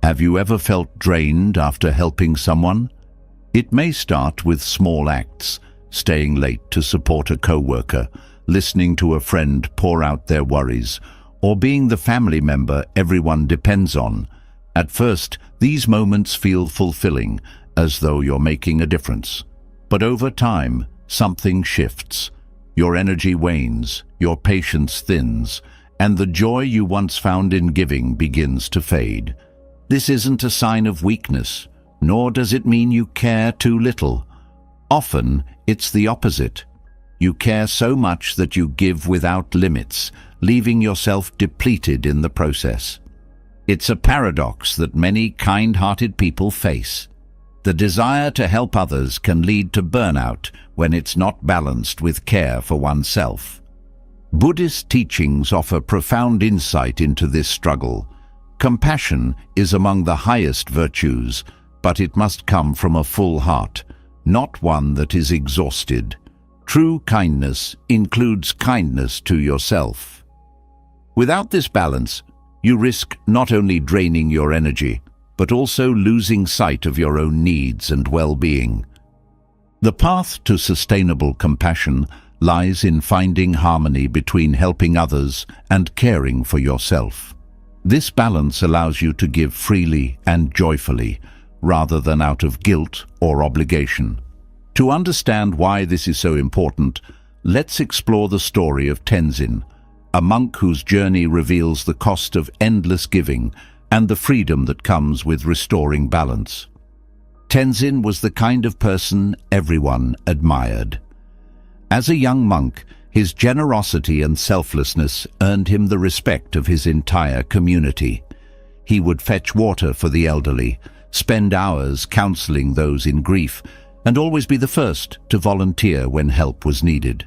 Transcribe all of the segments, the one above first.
Have you ever felt drained after helping someone? It may start with small acts, staying late to support a coworker, listening to a friend pour out their worries, or being the family member everyone depends on. At first, these moments feel fulfilling, as though you're making a difference. But over time, something shifts. Your energy wanes, your patience thins, and the joy you once found in giving begins to fade. This isn't a sign of weakness, nor does it mean you care too little. Often, it's the opposite. You care so much that you give without limits, leaving yourself depleted in the process. It's a paradox that many kind-hearted people face. The desire to help others can lead to burnout when it's not balanced with care for oneself. Buddhist teachings offer profound insight into this struggle. Compassion is among the highest virtues, but it must come from a full heart, not one that is exhausted. True kindness includes kindness to yourself. Without this balance, you risk not only draining your energy, but also losing sight of your own needs and well-being. The path to sustainable compassion lies in finding harmony between helping others and caring for yourself. This balance allows you to give freely and joyfully, rather than out of guilt or obligation. To understand why this is so important, let's explore the story of Tenzin, a monk whose journey reveals the cost of endless giving and the freedom that comes with restoring balance. Tenzin was the kind of person everyone admired. As a young monk, his generosity and selflessness earned him the respect of his entire community. He would fetch water for the elderly, spend hours counseling those in grief, and always be the first to volunteer when help was needed.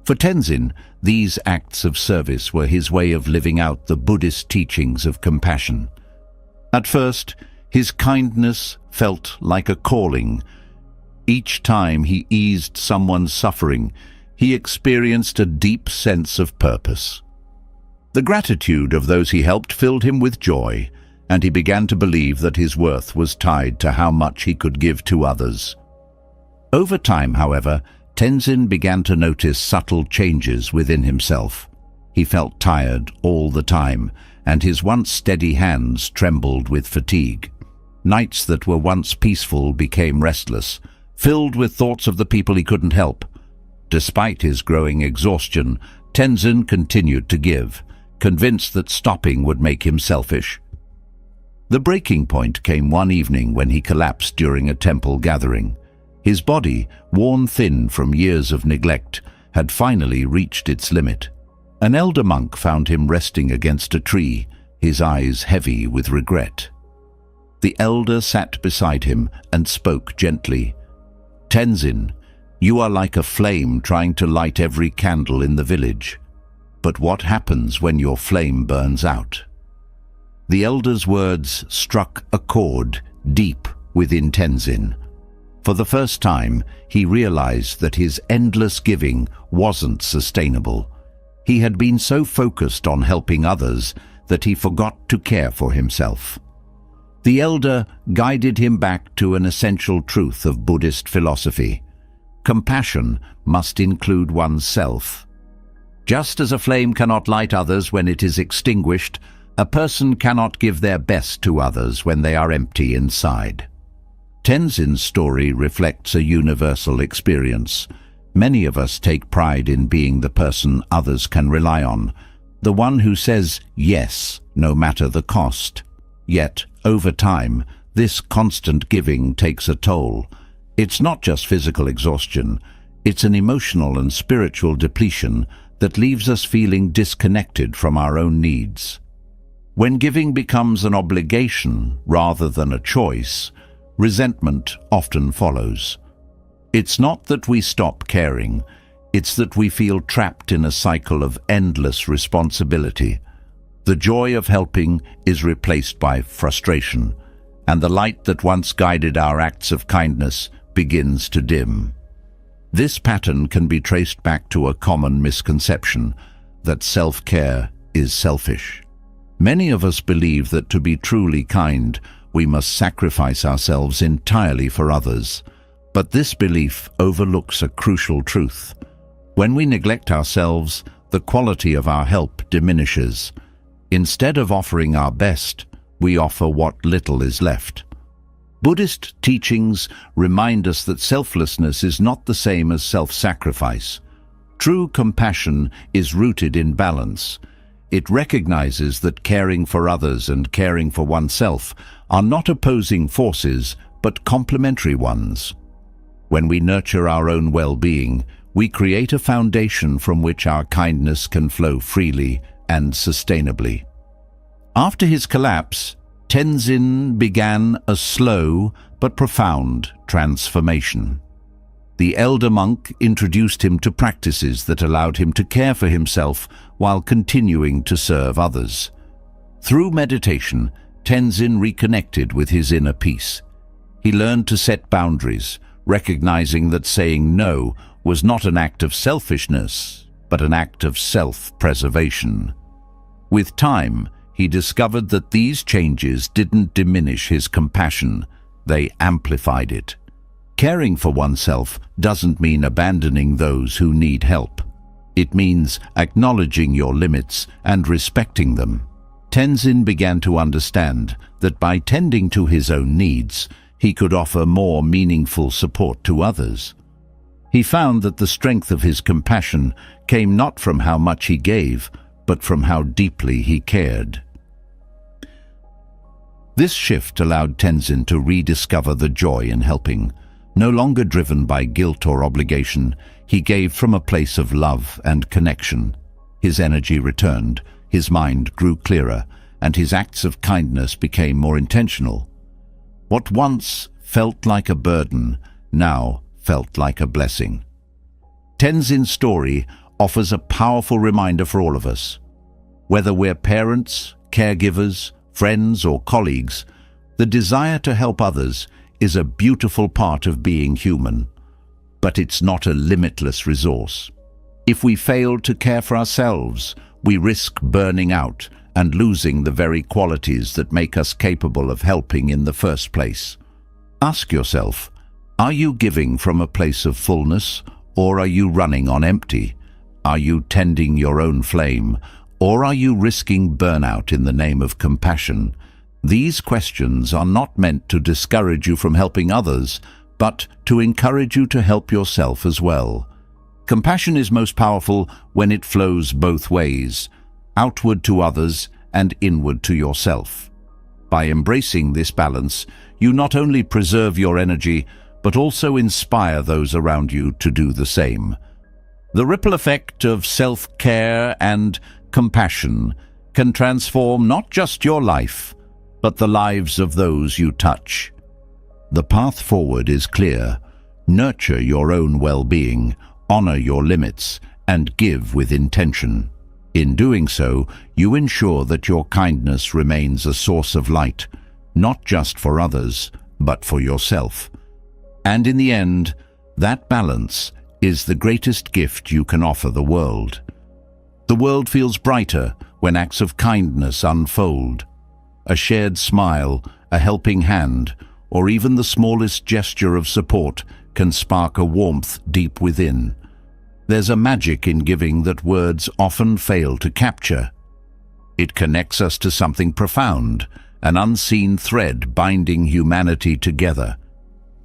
For Tenzin, these acts of service were his way of living out the Buddhist teachings of compassion. At first, his kindness felt like a calling. Each time he eased someone's suffering, he experienced a deep sense of purpose. The gratitude of those he helped filled him with joy, and he began to believe that his worth was tied to how much he could give to others. Over time, however, Tenzin began to notice subtle changes within himself. He felt tired all the time, and his once steady hands trembled with fatigue. Nights that were once peaceful became restless, filled with thoughts of the people he couldn't help. Despite his growing exhaustion, Tenzin continued to give, convinced that stopping would make him selfish. The breaking point came one evening when he collapsed during a temple gathering. His body, worn thin from years of neglect, had finally reached its limit. An elder monk found him resting against a tree, his eyes heavy with regret. The elder sat beside him and spoke gently. "Tenzin, you are like a flame trying to light every candle in the village. But what happens when your flame burns out?" The elder's words struck a chord deep within Tenzin. For the first time, he realized that his endless giving wasn't sustainable. He had been so focused on helping others that he forgot to care for himself. The elder guided him back to an essential truth of Buddhist philosophy. Compassion must include oneself. Just as a flame cannot light others when it is extinguished, a person cannot give their best to others when they are empty inside. Tenzin's story reflects a universal experience. Many of us take pride in being the person others can rely on, the one who says yes, no matter the cost. Yet, over time, this constant giving takes a toll. It's not just physical exhaustion, it's an emotional and spiritual depletion that leaves us feeling disconnected from our own needs. When giving becomes an obligation rather than a choice, resentment often follows. It's not that we stop caring, it's that we feel trapped in a cycle of endless responsibility. The joy of helping is replaced by frustration, and the light that once guided our acts of kindness begins to dim. This pattern can be traced back to a common misconception that self-care is selfish. Many of us believe that to be truly kind, we must sacrifice ourselves entirely for others. But this belief overlooks a crucial truth. When we neglect ourselves, the quality of our help diminishes. Instead of offering our best, we offer what little is left. Buddhist teachings remind us that selflessness is not the same as self-sacrifice. True compassion is rooted in balance. It recognizes that caring for others and caring for oneself are not opposing forces, but complementary ones. When we nurture our own well-being, we create a foundation from which our kindness can flow freely and sustainably. After his collapse, Tenzin began a slow but profound transformation. The elder monk introduced him to practices that allowed him to care for himself while continuing to serve others. Through meditation, Tenzin reconnected with his inner peace. He learned to set boundaries, recognizing that saying no was not an act of selfishness, but an act of self-preservation. With time, he discovered that these changes didn't diminish his compassion, they amplified it. Caring for oneself doesn't mean abandoning those who need help. It means acknowledging your limits and respecting them. Tenzin began to understand that by tending to his own needs, he could offer more meaningful support to others. He found that the strength of his compassion came not from how much he gave, but from how deeply he cared. This shift allowed Tenzin to rediscover the joy in helping. No longer driven by guilt or obligation, he gave from a place of love and connection. His energy returned, his mind grew clearer, and his acts of kindness became more intentional. What once felt like a burden now felt like a blessing. Tenzin's story offers a powerful reminder for all of us. Whether we're parents, caregivers, friends, or colleagues, the desire to help others is a beautiful part of being human, but it's not a limitless resource. If we fail to care for ourselves, we risk burning out and losing the very qualities that make us capable of helping in the first place. Ask yourself, are you giving from a place of fullness, or are you running on empty? Are you tending your own flame, or are you risking burnout in the name of compassion? These questions are not meant to discourage you from helping others, but to encourage you to help yourself as well. Compassion is most powerful when it flows both ways, outward to others and inward to yourself. By embracing this balance, you not only preserve your energy, but also inspire those around you to do the same. The ripple effect of self-care and compassion can transform not just your life, but the lives of those you touch. The path forward is clear. Nurture your own well-being, honor your limits, and give with intention. In doing so, you ensure that your kindness remains a source of light, not just for others, but for yourself. And in the end, that balance is the greatest gift you can offer the world. The world feels brighter when acts of kindness unfold. A shared smile, a helping hand, or even the smallest gesture of support can spark a warmth deep within. There's a magic in giving that words often fail to capture. It connects us to something profound, an unseen thread binding humanity together.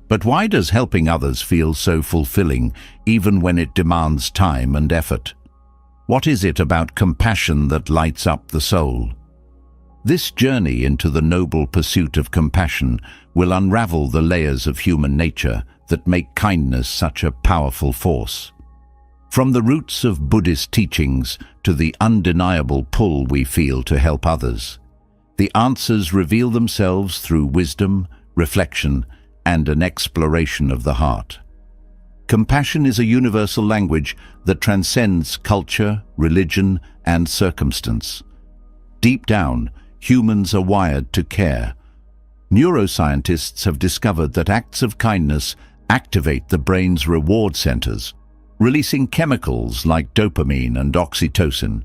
But why does helping others feel so fulfilling, even when it demands time and effort? What is it about compassion that lights up the soul? This journey into the noble pursuit of compassion will unravel the layers of human nature that make kindness such a powerful force. From the roots of Buddhist teachings to the undeniable pull we feel to help others, the answers reveal themselves through wisdom, reflection, and an exploration of the heart. Compassion is a universal language that transcends culture, religion, and circumstance. Deep down, humans are wired to care. Neuroscientists have discovered that acts of kindness activate the brain's reward centers, releasing chemicals like dopamine and oxytocin.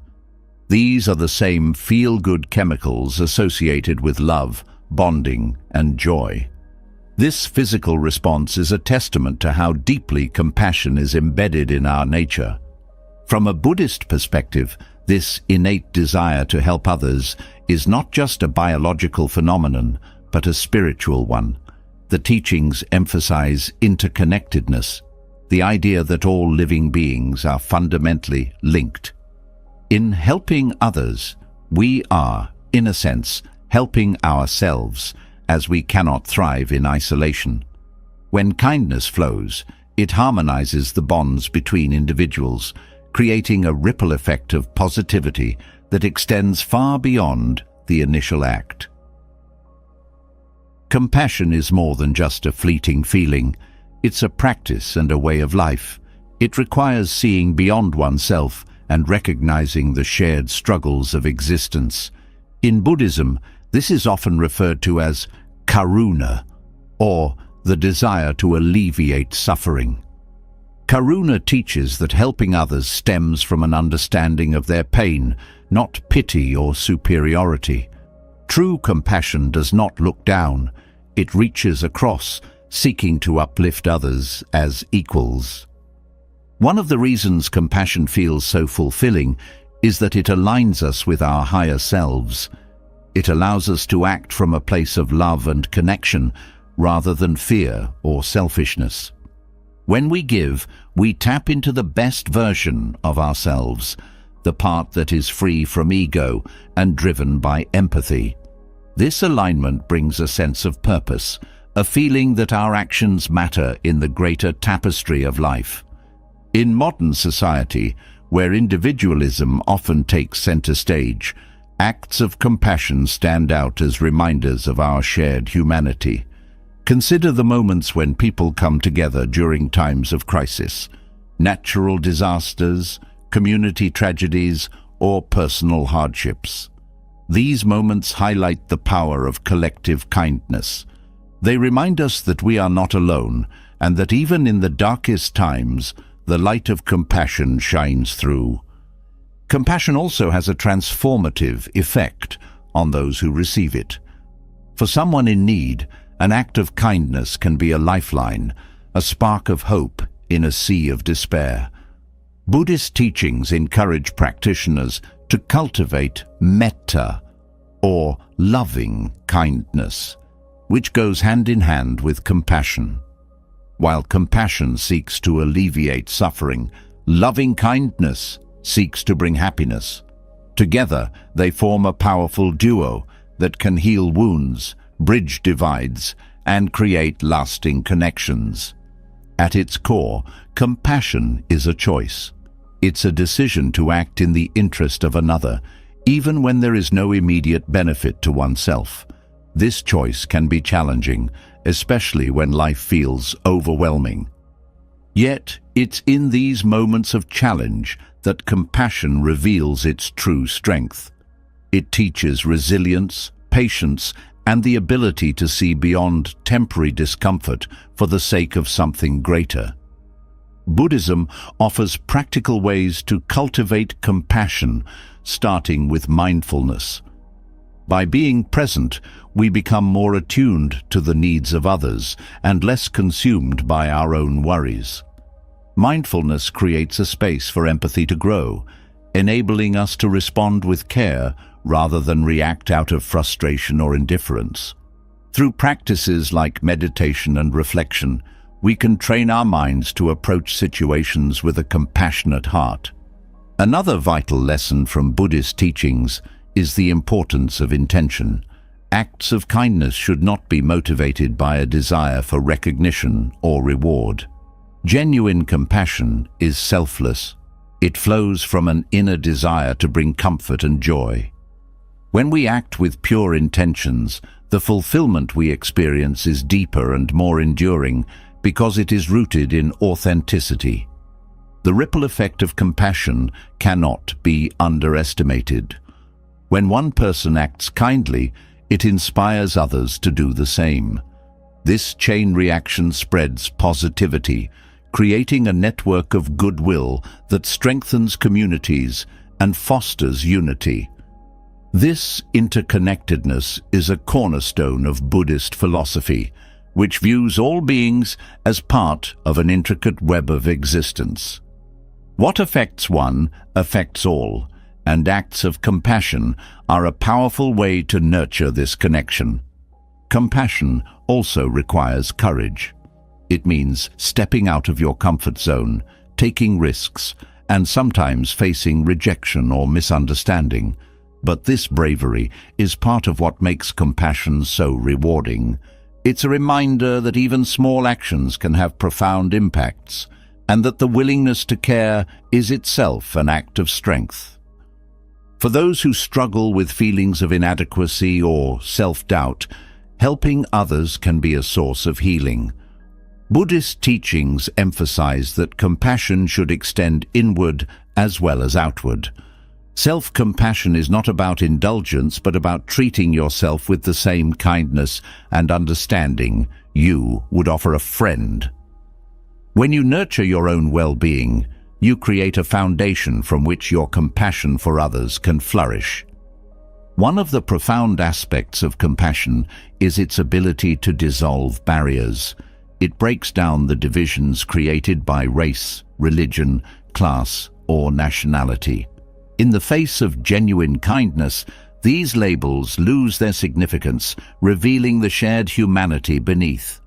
These are the same feel-good chemicals associated with love, bonding, and joy. This physical response is a testament to how deeply compassion is embedded in our nature. From a Buddhist perspective, this innate desire to help others is not just a biological phenomenon, but a spiritual one. The teachings emphasize interconnectedness, the idea that all living beings are fundamentally linked. In helping others, we are, in a sense, helping ourselves, as we cannot thrive in isolation. When kindness flows, it harmonizes the bonds between individuals, creating a ripple effect of positivity that extends far beyond the initial act. Compassion is more than just a fleeting feeling. It's a practice and a way of life. It requires seeing beyond oneself and recognizing the shared struggles of existence. In Buddhism, this is often referred to as karuna, or the desire to alleviate suffering. Karuna teaches that helping others stems from an understanding of their pain, not pity or superiority. True compassion does not look down. It reaches across, seeking to uplift others as equals. One of the reasons compassion feels so fulfilling is that it aligns us with our higher selves. It allows us to act from a place of love and connection, rather than fear or selfishness. When we give, we tap into the best version of ourselves, the part that is free from ego and driven by empathy. This alignment brings a sense of purpose, a feeling that our actions matter in the greater tapestry of life. In modern society, where individualism often takes center stage, acts of compassion stand out as reminders of our shared humanity. Consider the moments when people come together during times of crisis, natural disasters, community tragedies, or personal hardships. These moments highlight the power of collective kindness. They remind us that we are not alone, and that even in the darkest times, the light of compassion shines through. Compassion also has a transformative effect on those who receive it. For someone in need, an act of kindness can be a lifeline, a spark of hope in a sea of despair. Buddhist teachings encourage practitioners to cultivate metta, or loving kindness, which goes hand in hand with compassion. While compassion seeks to alleviate suffering, loving kindness seeks to bring happiness. Together, they form a powerful duo that can heal wounds, bridge divides, and create lasting connections. At its core, compassion is a choice. It's a decision to act in the interest of another, even when there is no immediate benefit to oneself. This choice can be challenging, especially when life feels overwhelming. Yet, it's in these moments of challenge that compassion reveals its true strength. It teaches resilience, patience, and the ability to see beyond temporary discomfort for the sake of something greater. Buddhism offers practical ways to cultivate compassion, starting with mindfulness. By being present, we become more attuned to the needs of others and less consumed by our own worries. Mindfulness creates a space for empathy to grow, enabling us to respond with care rather than react out of frustration or indifference. Through practices like meditation and reflection, we can train our minds to approach situations with a compassionate heart. Another vital lesson from Buddhist teachings is the importance of intention. Acts of kindness should not be motivated by a desire for recognition or reward. Genuine compassion is selfless. It flows from an inner desire to bring comfort and joy. When we act with pure intentions, the fulfillment we experience is deeper and more enduring because it is rooted in authenticity. The ripple effect of compassion cannot be underestimated. When one person acts kindly, it inspires others to do the same. This chain reaction spreads positivity, creating a network of goodwill that strengthens communities and fosters unity. This interconnectedness is a cornerstone of Buddhist philosophy, which views all beings as part of an intricate web of existence. What affects one affects all, and acts of compassion are a powerful way to nurture this connection. Compassion also requires courage. It means stepping out of your comfort zone, taking risks, and sometimes facing rejection or misunderstanding. But this bravery is part of what makes compassion so rewarding. It's a reminder that even small actions can have profound impacts, and that the willingness to care is itself an act of strength. For those who struggle with feelings of inadequacy or self-doubt, helping others can be a source of healing. Buddhist teachings emphasize that compassion should extend inward as well as outward. Self-compassion is not about indulgence, but about treating yourself with the same kindness and understanding you would offer a friend. When you nurture your own well-being, you create a foundation from which your compassion for others can flourish. One of the profound aspects of compassion is its ability to dissolve barriers. It breaks down the divisions created by race, religion, class, or nationality. In the face of genuine kindness, these labels lose their significance, revealing the shared humanity beneath.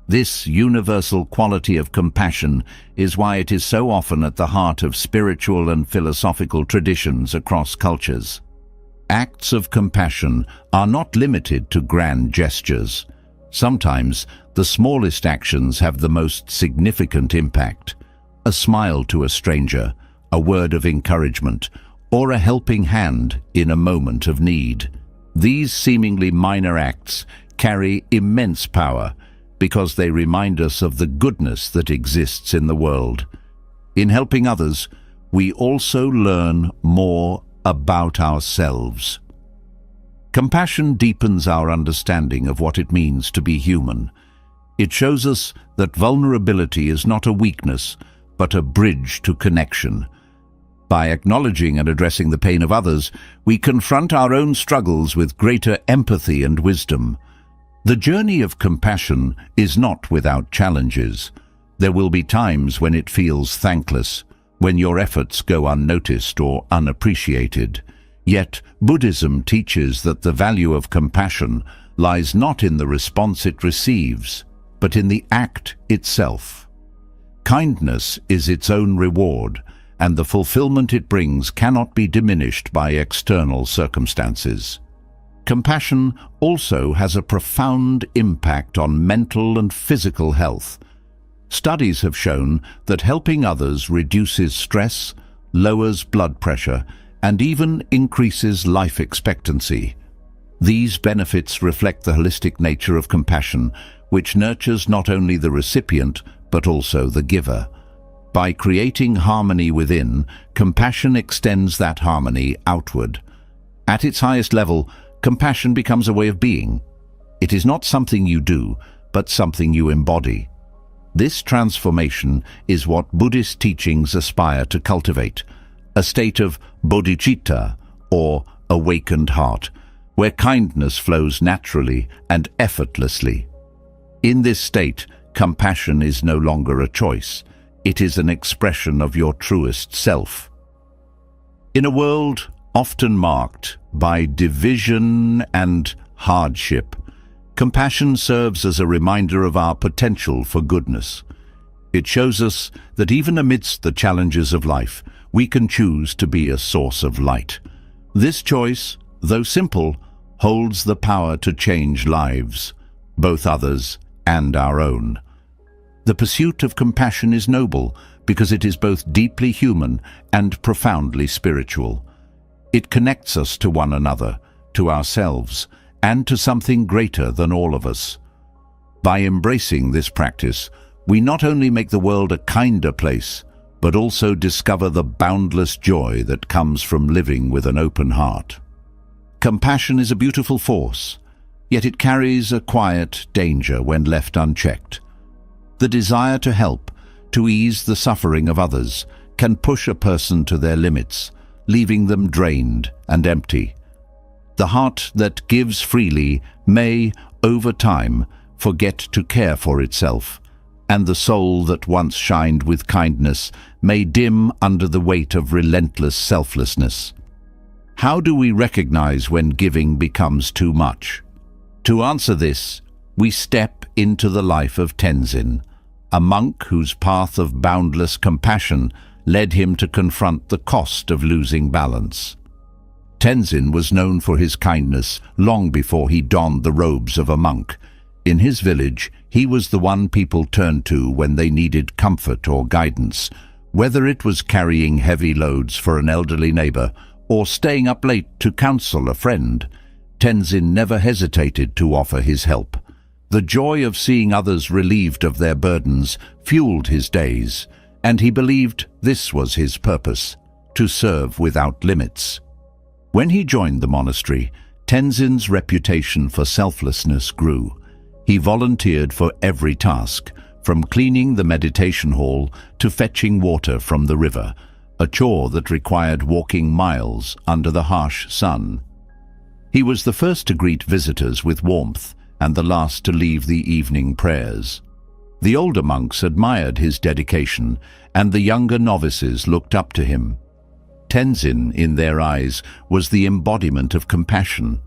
This universal quality of compassion is why it is so often at the heart of spiritual and philosophical traditions across cultures. Acts of compassion are not limited to grand gestures. Sometimes, the smallest actions have the most significant impact. A smile to a stranger, a word of encouragement, or a helping hand in a moment of need. These seemingly minor acts carry immense power because they remind us of the goodness that exists in the world. In helping others, we also learn more about ourselves. Compassion deepens our understanding of what it means to be human. It shows us that vulnerability is not a weakness, but a bridge to connection. By acknowledging and addressing the pain of others, we confront our own struggles with greater empathy and wisdom. The journey of compassion is not without challenges. There will be times when it feels thankless, when your efforts go unnoticed or unappreciated. Yet, Buddhism teaches that the value of compassion lies not in the response it receives, but in the act itself. Kindness is its own reward, and the fulfillment it brings cannot be diminished by external circumstances. Compassion also has a profound impact on mental and physical health. Studies have shown that helping others reduces stress, lowers blood pressure, and even increases life expectancy. These benefits reflect the holistic nature of compassion, which nurtures not only the recipient, but also the giver. By creating harmony within, compassion extends that harmony outward. At its highest level, compassion becomes a way of being. It is not something you do, but something you embody. This transformation is what Buddhist teachings aspire to cultivate, a state of bodhicitta, or awakened heart, where kindness flows naturally and effortlessly. In this state, compassion is no longer a choice. It is an expression of your truest self. In a world often marked by division and hardship, compassion serves as a reminder of our potential for goodness. It shows us that even amidst the challenges of life, we can choose to be a source of light. This choice, though simple, holds the power to change lives, both others and our own. The pursuit of compassion is noble because it is both deeply human and profoundly spiritual. It connects us to one another, to ourselves, and to something greater than all of us. By embracing this practice, we not only make the world a kinder place, but also discover the boundless joy that comes from living with an open heart. Compassion is a beautiful force, yet it carries a quiet danger when left unchecked. The desire to help, to ease the suffering of others, can push a person to their limits, leaving them drained and empty. The heart that gives freely may, over time, forget to care for itself, and the soul that once shined with kindness may dim under the weight of relentless selflessness. How do we recognize when giving becomes too much? To answer this, we step into the life of Tenzin, a monk whose path of boundless compassion led him to confront the cost of losing balance. Tenzin was known for his kindness long before he donned the robes of a monk. In his village, he was the one people turned to when they needed comfort or guidance, whether it was carrying heavy loads for an elderly neighbor or staying up late to counsel a friend. Tenzin never hesitated to offer his help. The joy of seeing others relieved of their burdens fueled his days, and he believed this was his purpose, to serve without limits. When he joined the monastery, Tenzin's reputation for selflessness grew. He volunteered for every task, from cleaning the meditation hall to fetching water from the river, a chore that required walking miles under the harsh sun. He was the first to greet visitors with warmth and the last to leave the evening prayers. The older monks admired his dedication, and the younger novices looked up to him. Tenzin, in their eyes, was the embodiment of compassion.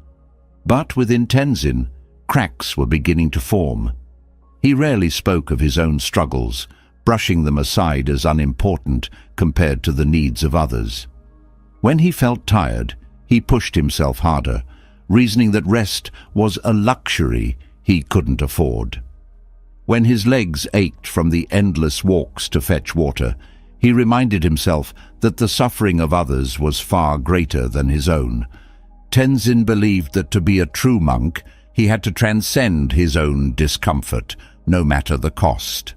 But within Tenzin, cracks were beginning to form. He rarely spoke of his own struggles, brushing them aside as unimportant compared to the needs of others. When he felt tired, he pushed himself harder, reasoning that rest was a luxury he couldn't afford. When his legs ached from the endless walks to fetch water, he reminded himself that the suffering of others was far greater than his own. Tenzin believed that to be a true monk, he had to transcend his own discomfort, no matter the cost.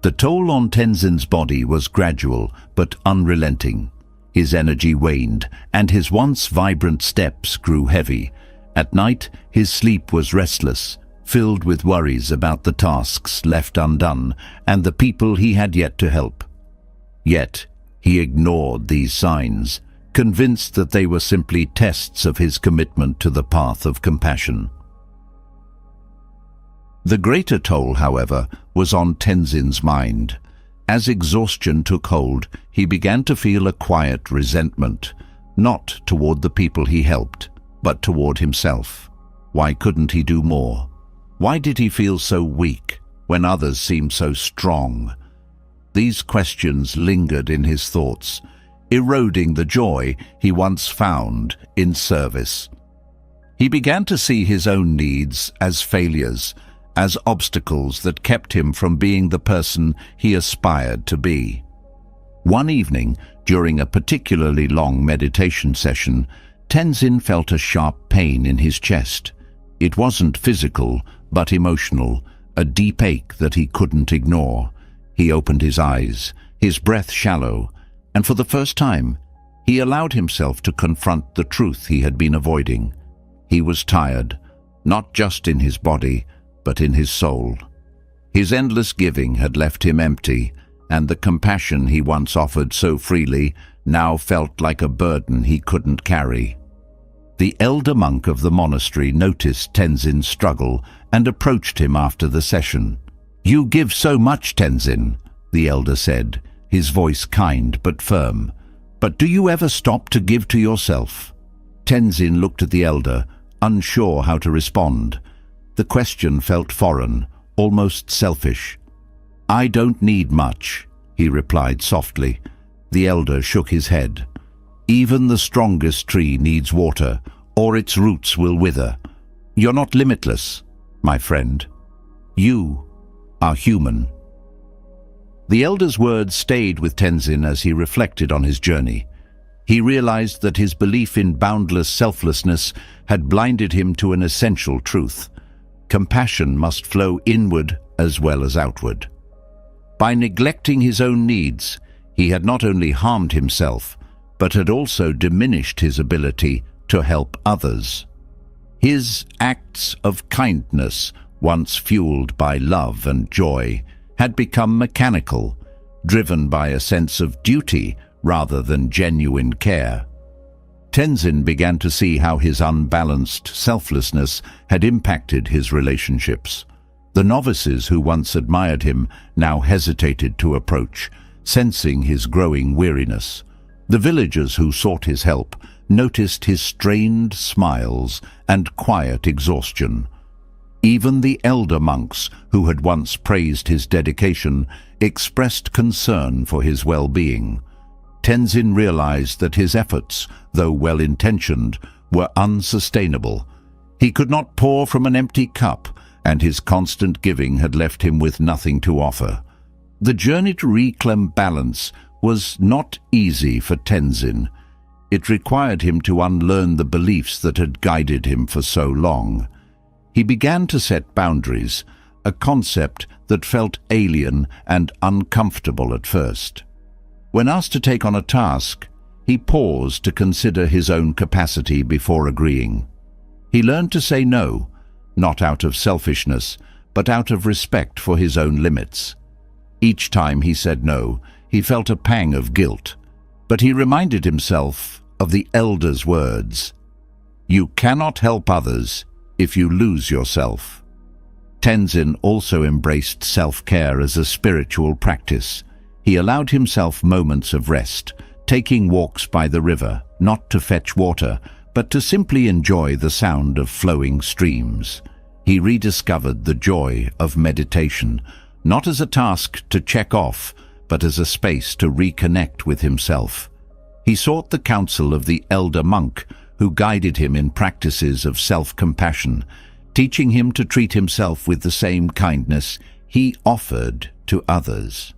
The toll on Tenzin's body was gradual but unrelenting. His energy waned, and his once vibrant steps grew heavy. At night, his sleep was restless, filled with worries about the tasks left undone and the people he had yet to help. Yet, he ignored these signs, convinced that they were simply tests of his commitment to the path of compassion. The greater toll, however, was on Tenzin's mind. As exhaustion took hold, he began to feel a quiet resentment, not toward the people he helped, but toward himself. Why couldn't he do more? Why did he feel so weak when others seemed so strong? These questions lingered in his thoughts, eroding the joy he once found in service. He began to see his own needs as failures, as obstacles that kept him from being the person he aspired to be. One evening, during a particularly long meditation session, Tenzin felt a sharp pain in his chest. It wasn't physical, but emotional, a deep ache that he couldn't ignore. He opened his eyes, his breath shallow, and for the first time, he allowed himself to confront the truth he had been avoiding. He was tired, not just in his body, but in his soul. His endless giving had left him empty, and the compassion he once offered so freely now felt like a burden he couldn't carry. The elder monk of the monastery noticed Tenzin's struggle and approached him after the session. "You give so much, Tenzin," the elder said, his voice kind but firm. "But do you ever stop to give to yourself?" Tenzin looked at the elder, unsure how to respond. The question felt foreign, almost selfish. "I don't need much," he replied softly. The elder shook his head. "Even the strongest tree needs water, or its roots will wither. You're not limitless, my friend. You are human." The elder's words stayed with Tenzin as he reflected on his journey. He realized that his belief in boundless selflessness had blinded him to an essential truth. Compassion must flow inward as well as outward. By neglecting his own needs, he had not only harmed himself, but had also diminished his ability to help others. His acts of kindness, once fueled by love and joy, had become mechanical, driven by a sense of duty rather than genuine care. Tenzin began to see how his unbalanced selflessness had impacted his relationships. The novices who once admired him now hesitated to approach, sensing his growing weariness. The villagers who sought his help noticed his strained smiles and quiet exhaustion. Even the elder monks, who had once praised his dedication, expressed concern for his well-being. Tenzin realized that his efforts, though well-intentioned, were unsustainable. He could not pour from an empty cup, and his constant giving had left him with nothing to offer. The journey to reclaim balance was not easy for Tenzin. It required him to unlearn the beliefs that had guided him for so long. He began to set boundaries, a concept that felt alien and uncomfortable at first. When asked to take on a task, he paused to consider his own capacity before agreeing. He learned to say no, not out of selfishness, but out of respect for his own limits. Each time he said no, he felt a pang of guilt, but he reminded himself of the elders' words, "You cannot help others if you lose yourself." Tenzin also embraced self-care as a spiritual practice. He allowed himself moments of rest, taking walks by the river, not to fetch water, but to simply enjoy the sound of flowing streams. He rediscovered the joy of meditation, not as a task to check off, but as a space to reconnect with himself. He sought the counsel of the elder monk, who guided him in practices of self-compassion, teaching him to treat himself with the same kindness he offered to others.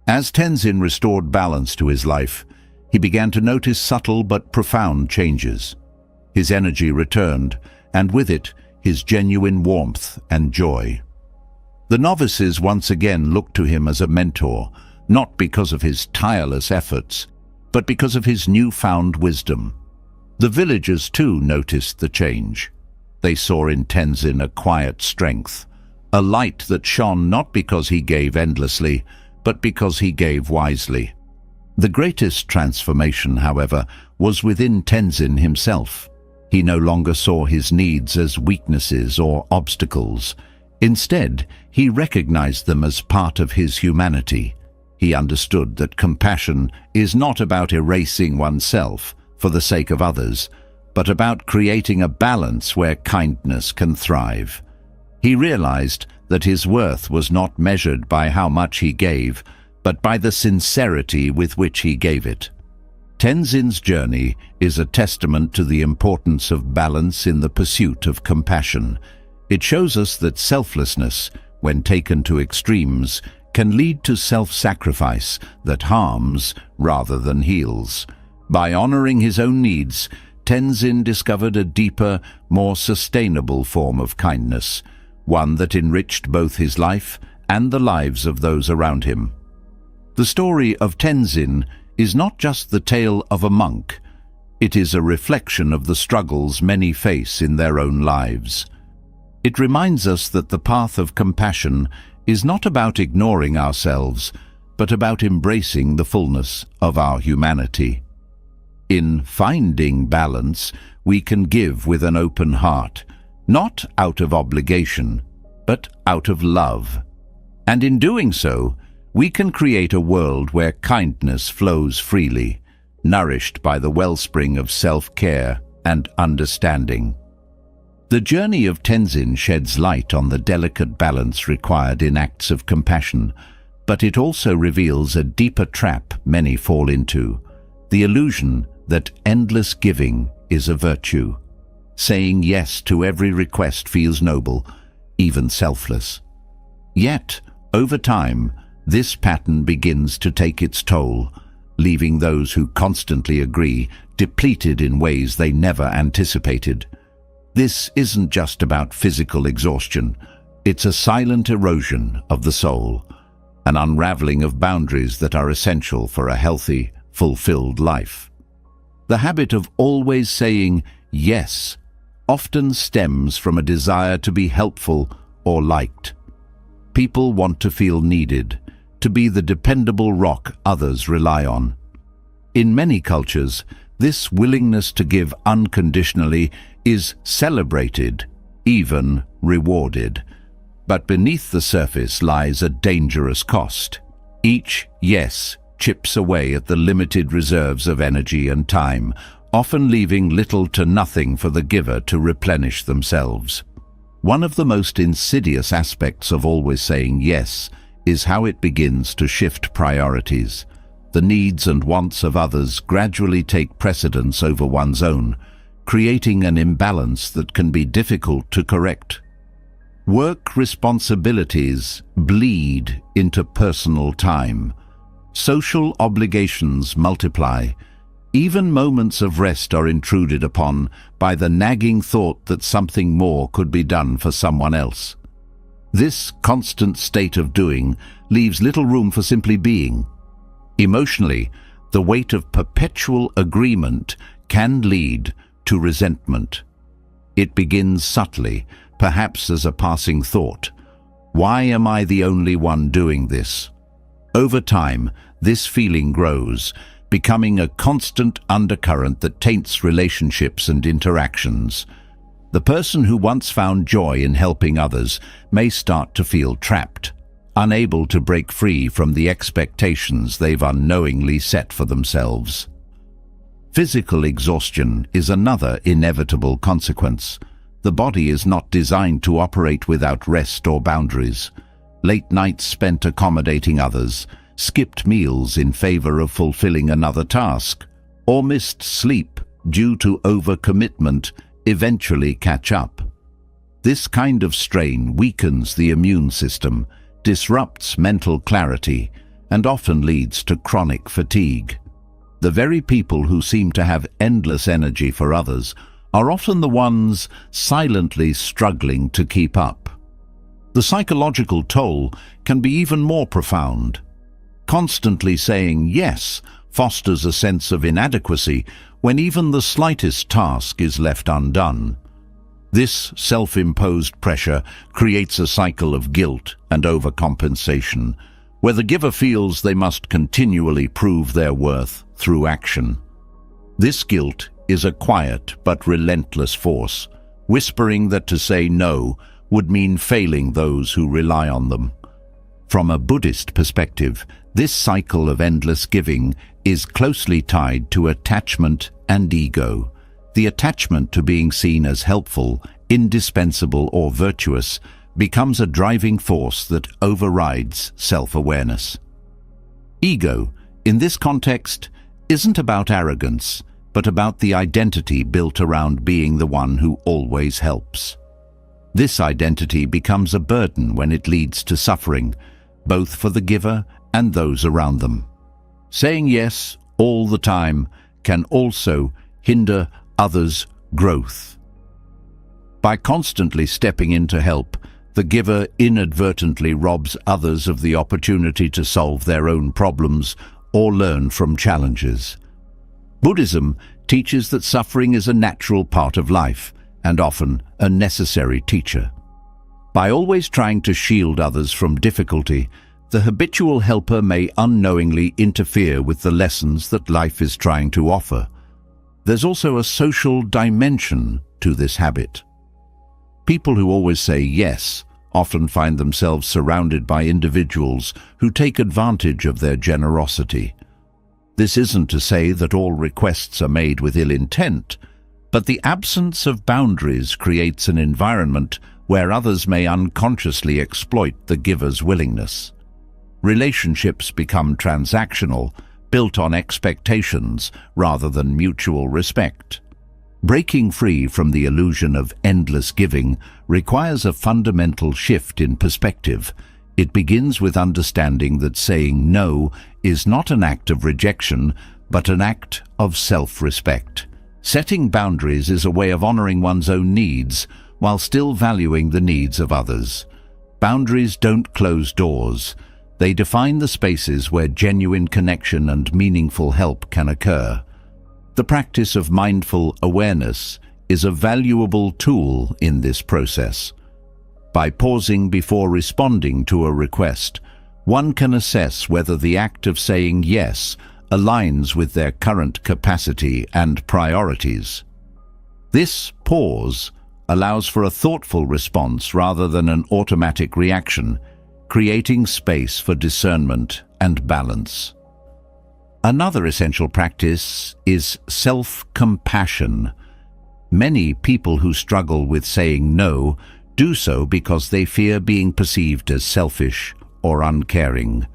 As Tenzin restored balance to his life, he began to notice subtle but profound changes. His energy returned, and with it, his genuine warmth and joy. The novices once again looked to him as a mentor, not because of his tireless efforts, but because of his newfound wisdom. The villagers too noticed the change. They saw in Tenzin a quiet strength, a light that shone not because he gave endlessly, but because he gave wisely. The greatest transformation, however, was within Tenzin himself. He no longer saw his needs as weaknesses or obstacles. Instead, he recognized them as part of his humanity. He understood that compassion is not about erasing oneself for the sake of others, but about creating a balance where kindness can thrive. He realized that his worth was not measured by how much he gave, but by the sincerity with which he gave it. Tenzin's journey is a testament to the importance of balance in the pursuit of compassion. It shows us that selflessness, when taken to extremes, can lead to self-sacrifice that harms rather than heals. By honoring his own needs, Tenzin discovered a deeper, more sustainable form of kindness, one that enriched both his life and the lives of those around him. The story of Tenzin is not just the tale of a monk. It is a reflection of the struggles many face in their own lives. It reminds us that the path of compassion is not about ignoring ourselves, but about embracing the fullness of our humanity. In finding balance, we can give with an open heart, not out of obligation, but out of love. And in doing so, we can create a world where kindness flows freely, nourished by the wellspring of self-care and understanding. The journey of Tenzin sheds light on the delicate balance required in acts of compassion, but it also reveals a deeper trap many fall into, the illusion that endless giving is a virtue. Saying yes to every request feels noble, even selfless. Yet, over time, this pattern begins to take its toll, leaving those who constantly agree depleted in ways they never anticipated. This isn't just about physical exhaustion. It's a silent erosion of the soul, an unraveling of boundaries that are essential for a healthy, fulfilled life. The habit of always saying yes often stems from a desire to be helpful or liked. People want to feel needed, to be the dependable rock others rely on. In many cultures, this willingness to give unconditionally is celebrated, even rewarded. But beneath the surface lies a dangerous cost. Each yes chips away at the limited reserves of energy and time, often leaving little to nothing for the giver to replenish themselves. One of the most insidious aspects of always saying yes is how it begins to shift priorities. The needs and wants of others gradually take precedence over one's own, creating an imbalance that can be difficult to correct. Work responsibilities bleed into personal time. Social obligations multiply. Even moments of rest are intruded upon by the nagging thought that something more could be done for someone else. This constant state of doing leaves little room for simply being. Emotionally, the weight of perpetual agreement can lead to resentment. It begins subtly, perhaps as a passing thought. Why am I the only one doing this? Over time, this feeling grows, becoming a constant undercurrent that taints relationships and interactions. The person who once found joy in helping others may start to feel trapped, unable to break free from the expectations they've unknowingly set for themselves. Physical exhaustion is another inevitable consequence. The body is not designed to operate without rest or boundaries. Late nights spent accommodating others, skipped meals in favor of fulfilling another task, or missed sleep due to overcommitment eventually catch up. This kind of strain weakens the immune system, disrupts mental clarity, and often leads to chronic fatigue. The very people who seem to have endless energy for others are often the ones silently struggling to keep up. The psychological toll can be even more profound. Constantly saying yes fosters a sense of inadequacy when even the slightest task is left undone. This self-imposed pressure creates a cycle of guilt and overcompensation, where the giver feels they must continually prove their worth through action. This guilt is a quiet but relentless force, whispering that to say no would mean failing those who rely on them. From a Buddhist perspective, this cycle of endless giving is closely tied to attachment and ego. The attachment to being seen as helpful, indispensable, or virtuous becomes a driving force that overrides self-awareness. Ego, in this context, isn't about arrogance, but about the identity built around being the one who always helps. This identity becomes a burden when it leads to suffering, both for the giver and those around them. Saying yes all the time can also hinder others' growth. By constantly stepping in to help, the giver inadvertently robs others of the opportunity to solve their own problems or learn from challenges. Buddhism teaches that suffering is a natural part of life and often a necessary teacher. By always trying to shield others from difficulty, the habitual helper may unknowingly interfere with the lessons that life is trying to offer. There's also a social dimension to this habit. People who always say yes often find themselves surrounded by individuals who take advantage of their generosity. This isn't to say that all requests are made with ill intent, but the absence of boundaries creates an environment where others may unconsciously exploit the giver's willingness. Relationships become transactional, built on expectations rather than mutual respect. Breaking free from the illusion of endless giving requires a fundamental shift in perspective. It begins with understanding that saying no is not an act of rejection, but an act of self-respect. Setting boundaries is a way of honoring one's own needs while still valuing the needs of others. Boundaries don't close doors. They define the spaces where genuine connection and meaningful help can occur. The practice of mindful awareness is a valuable tool in this process. By pausing before responding to a request, one can assess whether the act of saying yes aligns with their current capacity and priorities. This pause allows for a thoughtful response rather than an automatic reaction, creating space for discernment and balance. Another essential practice is self-compassion. Many people who struggle with saying no do so because they fear being perceived as selfish or uncaring.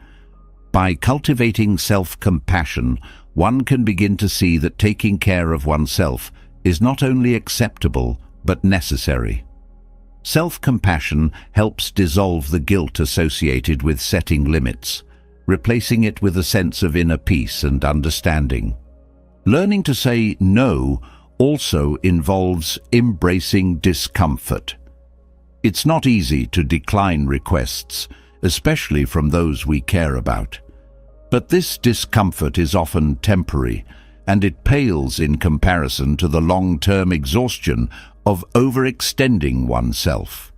By cultivating self-compassion, one can begin to see that taking care of oneself is not only acceptable but necessary. Self-compassion helps dissolve the guilt associated with setting limits, replacing it with a sense of inner peace and understanding. Learning to say no also involves embracing discomfort. It's not easy to decline requests, especially from those we care about. But this discomfort is often temporary, and it pales in comparison to the long-term exhaustion of overextending oneself.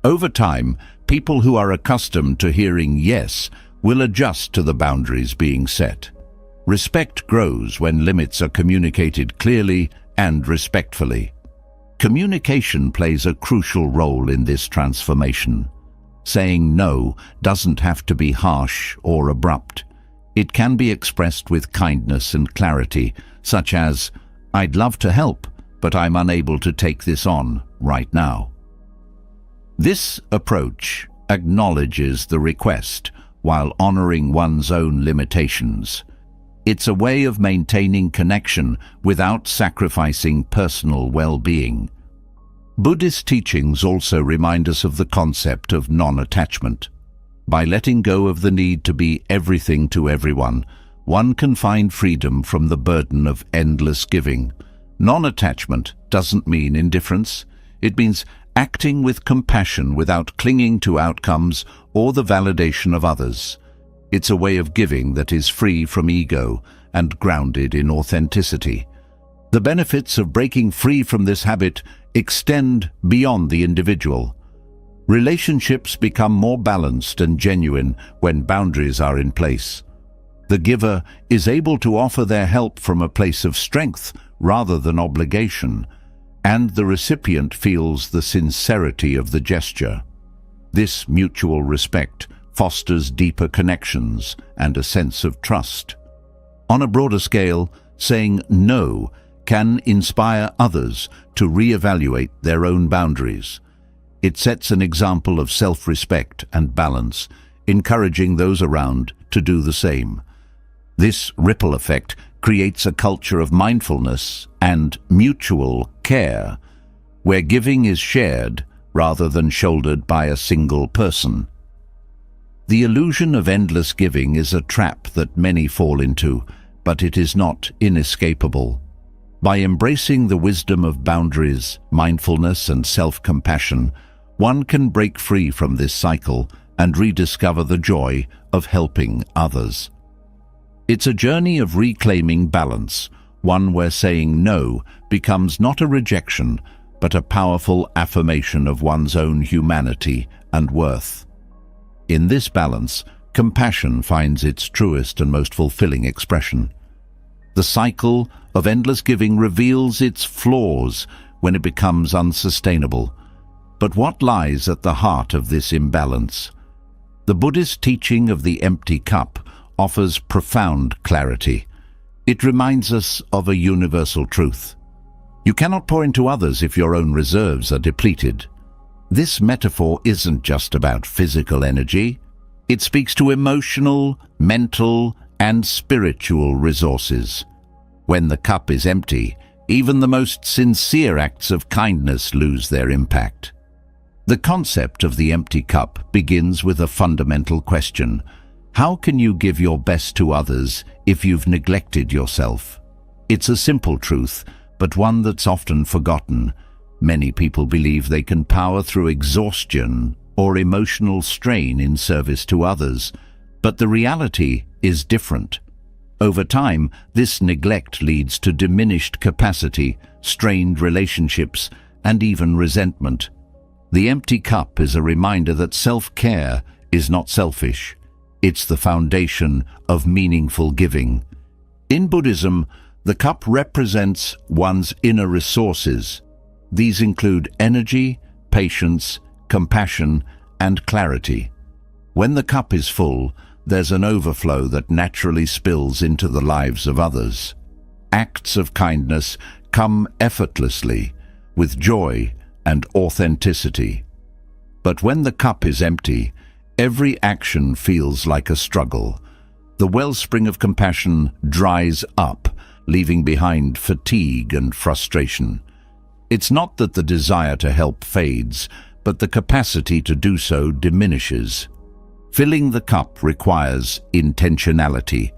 Over time, people who are accustomed to hearing yes will adjust to the boundaries being set. Respect grows when limits are communicated clearly and respectfully. Communication plays a crucial role in this transformation. Saying no doesn't have to be harsh or abrupt. It can be expressed with kindness and clarity, such as, "I'd love to help, but I'm unable to take this on right now." This approach acknowledges the request while honoring one's own limitations. It's a way of maintaining connection without sacrificing personal well-being. Buddhist teachings also remind us of the concept of non-attachment. By letting go of the need to be everything to everyone, one can find freedom from the burden of endless giving. Non-attachment doesn't mean indifference. It means acting with compassion without clinging to outcomes or the validation of others. It's a way of giving that is free from ego and grounded in authenticity. The benefits of breaking free from this habit extend beyond the individual. Relationships become more balanced and genuine when boundaries are in place. The giver is able to offer their help from a place of strength rather than obligation, and the recipient feels the sincerity of the gesture. This mutual respect fosters deeper connections and a sense of trust. On a broader scale, saying no can inspire others to reevaluate their own boundaries. It sets an example of self-respect and balance, encouraging those around to do the same. This ripple effect creates a culture of mindfulness and mutual care, where giving is shared rather than shouldered by a single person. The illusion of endless giving is a trap that many fall into, but it is not inescapable. By embracing the wisdom of boundaries, mindfulness, and self-compassion, one can break free from this cycle and rediscover the joy of helping others. It's a journey of reclaiming balance, one where saying no becomes not a rejection, but a powerful affirmation of one's own humanity and worth. In this balance, compassion finds its truest and most fulfilling expression. The cycle of endless giving reveals its flaws when it becomes unsustainable. But what lies at the heart of this imbalance? The Buddhist teaching of the empty cup offers profound clarity. It reminds us of a universal truth. You cannot pour into others if your own reserves are depleted. This metaphor isn't just about physical energy. It speaks to emotional, mental, and spiritual resources. When the cup is empty, even the most sincere acts of kindness lose their impact. The concept of the empty cup begins with a fundamental question. How can you give your best to others if you've neglected yourself? It's a simple truth, but one that's often forgotten. Many people believe they can power through exhaustion or emotional strain in service to others, but the reality is different. Over time, this neglect leads to diminished capacity, strained relationships, and even resentment. The empty cup is a reminder that self-care is not selfish. It's the foundation of meaningful giving. In Buddhism, the cup represents one's inner resources. These include energy, patience, compassion, and clarity. When the cup is full, there's an overflow that naturally spills into the lives of others. Acts of kindness come effortlessly, with joy and authenticity. But when the cup is empty, every action feels like a struggle. The wellspring of compassion dries up, leaving behind fatigue and frustration. It's not that the desire to help fades, but the capacity to do so diminishes. Filling the cup requires intentionality.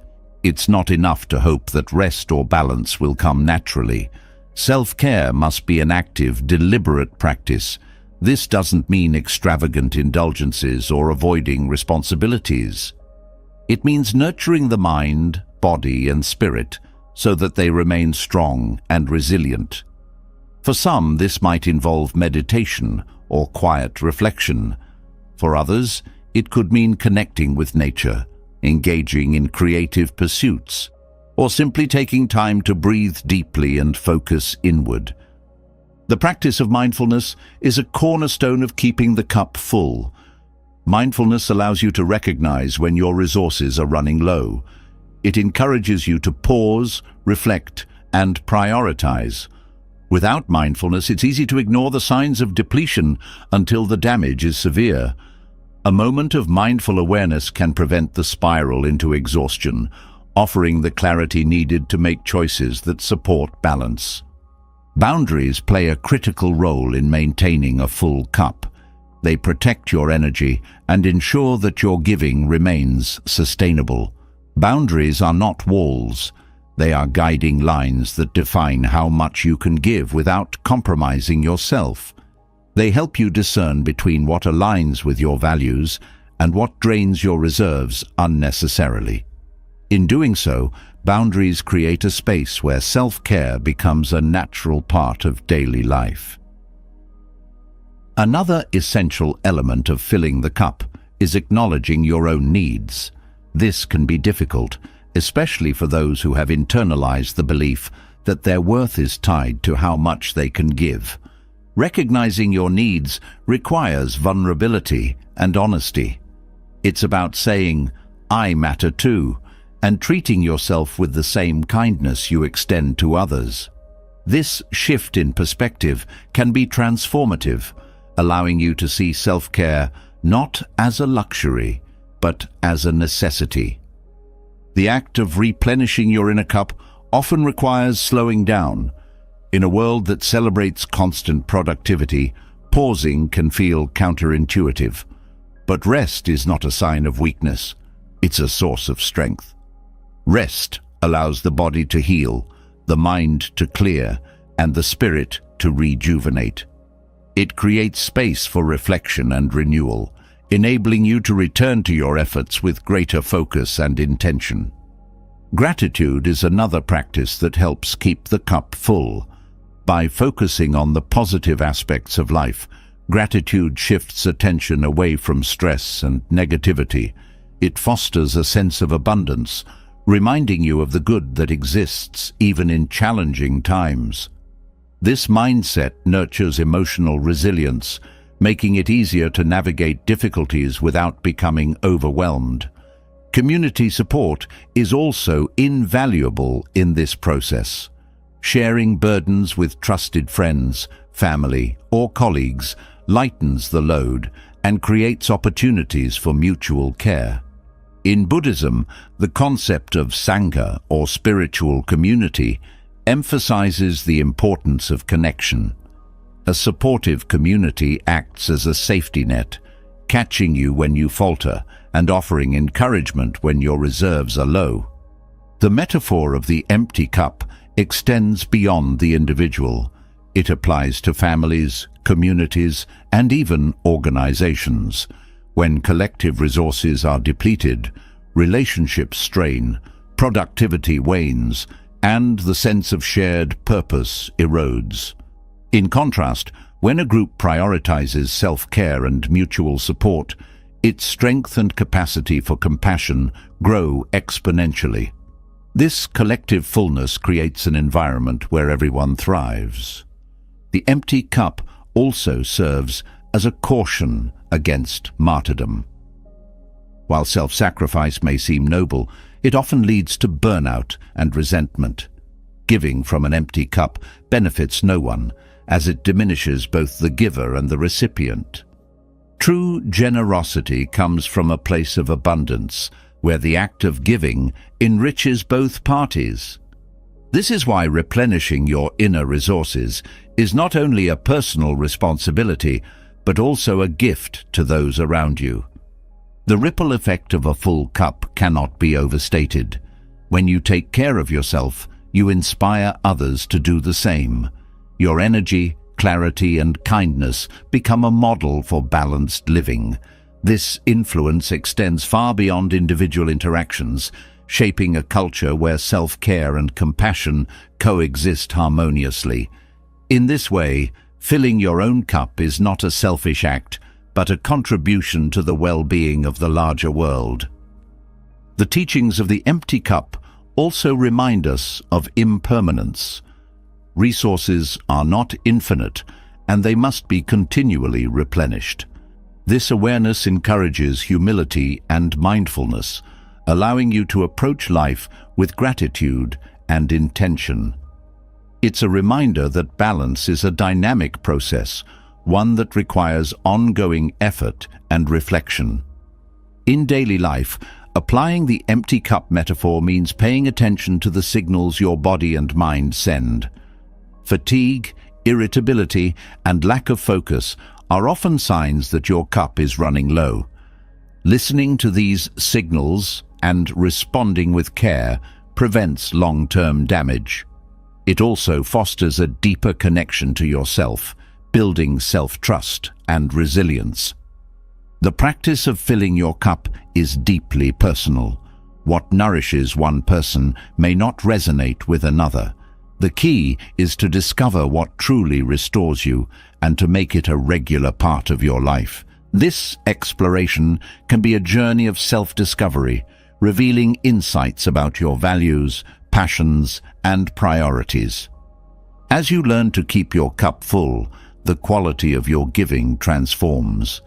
It's not enough to hope that rest or balance will come naturally. Self-care must be an active, deliberate practice. This doesn't mean extravagant indulgences or avoiding responsibilities. It means nurturing the mind, body, and spirit so that they remain strong and resilient. For some, this might involve meditation or quiet reflection. For others, it could mean connecting with nature, engaging in creative pursuits, or simply taking time to breathe deeply and focus inward. The practice of mindfulness is a cornerstone of keeping the cup full. Mindfulness allows you to recognize when your resources are running low. It encourages you to pause, reflect, and prioritize. Without mindfulness, it's easy to ignore the signs of depletion until the damage is severe. A moment of mindful awareness can prevent the spiral into exhaustion, offering the clarity needed to make choices that support balance. Boundaries play a critical role in maintaining a full cup. They protect your energy and ensure that your giving remains sustainable. Boundaries are not walls. They are guiding lines that define how much you can give without compromising yourself. They help you discern between what aligns with your values and what drains your reserves unnecessarily. In doing so, boundaries create a space where self-care becomes a natural part of daily life. Another essential element of filling the cup is acknowledging your own needs. This can be difficult, especially for those who have internalized the belief that their worth is tied to how much they can give. Recognizing your needs requires vulnerability and honesty. It's about saying, "I matter too," and treating yourself with the same kindness you extend to others. This shift in perspective can be transformative, allowing you to see self-care not as a luxury, but as a necessity. The act of replenishing your inner cup often requires slowing down. In a world that celebrates constant productivity, pausing can feel counterintuitive. But rest is not a sign of weakness. It's a source of strength. Rest allows the body to heal, the mind to clear, and the spirit to rejuvenate. It creates space for reflection and renewal, enabling you to return to your efforts with greater focus and intention. Gratitude is another practice that helps keep the cup full. By focusing on the positive aspects of life, gratitude shifts attention away from stress and negativity. It fosters a sense of abundance, reminding you of the good that exists even in challenging times. This mindset nurtures emotional resilience, making it easier to navigate difficulties without becoming overwhelmed. Community support is also invaluable in this process. Sharing burdens with trusted friends, family, or colleagues lightens the load and creates opportunities for mutual care. In Buddhism, the concept of Sangha, or spiritual community, emphasizes the importance of connection. A supportive community acts as a safety net, catching you when you falter and offering encouragement when your reserves are low. The metaphor of the empty cup extends beyond the individual. It applies to families, communities, and even organizations. When collective resources are depleted, relationships strain, productivity wanes, and the sense of shared purpose erodes. In contrast, when a group prioritizes self-care and mutual support, its strength and capacity for compassion grow exponentially. This collective fullness creates an environment where everyone thrives. The empty cup also serves as a caution against martyrdom. While self-sacrifice may seem noble, it often leads to burnout and resentment. Giving from an empty cup benefits no one, as it diminishes both the giver and the recipient. True generosity comes from a place of abundance, where the act of giving enriches both parties. This is why replenishing your inner resources is not only a personal responsibility, but also a gift to those around you. The ripple effect of a full cup cannot be overstated. When you take care of yourself, you inspire others to do the same. Your energy, clarity, and kindness become a model for balanced living. This influence extends far beyond individual interactions, shaping a culture where self-care and compassion coexist harmoniously. In this way, filling your own cup is not a selfish act, but a contribution to the well-being of the larger world. The teachings of the empty cup also remind us of impermanence. Resources are not infinite, and they must be continually replenished. This awareness encourages humility and mindfulness, allowing you to approach life with gratitude and intention. It's a reminder that balance is a dynamic process, one that requires ongoing effort and reflection. In daily life, applying the empty cup metaphor means paying attention to the signals your body and mind send. Fatigue, irritability, and lack of focus are often signs that your cup is running low. Listening to these signals and responding with care prevents long-term damage. It also fosters a deeper connection to yourself, building self-trust and resilience. The practice of filling your cup is deeply personal. What nourishes one person may not resonate with another. The key is to discover what truly restores you and to make it a regular part of your life. This exploration can be a journey of self-discovery, revealing insights about your values, passions, and priorities. As you learn to keep your cup full, the quality of your giving transforms.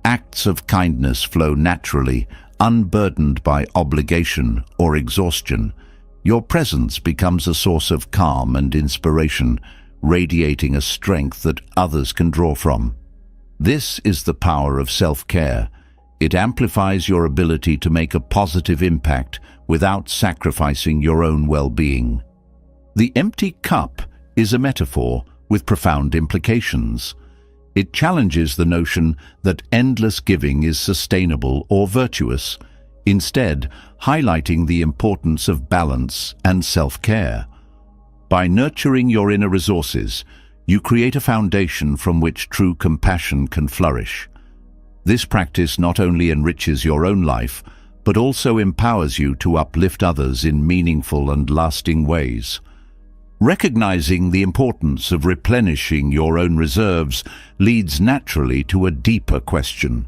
Acts of kindness flow naturally, unburdened by obligation or exhaustion. Your presence becomes a source of calm and inspiration, radiating a strength that others can draw from. This is the power of self-care. It amplifies your ability to make a positive impact without sacrificing your own well-being. The empty cup is a metaphor with profound implications. It challenges the notion that endless giving is sustainable or virtuous, instead highlighting the importance of balance and self-care. By nurturing your inner resources, you create a foundation from which true compassion can flourish. This practice not only enriches your own life, but also empowers you to uplift others in meaningful and lasting ways. Recognizing the importance of replenishing your own reserves leads naturally to a deeper question.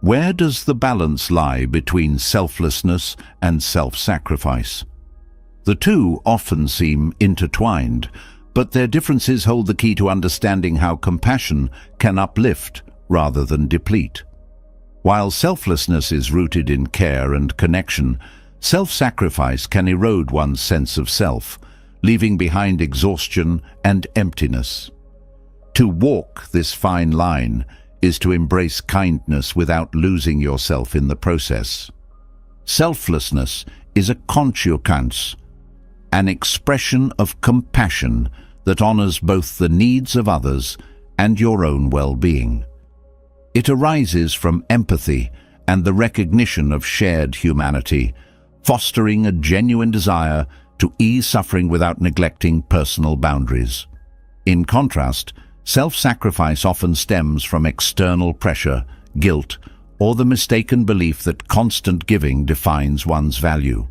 Where does the balance lie between selflessness and self-sacrifice? The two often seem intertwined, but their differences hold the key to understanding how compassion can uplift rather than deplete. While selflessness is rooted in care and connection, self-sacrifice can erode one's sense of self, leaving behind exhaustion and emptiness. To walk this fine line is to embrace kindness without losing yourself in the process. Selflessness is a conscience, an expression of compassion that honors both the needs of others and your own well-being. It arises from empathy and the recognition of shared humanity, fostering a genuine desire to ease suffering without neglecting personal boundaries. In contrast, self-sacrifice often stems from external pressure, guilt, or the mistaken belief that constant giving defines one's value.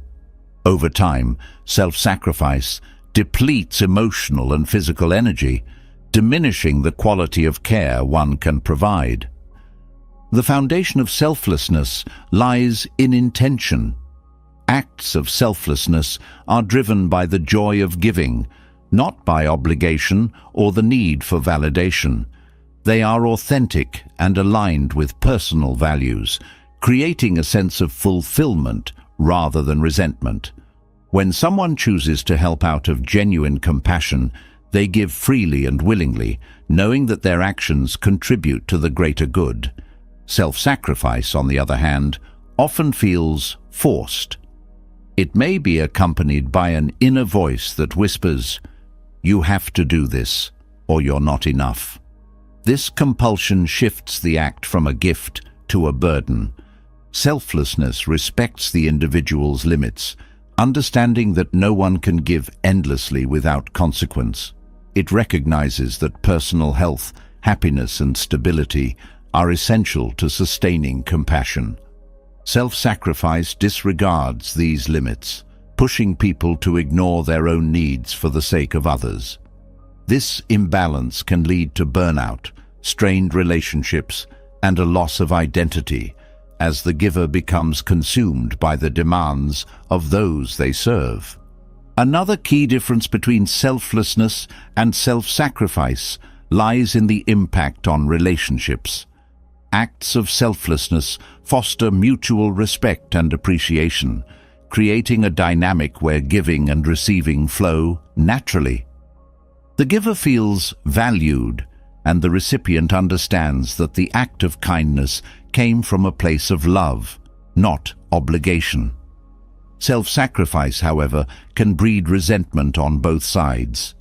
Over time, self-sacrifice depletes emotional and physical energy, diminishing the quality of care one can provide. The foundation of selflessness lies in intention. Acts of selflessness are driven by the joy of giving, not by obligation or the need for validation. They are authentic and aligned with personal values, creating a sense of fulfillment rather than resentment. When someone chooses to help out of genuine compassion, they give freely and willingly, knowing that their actions contribute to the greater good. Self-sacrifice, on the other hand, often feels forced. It may be accompanied by an inner voice that whispers, "You have to do this, or you're not enough." This compulsion shifts the act from a gift to a burden. Selflessness respects the individual's limits, understanding that no one can give endlessly without consequence. It recognizes that personal health, happiness, and stability are essential to sustaining compassion. Self-sacrifice disregards these limits, pushing people to ignore their own needs for the sake of others. This imbalance can lead to burnout, strained relationships, and a loss of identity, as the giver becomes consumed by the demands of those they serve. Another key difference between selflessness and self-sacrifice lies in the impact on relationships. Acts of selflessness foster mutual respect and appreciation, creating a dynamic where giving and receiving flow naturally. The giver feels valued, and the recipient understands that the act of kindness came from a place of love, not obligation. Self-sacrifice, however, can breed resentment on both sides.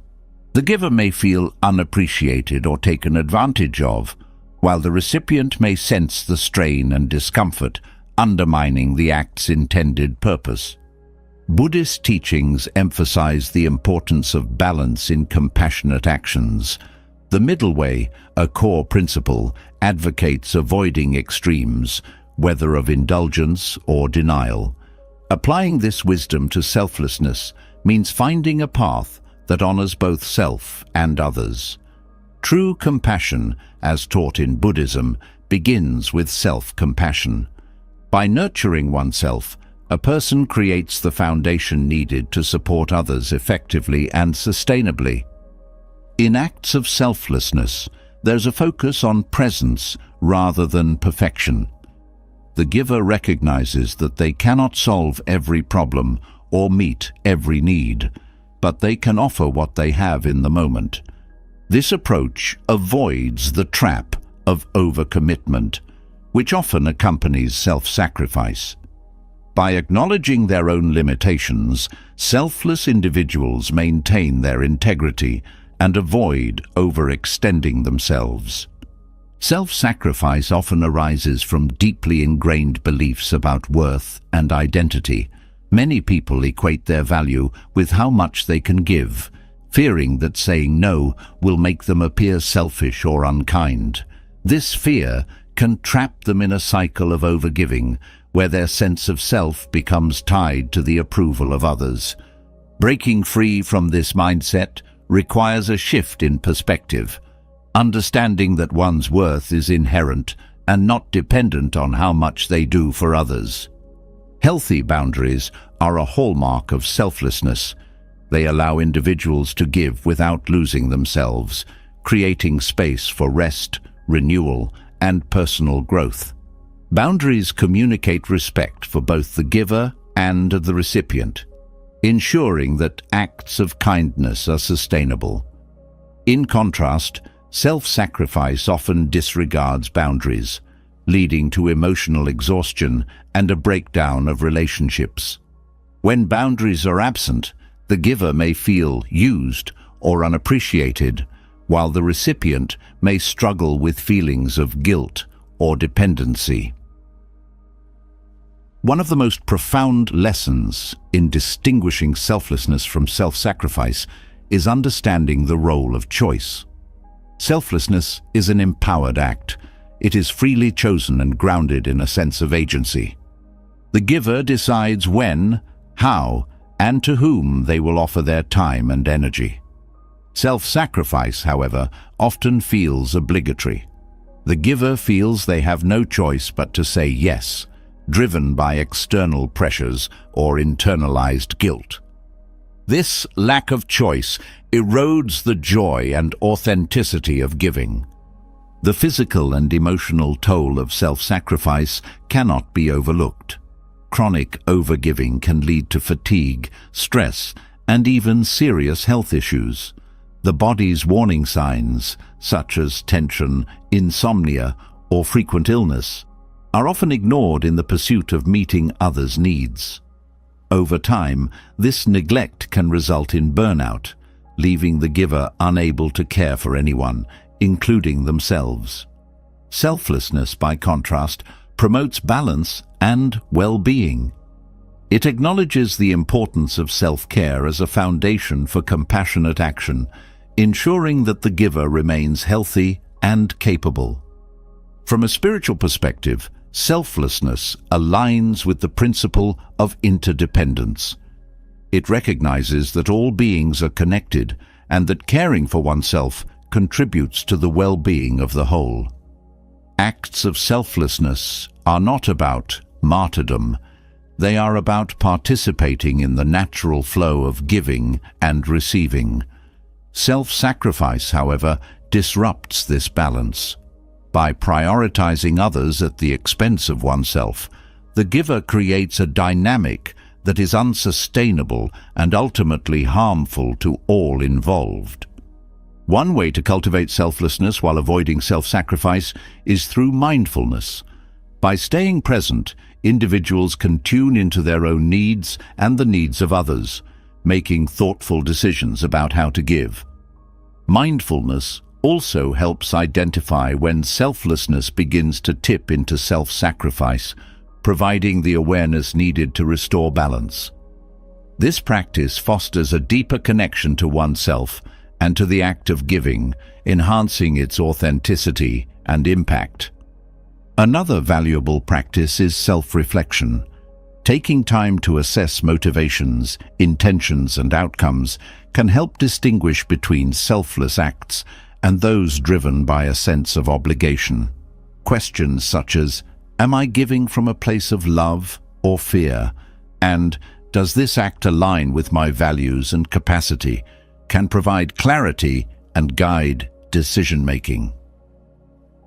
The giver may feel unappreciated or taken advantage of, while the recipient may sense the strain and discomfort, undermining the act's intended purpose. Buddhist teachings emphasize the importance of balance in compassionate actions. The middle way, a core principle, advocates avoiding extremes, whether of indulgence or denial. Applying this wisdom to selflessness means finding a path that honors both self and others. True compassion, as taught in Buddhism, begins with self-compassion. By nurturing oneself, a person creates the foundation needed to support others effectively and sustainably. In acts of selflessness, there's a focus on presence rather than perfection. The giver recognizes that they cannot solve every problem or meet every need, but they can offer what they have in the moment. This approach avoids the trap of overcommitment, which often accompanies self-sacrifice. By acknowledging their own limitations, selfless individuals maintain their integrity and avoid overextending themselves. Self-sacrifice often arises from deeply ingrained beliefs about worth and identity. Many people equate their value with how much they can give, fearing that saying no will make them appear selfish or unkind. This fear can trap them in a cycle of overgiving, where their sense of self becomes tied to the approval of others. Breaking free from this mindset requires a shift in perspective, understanding that one's worth is inherent and not dependent on how much they do for others. Healthy boundaries are a hallmark of selflessness. They allow individuals to give without losing themselves, creating space for rest, renewal, and personal growth. Boundaries communicate respect for both the giver and the recipient, ensuring that acts of kindness are sustainable. In contrast, self-sacrifice often disregards boundaries, leading to emotional exhaustion and a breakdown of relationships. When boundaries are absent, the giver may feel used or unappreciated, while the recipient may struggle with feelings of guilt or dependency. One of the most profound lessons in distinguishing selflessness from self-sacrifice is understanding the role of choice. Selflessness is an empowered act. It is freely chosen and grounded in a sense of agency. The giver decides when, how, and to whom they will offer their time and energy. Self-sacrifice, however, often feels obligatory. The giver feels they have no choice but to say yes, driven by external pressures or internalized guilt. This lack of choice erodes the joy and authenticity of giving. The physical and emotional toll of self-sacrifice cannot be overlooked. Chronic overgiving can lead to fatigue, stress, and even serious health issues. The body's warning signs, such as tension, insomnia, or frequent illness, are often ignored in the pursuit of meeting others' needs. Over time, this neglect can result in burnout, leaving the giver unable to care for anyone, including themselves. Selflessness, by contrast, promotes balance and well-being. It acknowledges the importance of self-care as a foundation for compassionate action, ensuring that the giver remains healthy and capable. From a spiritual perspective, selflessness aligns with the principle of interdependence. It recognizes that all beings are connected and that caring for oneself contributes to the well-being of the whole. Acts of selflessness are not about martyrdom. They are about participating in the natural flow of giving and receiving. Self-sacrifice, however, disrupts this balance. By prioritizing others at the expense of oneself, the giver creates a dynamic that is unsustainable and ultimately harmful to all involved. One way to cultivate selflessness while avoiding self-sacrifice is through mindfulness. By staying present, individuals can tune into their own needs and the needs of others, making thoughtful decisions about how to give. Mindfulness also helps identify when selflessness begins to tip into self-sacrifice, providing the awareness needed to restore balance. This practice fosters a deeper connection to oneself and to the act of giving, enhancing its authenticity and impact. Another valuable practice is self-reflection. Taking time to assess motivations, intentions, and outcomes can help distinguish between selfless acts and those driven by a sense of obligation. Questions such as, am I giving from a place of love or fear? And does this act align with my values and capacity? Can provide clarity and guide decision-making.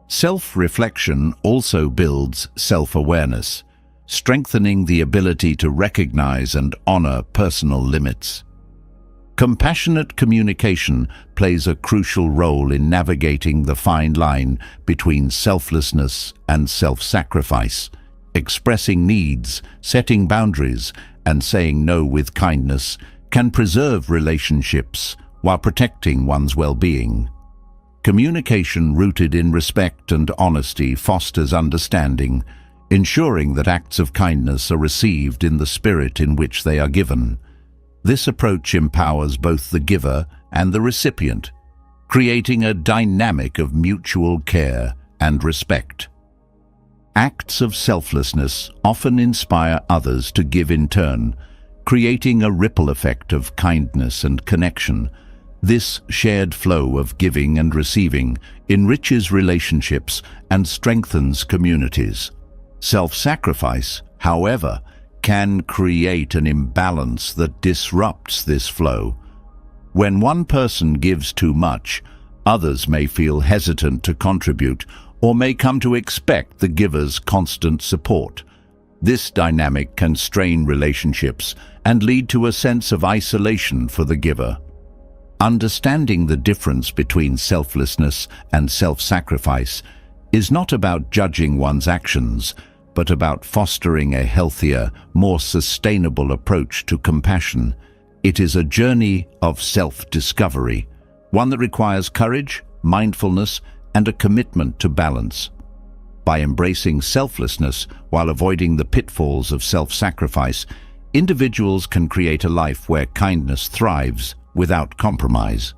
Self-reflection also builds self-awareness, strengthening the ability to recognize and honor personal limits. Compassionate communication plays a crucial role in navigating the fine line between selflessness and self-sacrifice. Expressing needs, setting boundaries, and saying no with kindness can preserve relationships while protecting one's well-being. Communication rooted in respect and honesty fosters understanding, ensuring that acts of kindness are received in the spirit in which they are given. This approach empowers both the giver and the recipient, creating a dynamic of mutual care and respect. Acts of selflessness often inspire others to give in turn, creating a ripple effect of kindness and connection. This shared flow of giving and receiving enriches relationships and strengthens communities. Self-sacrifice, however, can create an imbalance that disrupts this flow. When one person gives too much, others may feel hesitant to contribute or may come to expect the giver's constant support. This dynamic can strain relationships and lead to a sense of isolation for the giver. Understanding the difference between selflessness and self-sacrifice is not about judging one's actions, but about fostering a healthier, more sustainable approach to compassion. It is a journey of self-discovery, one that requires courage, mindfulness, and a commitment to balance. By embracing selflessness while avoiding the pitfalls of self-sacrifice, individuals can create a life where kindness thrives without compromise.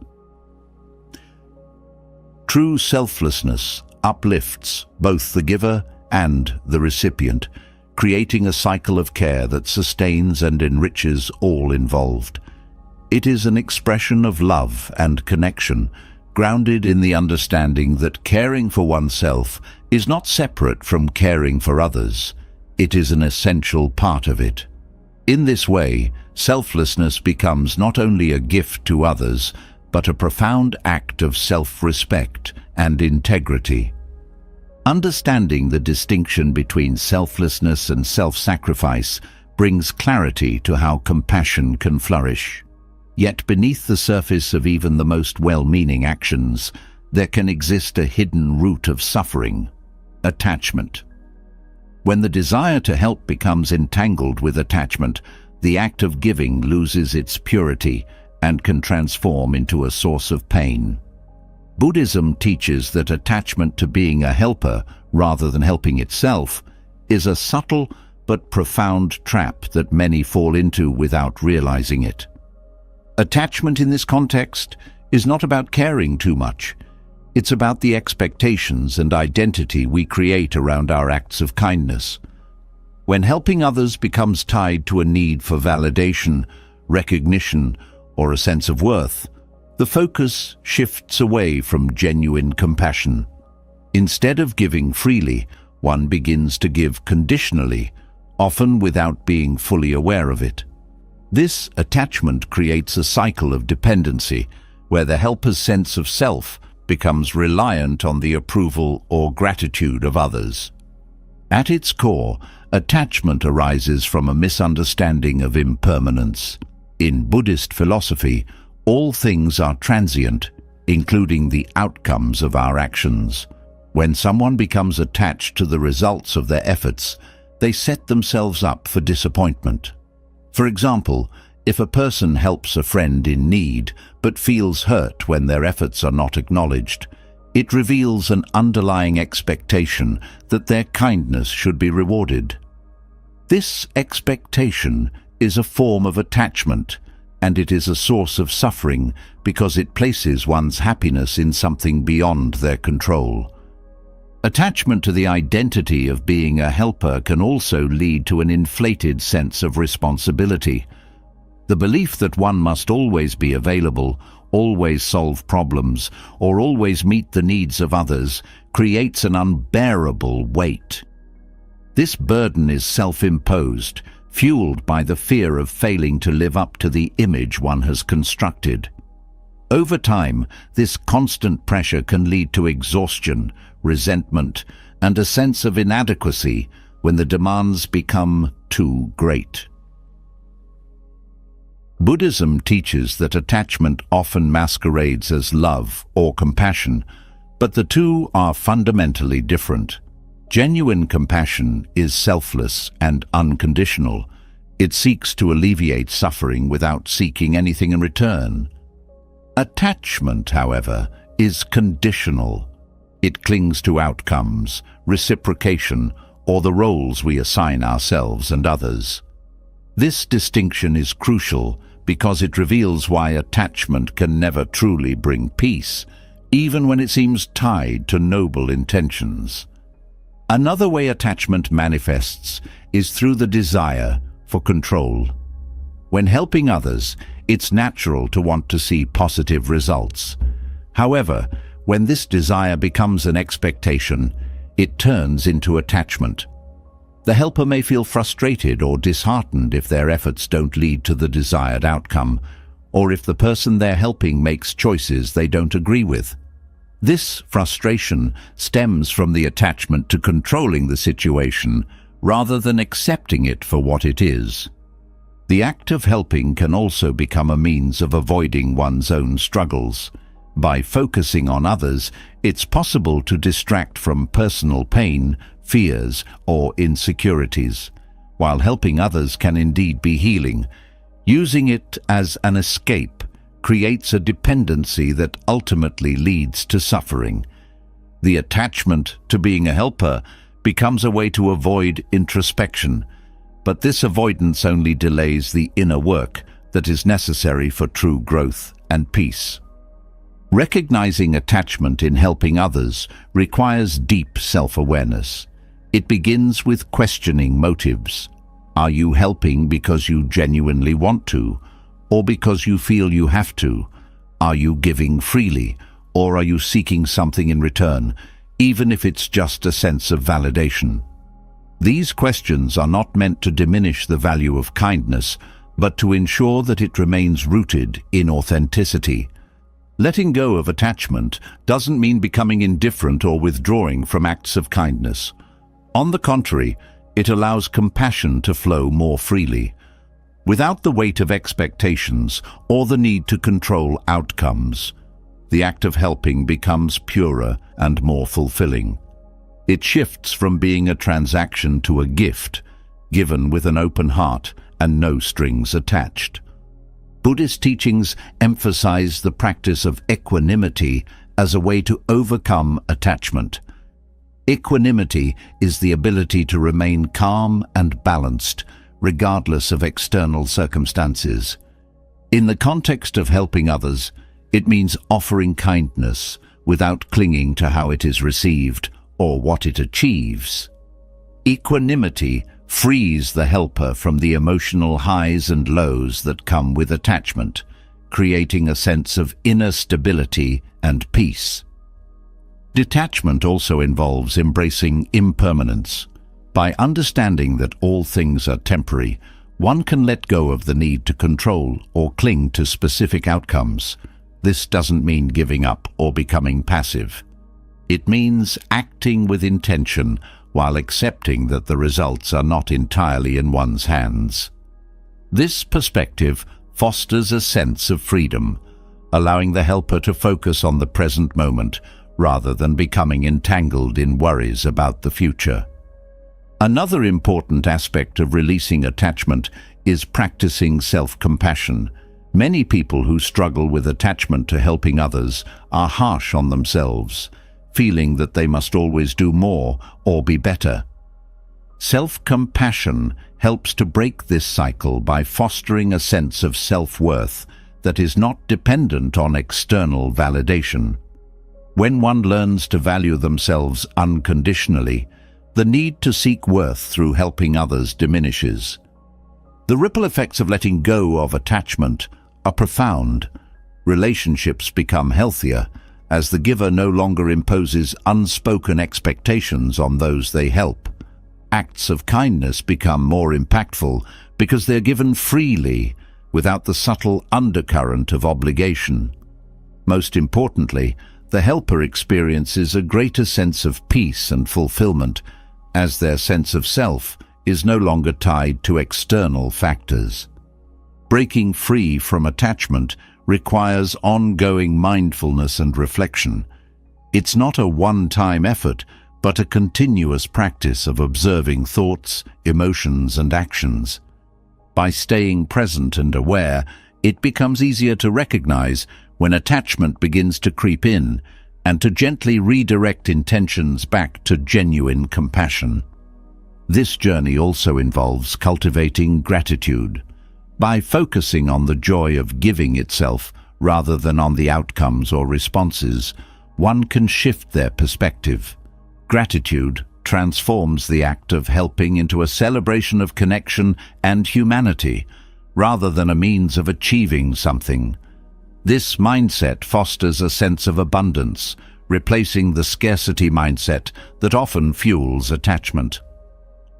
True selflessness uplifts both the giver and the recipient, creating a cycle of care that sustains and enriches all involved. It is an expression of love and connection, grounded in the understanding that caring for oneself is not separate from caring for others. it is an essential part of it. In this way, selflessness becomes not only a gift to others, but a profound act of self-respect and integrity. Understanding the distinction between selflessness and self-sacrifice brings clarity to how compassion can flourish. Yet beneath the surface of even the most well-meaning actions, there can exist a hidden root of suffering: attachment. When the desire to help becomes entangled with attachment, the act of giving loses its purity and can transform into a source of pain. Buddhism teaches that attachment to being a helper, rather than helping itself, is a subtle but profound trap that many fall into without realizing it. Attachment in this context is not about caring too much. It's about the expectations and identity we create around our acts of kindness. When helping others becomes tied to a need for validation, recognition, or a sense of worth, the focus shifts away from genuine compassion. Instead of giving freely, one begins to give conditionally, often without being fully aware of it. This attachment creates a cycle of dependency, where the helper's sense of self becomes reliant on the approval or gratitude of others. At its core, attachment arises from a misunderstanding of impermanence. In Buddhist philosophy, all things are transient, including the outcomes of our actions. When someone becomes attached to the results of their efforts, they set themselves up for disappointment. For example, if a person helps a friend in need but feels hurt when their efforts are not acknowledged, it reveals an underlying expectation that their kindness should be rewarded. This expectation is a form of attachment, and it is a source of suffering because it places one's happiness in something beyond their control. Attachment to the identity of being a helper can also lead to an inflated sense of responsibility. The belief that one must always be available, always solve problems, or always meet the needs of others creates an unbearable weight. This burden is self-imposed, fueled by the fear of failing to live up to the image one has constructed. Over time, this constant pressure can lead to exhaustion, resentment, and a sense of inadequacy when the demands become too great. Buddhism teaches that attachment often masquerades as love or compassion, but the two are fundamentally different. Genuine compassion is selfless and unconditional. It seeks to alleviate suffering without seeking anything in return. Attachment, however, is conditional. It clings to outcomes, reciprocation, or the roles we assign ourselves and others. This distinction is crucial because it reveals why attachment can never truly bring peace, even when it seems tied to noble intentions. Another way attachment manifests is through the desire for control. When helping others, it's natural to want to see positive results. However, when this desire becomes an expectation, it turns into attachment. The helper may feel frustrated or disheartened if their efforts don't lead to the desired outcome, or if the person they're helping makes choices they don't agree with. This frustration stems from the attachment to controlling the situation rather than accepting it for what it is. The act of helping can also become a means of avoiding one's own struggles. By focusing on others, it's possible to distract from personal pain, fears, or insecurities. While helping others can indeed be healing, using it as an escape creates a dependency that ultimately leads to suffering. The attachment to being a helper becomes a way to avoid introspection, but this avoidance only delays the inner work that is necessary for true growth and peace. Recognizing attachment in helping others requires deep self-awareness. It begins with questioning motives. Are you helping because you genuinely want to, or because you feel you have to? Are you giving freely, or are you seeking something in return, even if it's just a sense of validation? These questions are not meant to diminish the value of kindness, but to ensure that it remains rooted in authenticity. Letting go of attachment doesn't mean becoming indifferent or withdrawing from acts of kindness. On the contrary, it allows compassion to flow more freely, without the weight of expectations or the need to control outcomes. The act of helping becomes purer and more fulfilling. It shifts from being a transaction to a gift, given with an open heart and no strings attached. Buddhist teachings emphasize the practice of equanimity as a way to overcome attachment. Equanimity is the ability to remain calm and balanced, regardless of external circumstances. In the context of helping others, it means offering kindness without clinging to how it is received or what it achieves. Equanimity frees the helper from the emotional highs and lows that come with attachment, creating a sense of inner stability and peace. Detachment also involves embracing impermanence. By understanding that all things are temporary, one can let go of the need to control or cling to specific outcomes. This doesn't mean giving up or becoming passive. It means acting with intention while accepting that the results are not entirely in one's hands. This perspective fosters a sense of freedom, allowing the helper to focus on the present moment rather than becoming entangled in worries about the future. Another important aspect of releasing attachment is practicing self-compassion. Many people who struggle with attachment to helping others are harsh on themselves, feeling that they must always do more or be better. Self-compassion helps to break this cycle by fostering a sense of self-worth that is not dependent on external validation. When one learns to value themselves unconditionally, the need to seek worth through helping others diminishes. The ripple effects of letting go of attachment are profound. Relationships become healthier as the giver no longer imposes unspoken expectations on those they help. Acts of kindness become more impactful because they're given freely, without the subtle undercurrent of obligation. Most importantly, the helper experiences a greater sense of peace and fulfillment, as their sense of self is no longer tied to external factors. Breaking free from attachment requires ongoing mindfulness and reflection. It's not a one-time effort, but a continuous practice of observing thoughts, emotions, and actions. By staying present and aware, it becomes easier to recognize when attachment begins to creep in and to gently redirect intentions back to genuine compassion. This journey also involves cultivating gratitude. By focusing on the joy of giving itself rather than on the outcomes or responses, one can shift their perspective. Gratitude transforms the act of helping into a celebration of connection and humanity, rather than a means of achieving something. This mindset fosters a sense of abundance, replacing the scarcity mindset that often fuels attachment.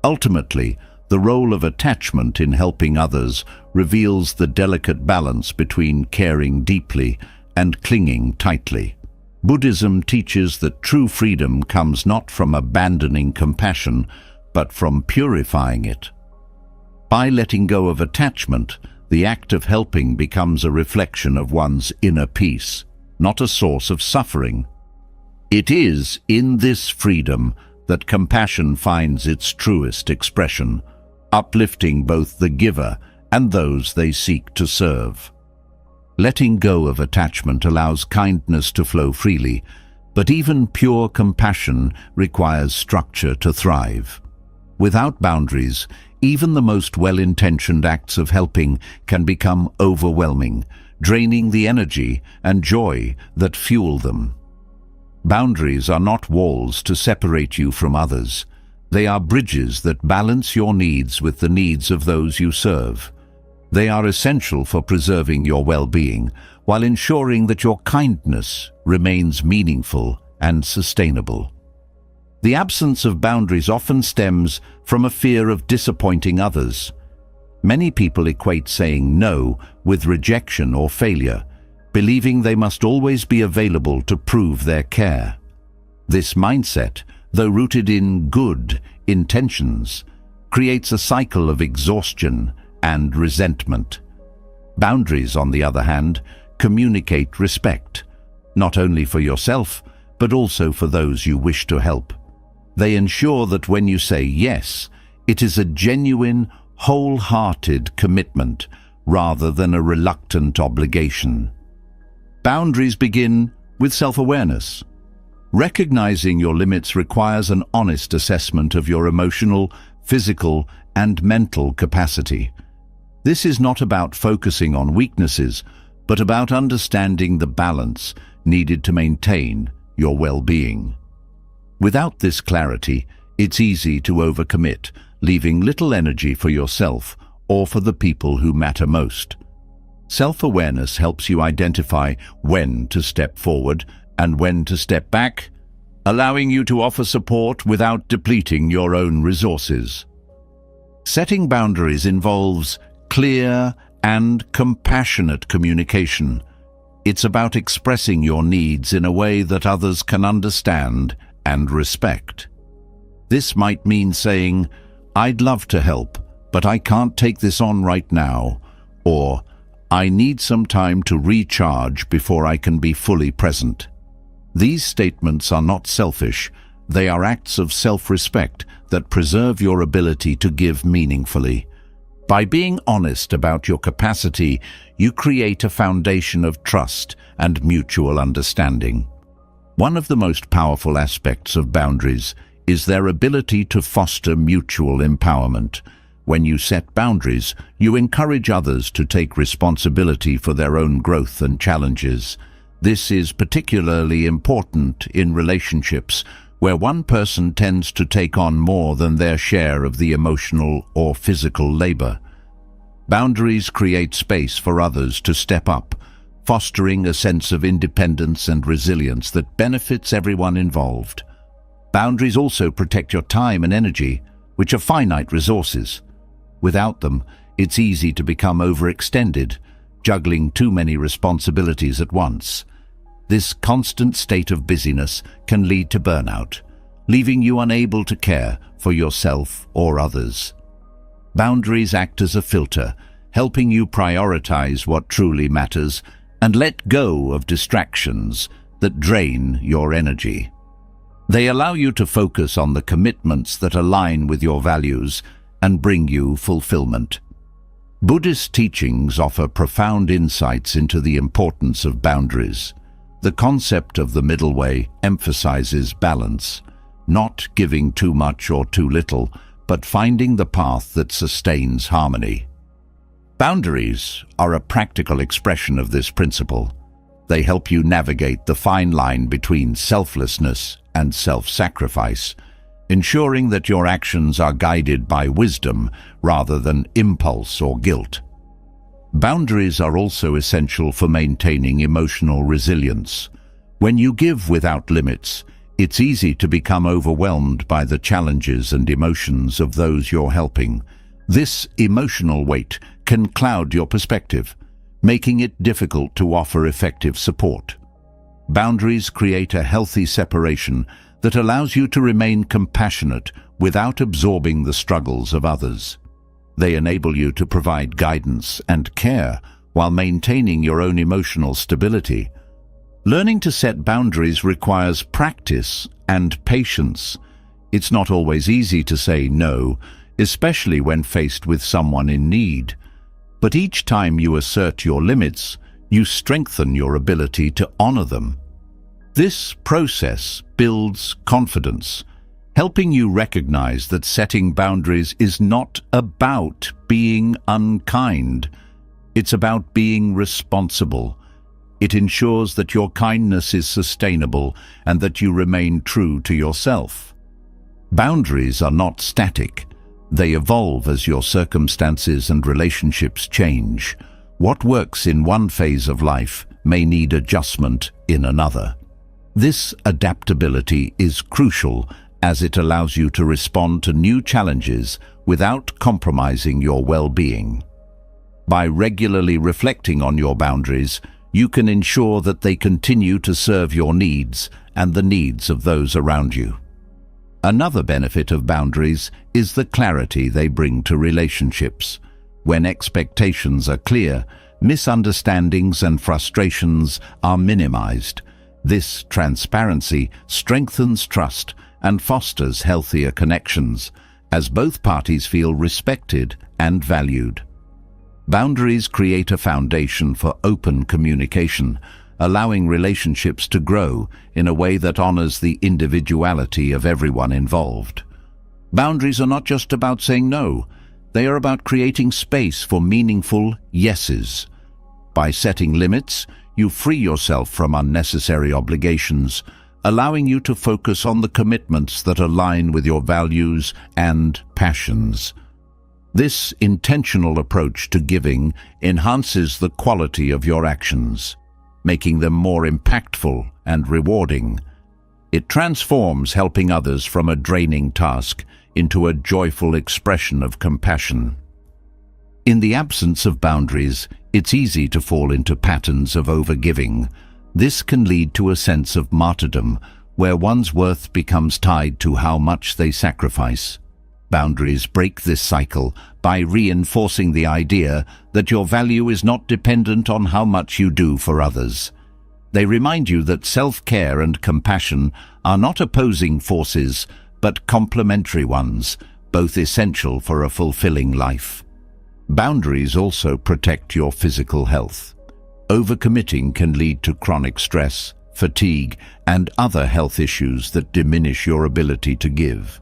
Ultimately, the role of attachment in helping others reveals the delicate balance between caring deeply and clinging tightly. Buddhism teaches that true freedom comes not from abandoning compassion, but from purifying it. By letting go of attachment, the act of helping becomes a reflection of one's inner peace, not a source of suffering. It is in this freedom that compassion finds its truest expression, uplifting both the giver and those they seek to serve. Letting go of attachment allows kindness to flow freely, but even pure compassion requires structure to thrive. Without boundaries, even the most well-intentioned acts of helping can become overwhelming, draining the energy and joy that fuel them. Boundaries are not walls to separate you from others. They are bridges that balance your needs with the needs of those you serve. They are essential for preserving your well-being, while ensuring that your kindness remains meaningful and sustainable. The absence of boundaries often stems from a fear of disappointing others. Many people equate saying no with rejection or failure, believing they must always be available to prove their care. This mindset, though rooted in good intentions, creates a cycle of exhaustion and resentment. Boundaries, on the other hand, communicate respect, not only for yourself, but also for those you wish to help. They ensure that when you say yes, it is a genuine, wholehearted commitment rather than a reluctant obligation. Boundaries begin with self-awareness. Recognizing your limits requires an honest assessment of your emotional, physical, and mental capacity. This is not about focusing on weaknesses, but about understanding the balance needed to maintain your well-being. Without this clarity, it's easy to overcommit, leaving little energy for yourself or for the people who matter most. Self-awareness helps you identify when to step forward and when to step back, allowing you to offer support without depleting your own resources. Setting boundaries involves clear and compassionate communication. It's about expressing your needs in a way that others can understand and respect. This might mean saying, "I'd love to help, but I can't take this on right now," or "I need some time to recharge before I can be fully present." These statements are not selfish, they are acts of self-respect that preserve your ability to give meaningfully. By being honest about your capacity, you create a foundation of trust and mutual understanding. One of the most powerful aspects of boundaries is their ability to foster mutual empowerment. When you set boundaries, you encourage others to take responsibility for their own growth and challenges. This is particularly important in relationships where one person tends to take on more than their share of the emotional or physical labor. Boundaries create space for others to step up, fostering a sense of independence and resilience that benefits everyone involved. Boundaries also protect your time and energy, which are finite resources. Without them, it's easy to become overextended, juggling too many responsibilities at once. This constant state of busyness can lead to burnout, leaving you unable to care for yourself or others. Boundaries act as a filter, helping you prioritize what truly matters and let go of distractions that drain your energy. They allow you to focus on the commitments that align with your values and bring you fulfillment. Buddhist teachings offer profound insights into the importance of boundaries. The concept of the middle way emphasizes balance, not giving too much or too little, but finding the path that sustains harmony. Boundaries are a practical expression of this principle. They help you navigate the fine line between selflessness and self-sacrifice, ensuring that your actions are guided by wisdom rather than impulse or guilt. Boundaries are also essential for maintaining emotional resilience. When you give without limits, it's easy to become overwhelmed by the challenges and emotions of those you're helping. This emotional weight can cloud your perspective, making it difficult to offer effective support. Boundaries create a healthy separation that allows you to remain compassionate without absorbing the struggles of others. They enable you to provide guidance and care while maintaining your own emotional stability. Learning to set boundaries requires practice and patience. It's not always easy to say no, especially when faced with someone in need. But each time you assert your limits, you strengthen your ability to honor them. This process builds confidence, helping you recognize that setting boundaries is not about being unkind. It's about being responsible. It ensures that your kindness is sustainable and that you remain true to yourself. Boundaries are not static. They evolve as your circumstances and relationships change. What works in one phase of life may need adjustment in another. This adaptability is crucial as it allows you to respond to new challenges without compromising your well-being. By regularly reflecting on your boundaries, you can ensure that they continue to serve your needs and the needs of those around you. Another benefit of boundaries is the clarity they bring to relationships. When expectations are clear, misunderstandings and frustrations are minimized. This transparency strengthens trust and fosters healthier connections, as both parties feel respected and valued. Boundaries create a foundation for open communication, allowing relationships to grow in a way that honors the individuality of everyone involved. Boundaries are not just about saying no, they are about creating space for meaningful yeses. By setting limits, you free yourself from unnecessary obligations, allowing you to focus on the commitments that align with your values and passions. This intentional approach to giving enhances the quality of your actions, making them more impactful and rewarding. It transforms helping others from a draining task into a joyful expression of compassion. In the absence of boundaries, it's easy to fall into patterns of overgiving. This can lead to a sense of martyrdom, where one's worth becomes tied to how much they sacrifice. Boundaries break this cycle by reinforcing the idea that your value is not dependent on how much you do for others. They remind you that self-care and compassion are not opposing forces, but complementary ones, both essential for a fulfilling life. Boundaries also protect your physical health. Overcommitting can lead to chronic stress, fatigue, and other health issues that diminish your ability to give.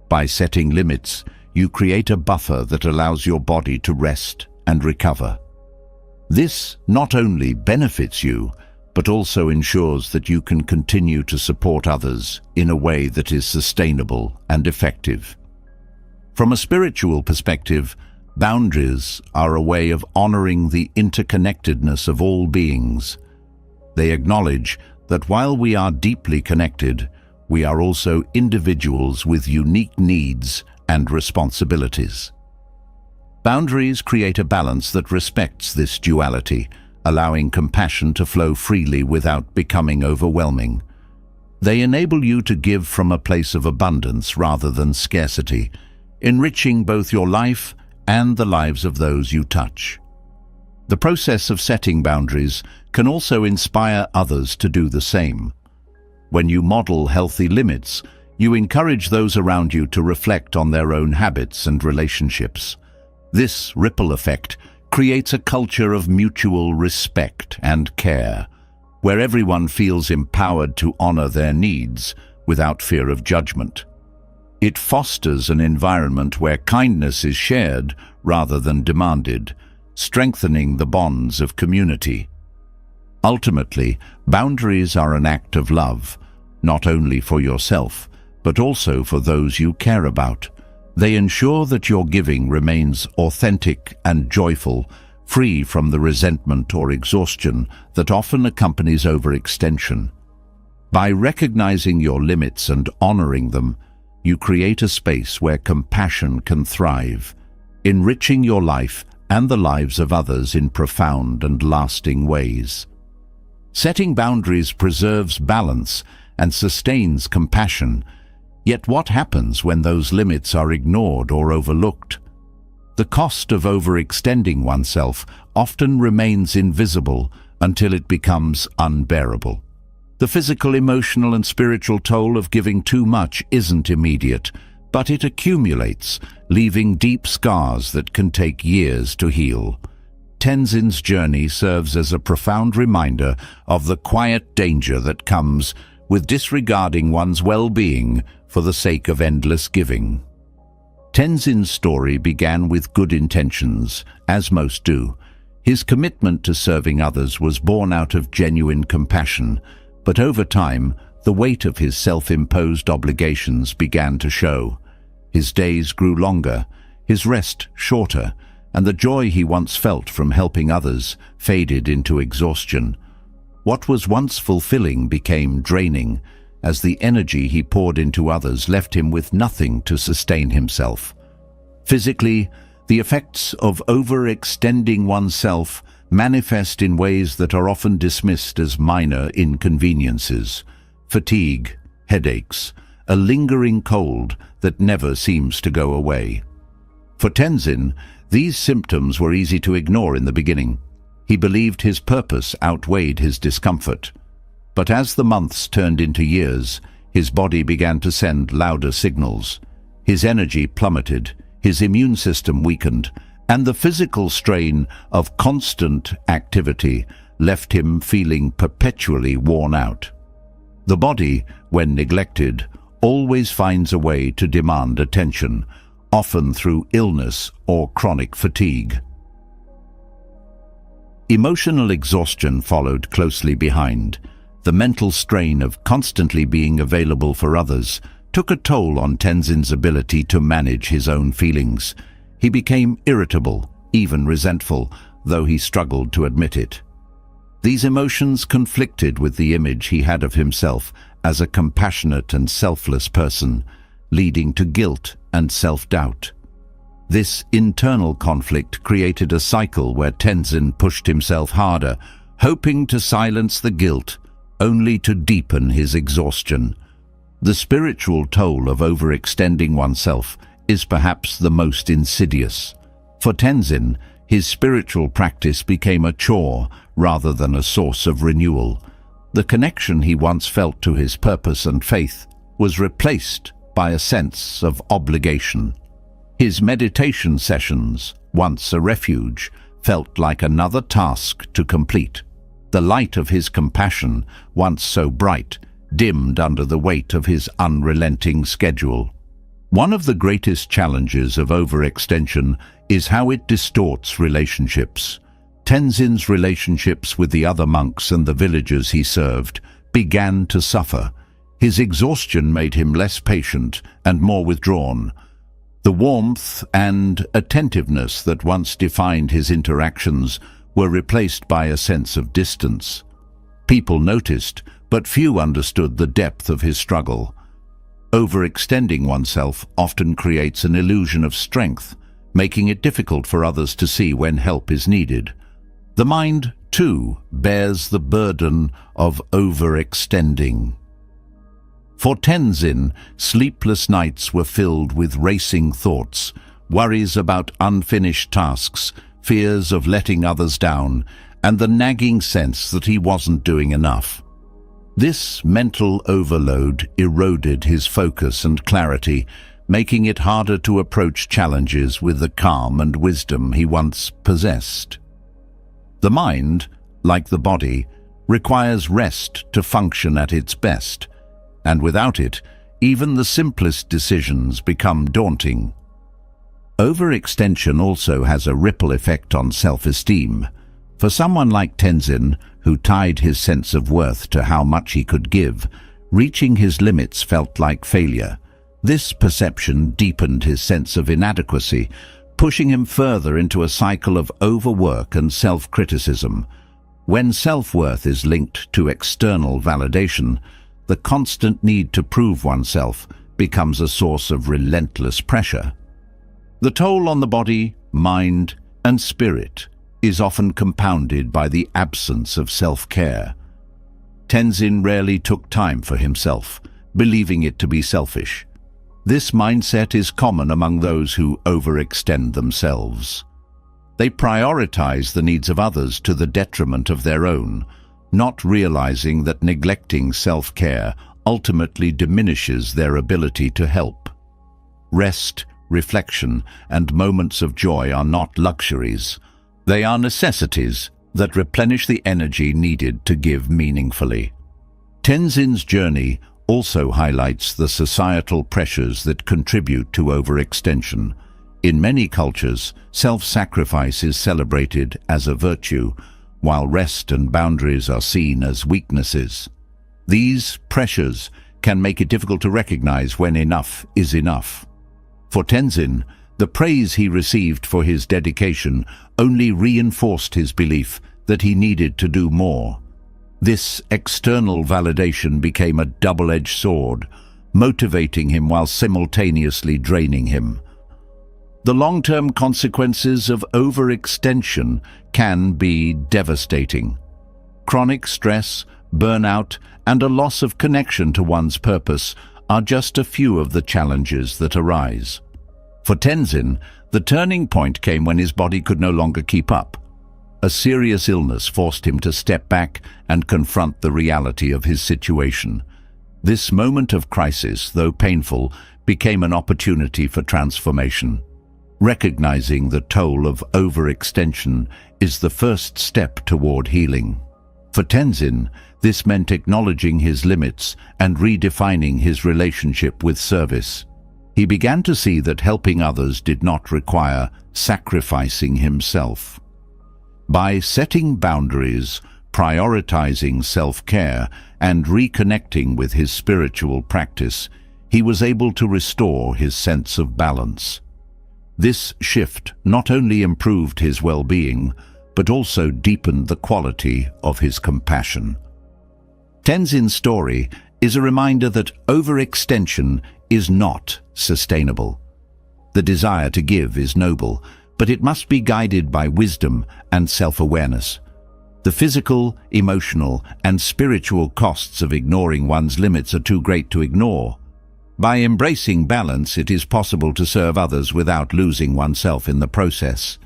By setting limits, you create a buffer that allows your body to rest and recover. This not only benefits you, but also ensures that you can continue to support others in a way that is sustainable and effective. From a spiritual perspective, boundaries are a way of honoring the interconnectedness of all beings. They acknowledge that while we are deeply connected, we are also individuals with unique needs and responsibilities. Boundaries create a balance that respects this duality, allowing compassion to flow freely without becoming overwhelming. They enable you to give from a place of abundance rather than scarcity, enriching both your life and the lives of those you touch. The process of setting boundaries can also inspire others to do the same. When you model healthy limits, you encourage those around you to reflect on their own habits and relationships. This ripple effect creates a culture of mutual respect and care, where everyone feels empowered to honor their needs without fear of judgment. It fosters an environment where kindness is shared rather than demanded, strengthening the bonds of community. Ultimately, boundaries are an act of love, not only for yourself, but also for those you care about. They ensure that your giving remains authentic and joyful, free from the resentment or exhaustion that often accompanies overextension. By recognizing your limits and honoring them, you create a space where compassion can thrive, enriching your life and the lives of others in profound and lasting ways. Setting boundaries preserves balance and sustains compassion. Yet what happens when those limits are ignored or overlooked? The cost of overextending oneself often remains invisible until it becomes unbearable. The physical, emotional, and spiritual toll of giving too much isn't immediate, but it accumulates, leaving deep scars that can take years to heal. Tenzin's journey serves as a profound reminder of the quiet danger that comes with disregarding one's well-being for the sake of endless giving. Tenzin's story began with good intentions, as most do. His commitment to serving others was born out of genuine compassion, but over time, the weight of his self-imposed obligations began to show. His days grew longer, his rest shorter, and the joy he once felt from helping others faded into exhaustion. What was once fulfilling became draining, as the energy he poured into others left him with nothing to sustain himself. Physically, the effects of overextending oneself manifest in ways that are often dismissed as minor inconveniences: fatigue, headaches, a lingering cold that never seems to go away. For Tenzin, these symptoms were easy to ignore in the beginning. He believed his purpose outweighed his discomfort. But as the months turned into years, his body began to send louder signals. His energy plummeted, his immune system weakened, and the physical strain of constant activity left him feeling perpetually worn out. The body, when neglected, always finds a way to demand attention, often through illness or chronic fatigue. Emotional exhaustion followed closely behind. The mental strain of constantly being available for others took a toll on Tenzin's ability to manage his own feelings. He became irritable, even resentful, though he struggled to admit it. These emotions conflicted with the image he had of himself as a compassionate and selfless person, leading to guilt and self-doubt. This internal conflict created a cycle where Tenzin pushed himself harder, hoping to silence the guilt, only to deepen his exhaustion. The spiritual toll of overextending oneself is perhaps the most insidious. For Tenzin, his spiritual practice became a chore rather than a source of renewal. The connection he once felt to his purpose and faith was replaced by a sense of obligation. His meditation sessions, once a refuge, felt like another task to complete. The light of his compassion, once so bright, dimmed under the weight of his unrelenting schedule. One of the greatest challenges of overextension is how it distorts relationships. Tenzin's relationships with the other monks and the villagers he served began to suffer. His exhaustion made him less patient and more withdrawn. The warmth and attentiveness that once defined his interactions were replaced by a sense of distance. People noticed, but few understood the depth of his struggle. Overextending oneself often creates an illusion of strength, making it difficult for others to see when help is needed. The mind, too, bears the burden of overextending. For Tenzin, sleepless nights were filled with racing thoughts, worries about unfinished tasks, fears of letting others down, and the nagging sense that he wasn't doing enough. This mental overload eroded his focus and clarity, making it harder to approach challenges with the calm and wisdom he once possessed. The mind, like the body, requires rest to function at its best, and without it, even the simplest decisions become daunting. Overextension also has a ripple effect on self-esteem. For someone like Tenzin, who tied his sense of worth to how much he could give, reaching his limits felt like failure. This perception deepened his sense of inadequacy, pushing him further into a cycle of overwork and self-criticism. When self-worth is linked to external validation, the constant need to prove oneself becomes a source of relentless pressure. The toll on the body, mind, and spirit is often compounded by the absence of self-care. Tenzin rarely took time for himself, believing it to be selfish. This mindset is common among those who overextend themselves. They prioritize the needs of others to the detriment of their own, not realizing that neglecting self-care ultimately diminishes their ability to help. Rest, reflection, and moments of joy are not luxuries. They are necessities that replenish the energy needed to give meaningfully. Tenzin's journey also highlights the societal pressures that contribute to overextension. In many cultures, self-sacrifice is celebrated as a virtue, while rest and boundaries are seen as weaknesses. These pressures can make it difficult to recognize when enough is enough. For Tenzin, the praise he received for his dedication only reinforced his belief that he needed to do more. This external validation became a double-edged sword, motivating him while simultaneously draining him. The long-term consequences of overextension can be devastating. Chronic stress, burnout, and a loss of connection to one's purpose are just a few of the challenges that arise. For Tenzin, the turning point came when his body could no longer keep up. A serious illness forced him to step back and confront the reality of his situation. This moment of crisis, though painful, became an opportunity for transformation. Recognizing the toll of overextension is the first step toward healing. For Tenzin, this meant acknowledging his limits and redefining his relationship with service. He began to see that helping others did not require sacrificing himself. By setting boundaries, prioritizing self-care, and reconnecting with his spiritual practice, he was able to restore his sense of balance. This shift not only improved his well-being, but also deepened the quality of his compassion. Tenzin's story is a reminder that overextension is not sustainable. The desire to give is noble, but it must be guided by wisdom and self-awareness. The physical, emotional, and spiritual costs of ignoring one's limits are too great to ignore. By embracing balance, it is possible to serve others without losing oneself in the process.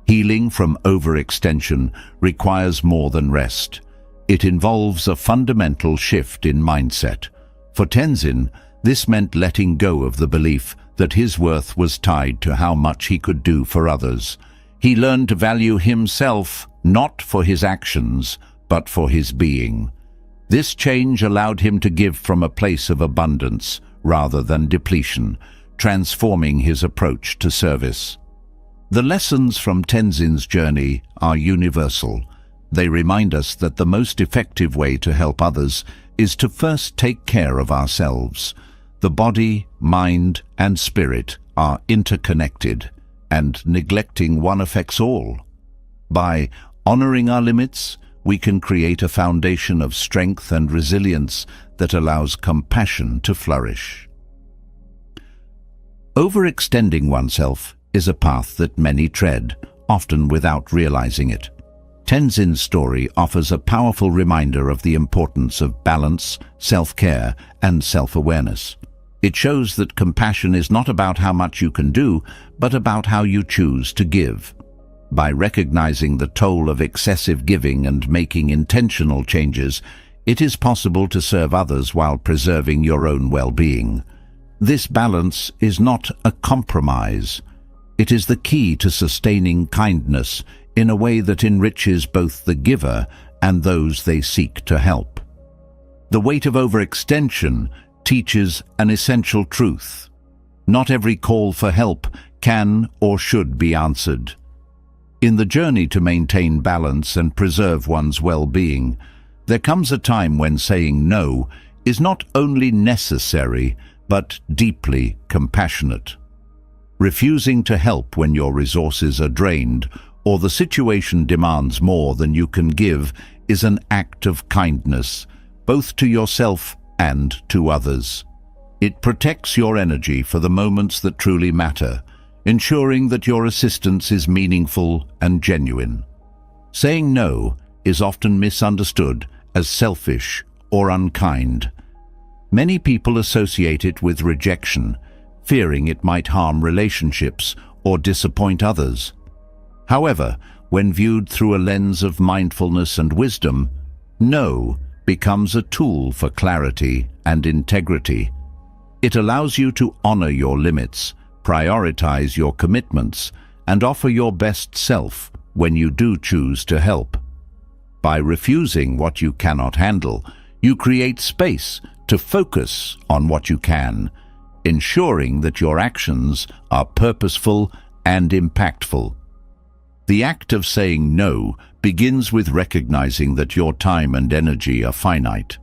Healing from overextension requires more than rest. It involves a fundamental shift in mindset. For Tenzin, this meant letting go of the belief that his worth was tied to how much he could do for others. He learned to value himself not for his actions, but for his being. This change allowed him to give from a place of abundance rather than depletion, transforming his approach to service. The lessons from Tenzin's journey are universal. They remind us that the most effective way to help others is to first take care of ourselves. The body, mind, and spirit are interconnected, and neglecting one affects all. By honoring our limits, we can create a foundation of strength and resilience that allows compassion to flourish. Overextending oneself is a path that many tread, often without realizing it. Tenzin's story offers a powerful reminder of the importance of balance, self-care, and self-awareness. It shows that compassion is not about how much you can do, but about how you choose to give. By recognizing the toll of excessive giving and making intentional changes, it is possible to serve others while preserving your own well-being. This balance is not a compromise. It is the key to sustaining kindness in a way that enriches both the giver and those they seek to help. The weight of overextension teaches an essential truth. Not every call for help can or should be answered. In the journey to maintain balance and preserve one's well-being, there comes a time when saying no is not only necessary, but deeply compassionate. Refusing to help when your resources are drained or the situation demands more than you can give is an act of kindness, both to yourself and to others. It protects your energy for the moments that truly matter, ensuring that your assistance is meaningful and genuine. Saying no is often misunderstood as selfish or unkind. Many people associate it with rejection, fearing it might harm relationships or disappoint others. However, when viewed through a lens of mindfulness and wisdom, no becomes a tool for clarity and integrity. It allows you to honor your limits, prioritize your commitments, and offer your best self when you do choose to help. By refusing what you cannot handle, you create space to focus on what you can, ensuring that your actions are purposeful and impactful. The act of saying no begins with recognizing that your time and energy are finite.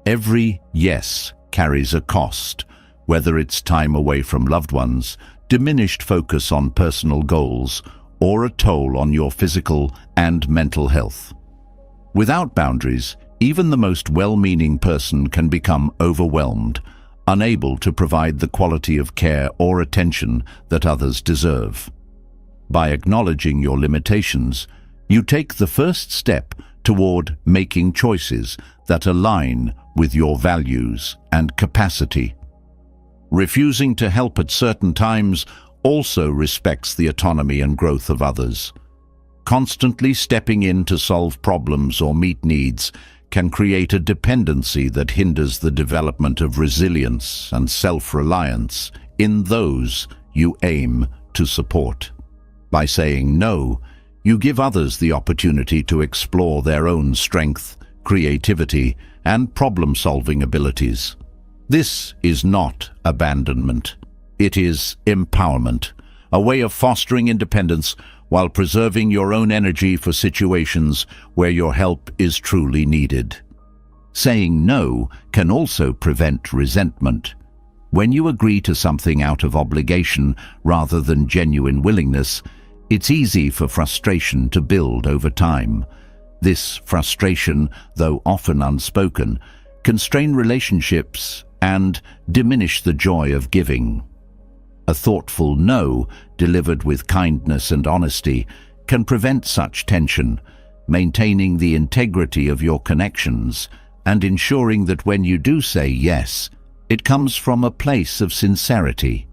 Every yes carries a cost, whether it's time away from loved ones, diminished focus on personal goals, or a toll on your physical and mental health. Without boundaries, Even the most well-meaning person can become overwhelmed, unable to provide the quality of care or attention that others deserve. By acknowledging your limitations, you take the first step toward making choices that align with your values and capacity. Refusing to help at certain times also respects the autonomy and growth of others. Constantly stepping in to solve problems or meet needs can create a dependency that hinders the development of resilience and self-reliance in those you aim to support. By saying no, you give others the opportunity to explore their own strength, creativity, and problem-solving abilities. This is not abandonment. It is empowerment, a way of fostering independence while preserving your own energy for situations where your help is truly needed. Saying no can also prevent resentment. When you agree to something out of obligation rather than genuine willingness, it's easy for frustration to build over time. This frustration, though often unspoken, can strain relationships and diminish the joy of giving. A thoughtful no, delivered with kindness and honesty, can prevent such tension, maintaining the integrity of your connections and ensuring that when you do say yes, it comes from a place of sincerity.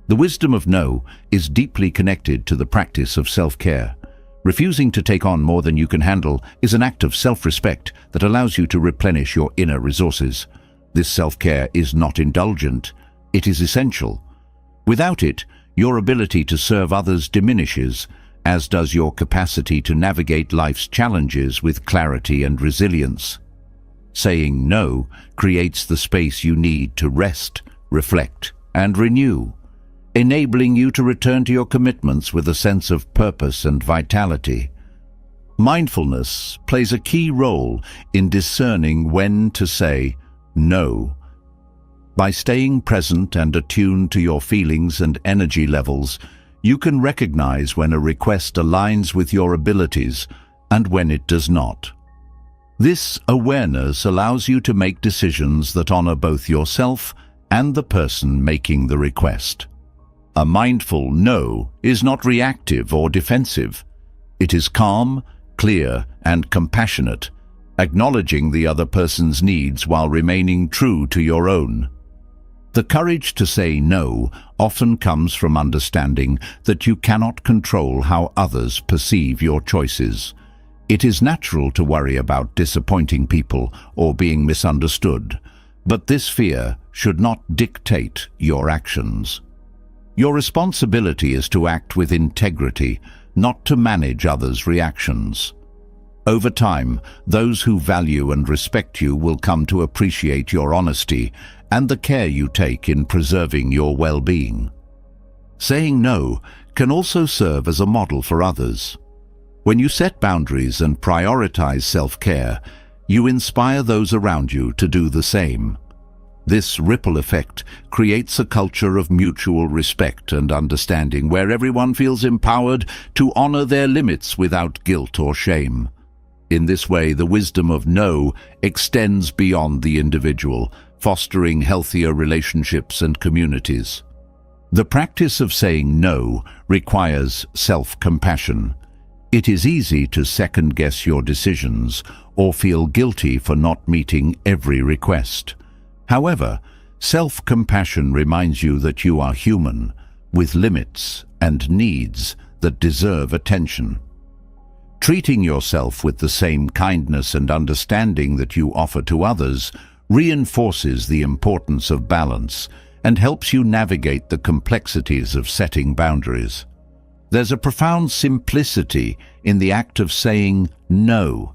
The wisdom of no is deeply connected to the practice of self-care. Refusing to take on more than you can handle is an act of self-respect that allows you to replenish your inner resources. This self-care is not indulgent, it is essential. Without it, your ability to serve others diminishes, as does your capacity to navigate life's challenges with clarity and resilience. Saying no creates the space you need to rest, reflect, and renew, enabling you to return to your commitments with a sense of purpose and vitality. Mindfulness plays a key role in discerning when to say no. By staying present and attuned to your feelings and energy levels, you can recognize when a request aligns with your abilities and when it does not. This awareness allows you to make decisions that honor both yourself and the person making the request. A mindful no is not reactive or defensive. It is calm, clear, and compassionate, acknowledging the other person's needs while remaining true to your own. The courage to say no often comes from understanding that you cannot control how others perceive your choices. It is natural to worry about disappointing people or being misunderstood, but this fear should not dictate your actions. Your responsibility is to act with integrity, not to manage others' reactions. Over time, those who value and respect you will come to appreciate your honesty and the care you take in preserving your well-being. Saying no can also serve as a model for others. When you set boundaries and prioritize self-care, you inspire those around you to do the same. This ripple effect creates a culture of mutual respect and understanding where everyone feels empowered to honor their limits without guilt or shame. In this way, the wisdom of no extends beyond the individual, fostering healthier relationships and communities. The practice of saying no requires self-compassion. It is easy to second-guess your decisions or feel guilty for not meeting every request. However, self-compassion reminds you that you are human, with limits and needs that deserve attention. Treating yourself with the same kindness and understanding that you offer to others reinforces the importance of balance and helps you navigate the complexities of setting boundaries. There's a profound simplicity in the act of saying no.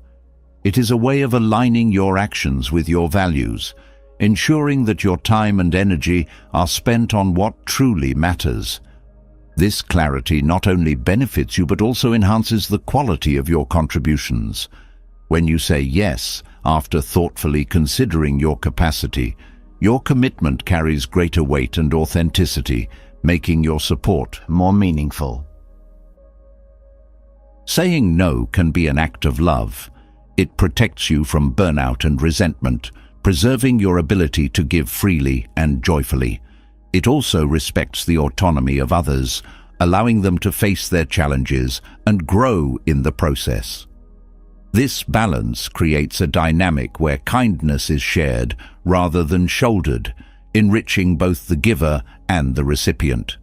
It is a way of aligning your actions with your values, ensuring that your time and energy are spent on what truly matters. This clarity not only benefits you but also enhances the quality of your contributions. When you say yes after thoughtfully considering your capacity, your commitment carries greater weight and authenticity, making your support more meaningful. Saying no can be an act of love. It protects you from burnout and resentment, preserving your ability to give freely and joyfully. It also respects the autonomy of others, allowing them to face their challenges and grow in the process. This balance creates a dynamic where kindness is shared rather than shouldered, enriching both the giver and the recipient.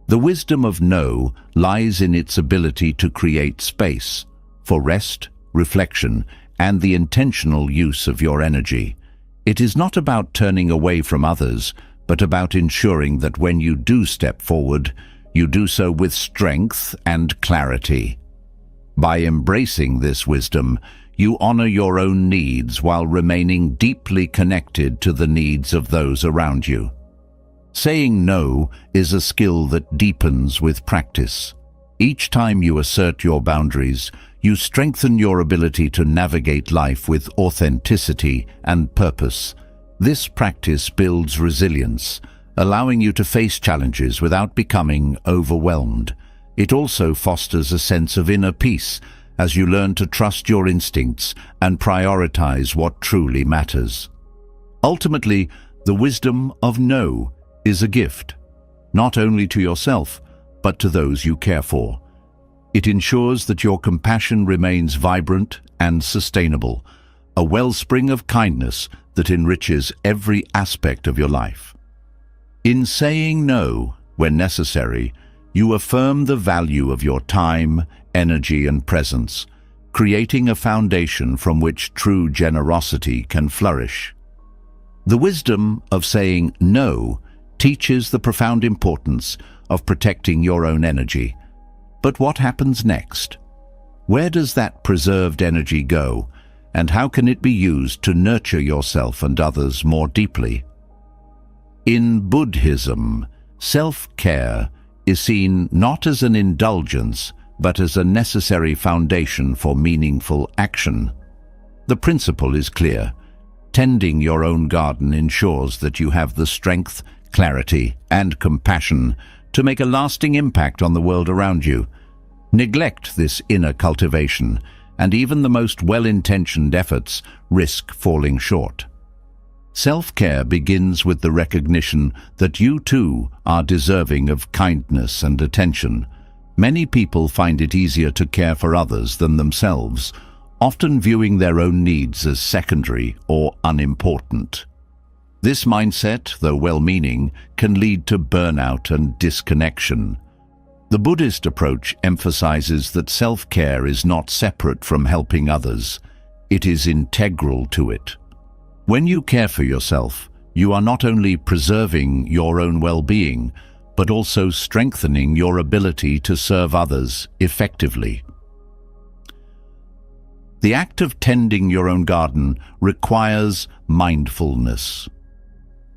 The wisdom of no lies in its ability to create space for rest, reflection, and the intentional use of your energy. It is not about turning away from others, but about ensuring that when you do step forward, you do so with strength and clarity. By embracing this wisdom, you honor your own needs while remaining deeply connected to the needs of those around you. Saying no is a skill that deepens with practice. Each time you assert your boundaries, you strengthen your ability to navigate life with authenticity and purpose. This practice builds resilience, allowing you to face challenges without becoming overwhelmed. It also fosters a sense of inner peace as you learn to trust your instincts and prioritize what truly matters. Ultimately, the wisdom of no is a gift, not only to yourself, but to those you care for. It ensures that your compassion remains vibrant and sustainable, a wellspring of kindness that enriches every aspect of your life. In saying no, when necessary, you affirm the value of your time, energy, and presence, creating a foundation from which true generosity can flourish. The wisdom of saying no teaches the profound importance of protecting your own energy. But what happens next? Where does that preserved energy go, and how can it be used to nurture yourself and others more deeply? In Buddhism, self-care is seen not as an indulgence, but as a necessary foundation for meaningful action. The principle is clear. Tending your own garden ensures that you have the strength, clarity, and compassion to make a lasting impact on the world around you. Neglect this inner cultivation, and even the most well-intentioned efforts risk falling short. Self-care begins with the recognition that you too are deserving of kindness and attention. Many people find it easier to care for others than themselves, often viewing their own needs as secondary or unimportant. This mindset, though well-meaning, can lead to burnout and disconnection. The Buddhist approach emphasizes that self-care is not separate from helping others. It is integral to it. When you care for yourself, you are not only preserving your own well-being, but also strengthening your ability to serve others effectively. The act of tending your own garden requires mindfulness.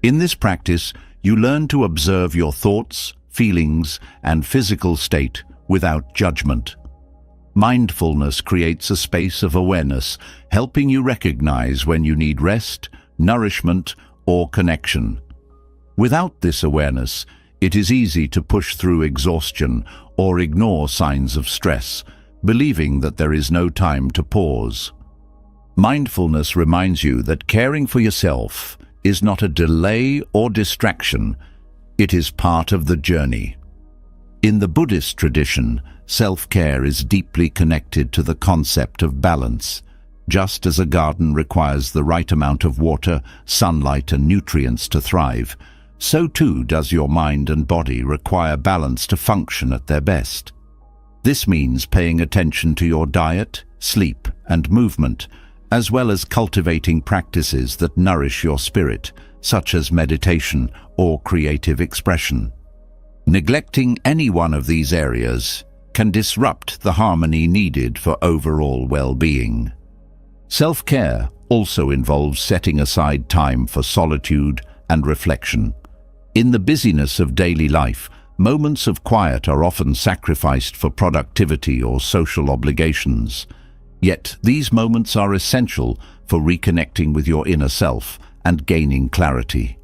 In this practice, you learn to observe your thoughts, feelings, and physical state without judgment. Mindfulness creates a space of awareness, helping you recognize when you need rest, nourishment, or connection. Without this awareness, it is easy to push through exhaustion or ignore signs of stress, believing that there is no time to pause. Mindfulness reminds you that caring for yourself is not a delay or distraction, it is part of the journey. In the Buddhist tradition, self-care is deeply connected to the concept of balance. Just as a garden requires the right amount of water, sunlight, and nutrients to thrive, so too does your mind and body require balance to function at their best. This means paying attention to your diet, sleep, and movement, as well as cultivating practices that nourish your spirit, such as meditation or creative expression. Neglecting any one of these areas can disrupt the harmony needed for overall well-being. Self-care also involves setting aside time for solitude and reflection. In the busyness of daily life, moments of quiet are often sacrificed for productivity or social obligations. Yet these moments are essential for reconnecting with your inner self and gaining clarity.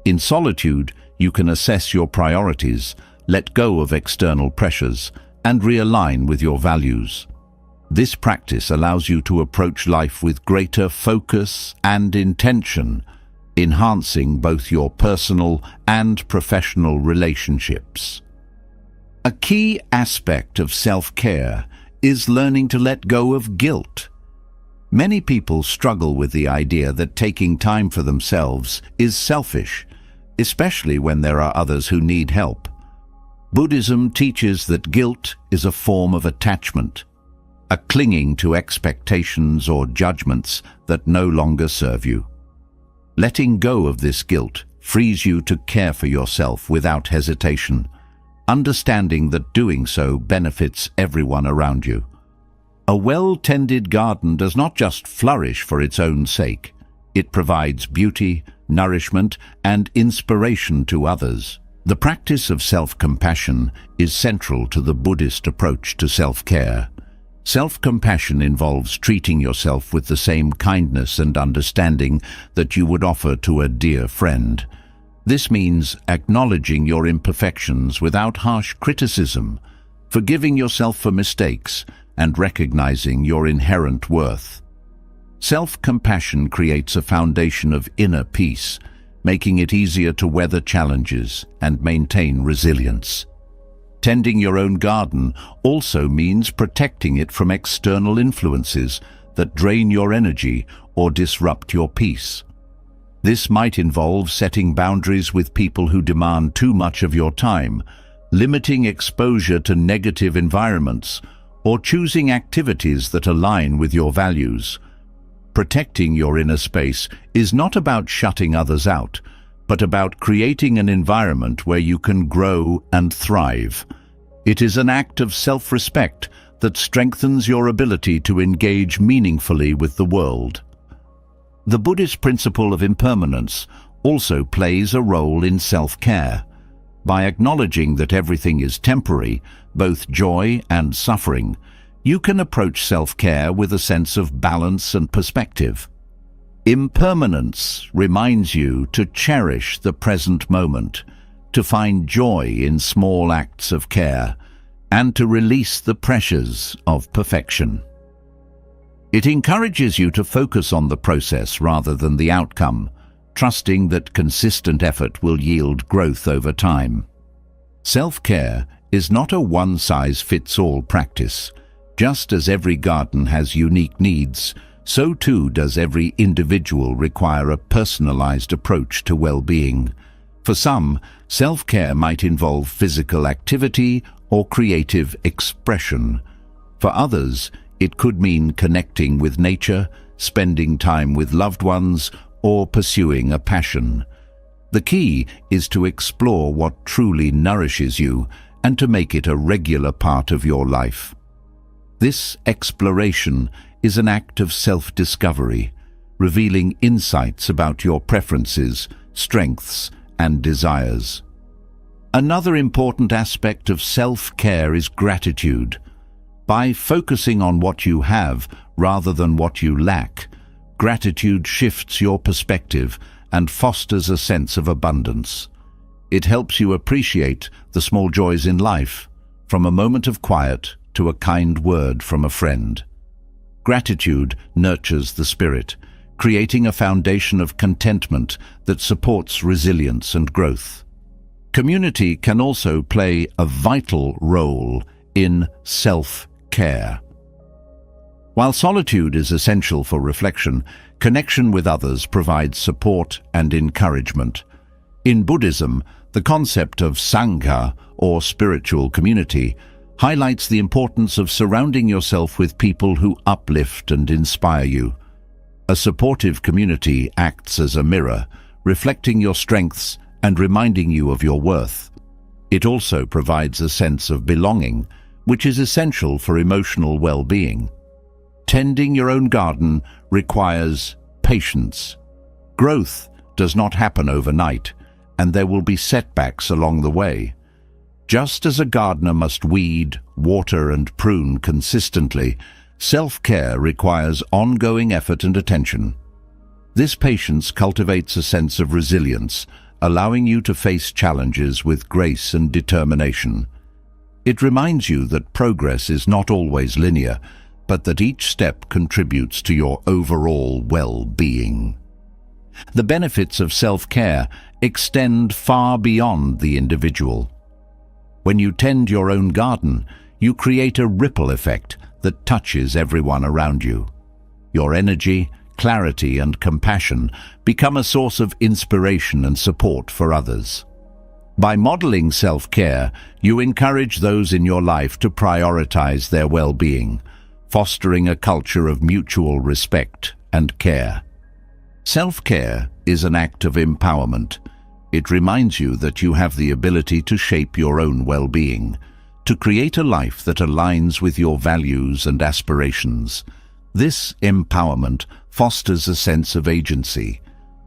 In solitude, you can assess your priorities, let go of external pressures, and realign with your values. This practice allows you to approach life with greater focus and intention, enhancing both your personal and professional relationships. A key aspect of self-care is learning to let go of guilt. Many people struggle with the idea that taking time for themselves is selfish, especially when there are others who need help. Buddhism teaches that guilt is a form of attachment, a clinging to expectations or judgments that no longer serve you. Letting go of this guilt frees you to care for yourself without hesitation, understanding that doing so benefits everyone around you. A well-tended garden does not just flourish for its own sake. It provides beauty, nourishment, and inspiration to others. The practice of self-compassion is central to the Buddhist approach to self-care. Self-compassion involves treating yourself with the same kindness and understanding that you would offer to a dear friend. This means acknowledging your imperfections without harsh criticism, forgiving yourself for mistakes, and recognizing your inherent worth. Self-compassion creates a foundation of inner peace, making it easier to weather challenges and maintain resilience. Tending your own garden also means protecting it from external influences that drain your energy or disrupt your peace. This might involve setting boundaries with people who demand too much of your time, limiting exposure to negative environments, or choosing activities that align with your values. Protecting your inner space is not about shutting others out, but about creating an environment where you can grow and thrive. It is an act of self-respect that strengthens your ability to engage meaningfully with the world. The Buddhist principle of impermanence also plays a role in self-care. By acknowledging that everything is temporary, both joy and suffering, you can approach self-care with a sense of balance and perspective. Impermanence reminds you to cherish the present moment, to find joy in small acts of care, and to release the pressures of perfection. It encourages you to focus on the process rather than the outcome, trusting that consistent effort will yield growth over time. Self-care is not a one-size-fits-all practice. Just as every garden has unique needs, so too does every individual require a personalized approach to well-being. For some, self-care might involve physical activity or creative expression. For others, it could mean connecting with nature, spending time with loved ones, or pursuing a passion. The key is to explore what truly nourishes you and to make it a regular part of your life. This exploration is an act of self-discovery, revealing insights about your preferences, strengths, and desires. Another important aspect of self-care is gratitude. By focusing on what you have rather than what you lack, gratitude shifts your perspective and fosters a sense of abundance. It helps you appreciate the small joys in life, from a moment of quiet to a kind word from a friend. Gratitude nurtures the spirit, creating a foundation of contentment that supports resilience and growth. Community can also play a vital role in self-care. While solitude is essential for reflection, connection with others provides support and encouragement. In Buddhism, the concept of Sangha, or spiritual community, highlights the importance of surrounding yourself with people who uplift and inspire you. A supportive community acts as a mirror, reflecting your strengths and reminding you of your worth. It also provides a sense of belonging, which is essential for emotional well-being. Tending your own garden requires patience. Growth does not happen overnight, and there will be setbacks along the way. Just as a gardener must weed, water, and prune consistently, self-care requires ongoing effort and attention. This patience cultivates a sense of resilience, allowing you to face challenges with grace and determination. It reminds you that progress is not always linear, but that each step contributes to your overall well-being. The benefits of self-care extend far beyond the individual. When you tend your own garden, you create a ripple effect that touches everyone around you. Your energy, clarity, and compassion become a source of inspiration and support for others. By modeling self-care, you encourage those in your life to prioritize their well-being, fostering a culture of mutual respect and care. Self-care is an act of empowerment. It reminds you that you have the ability to shape your own well-being, to create a life that aligns with your values and aspirations. This empowerment fosters a sense of agency,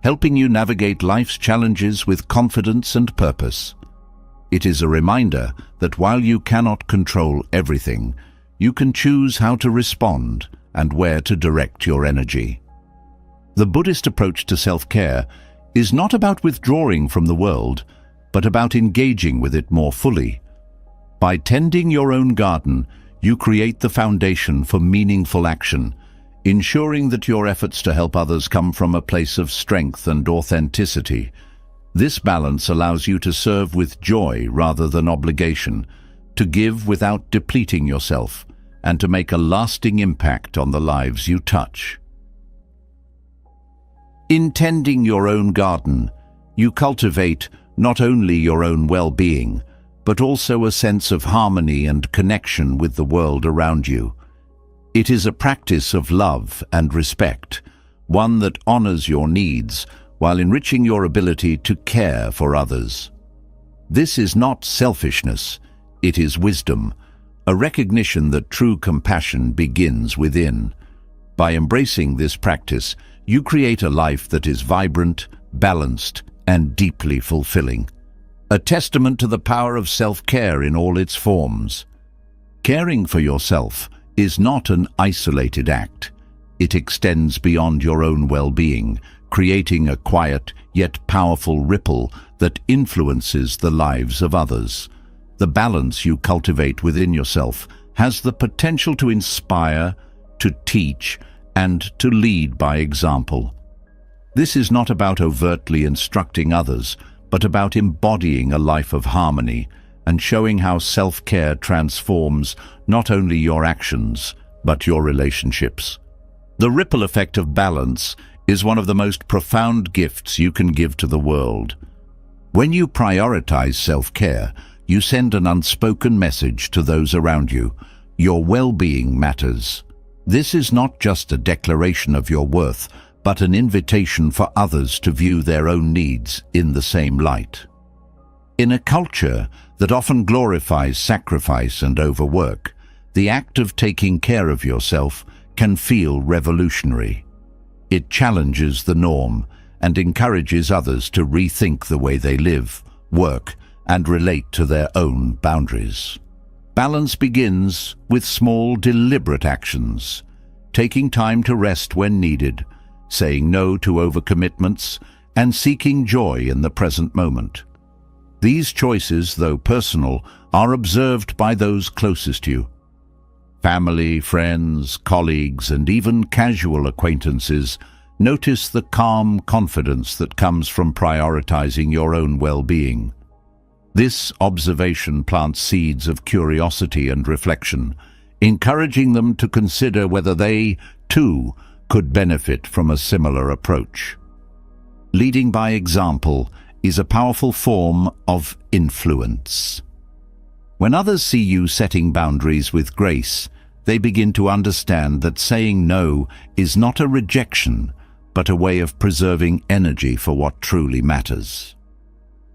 helping you navigate life's challenges with confidence and purpose. It is a reminder that while you cannot control everything, you can choose how to respond and where to direct your energy. The Buddhist approach to self-care is not about withdrawing from the world, but about engaging with it more fully. By tending your own garden, you create the foundation for meaningful action, ensuring that your efforts to help others come from a place of strength and authenticity. This balance allows you to serve with joy rather than obligation, to give without depleting yourself, and to make a lasting impact on the lives you touch. In tending your own garden, you cultivate not only your own well-being, but also a sense of harmony and connection with the world around you. It is a practice of love and respect, one that honors your needs while enriching your ability to care for others. This is not selfishness, it is wisdom, a recognition that true compassion begins within. By embracing this practice, you create a life that is vibrant, balanced, and deeply fulfilling. A testament to the power of self-care in all its forms. Caring for yourself is not an isolated act. It extends beyond your own well-being, creating a quiet yet powerful ripple that influences the lives of others. The balance you cultivate within yourself has the potential to inspire, to teach, and to lead by example. This is not about overtly instructing others, but about embodying a life of harmony and showing how self-care transforms not only your actions, but your relationships. The ripple effect of balance is one of the most profound gifts you can give to the world. When you prioritize self-care, you send an unspoken message to those around you. Your well-being matters. This is not just a declaration of your worth, but an invitation for others to view their own needs in the same light. In a culture that often glorifies sacrifice and overwork, the act of taking care of yourself can feel revolutionary. It challenges the norm and encourages others to rethink the way they live, work, and relate to their own boundaries. Balance begins with small, deliberate actions, taking time to rest when needed, saying no to overcommitments, and seeking joy in the present moment. These choices, though personal, are observed by those closest to you. Family, friends, colleagues, and even casual acquaintances notice the calm confidence that comes from prioritizing your own well-being. This observation plants seeds of curiosity and reflection, encouraging them to consider whether they, too, could benefit from a similar approach. Leading by example is a powerful form of influence. When others see you setting boundaries with grace, they begin to understand that saying no is not a rejection, but a way of preserving energy for what truly matters.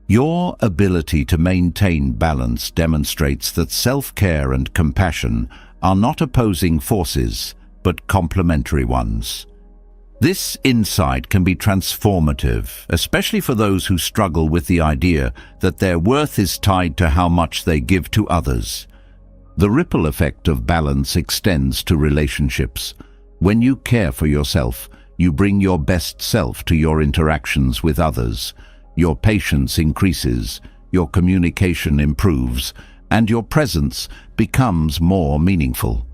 Your ability to maintain balance demonstrates that self-care and compassion are not opposing forces, but complementary ones. This insight can be transformative, especially for those who struggle with the idea that their worth is tied to how much they give to others. The ripple effect of balance extends to relationships. When you care for yourself, you bring your best self to your interactions with others. Your patience increases, your communication improves, and your presence becomes more meaningful.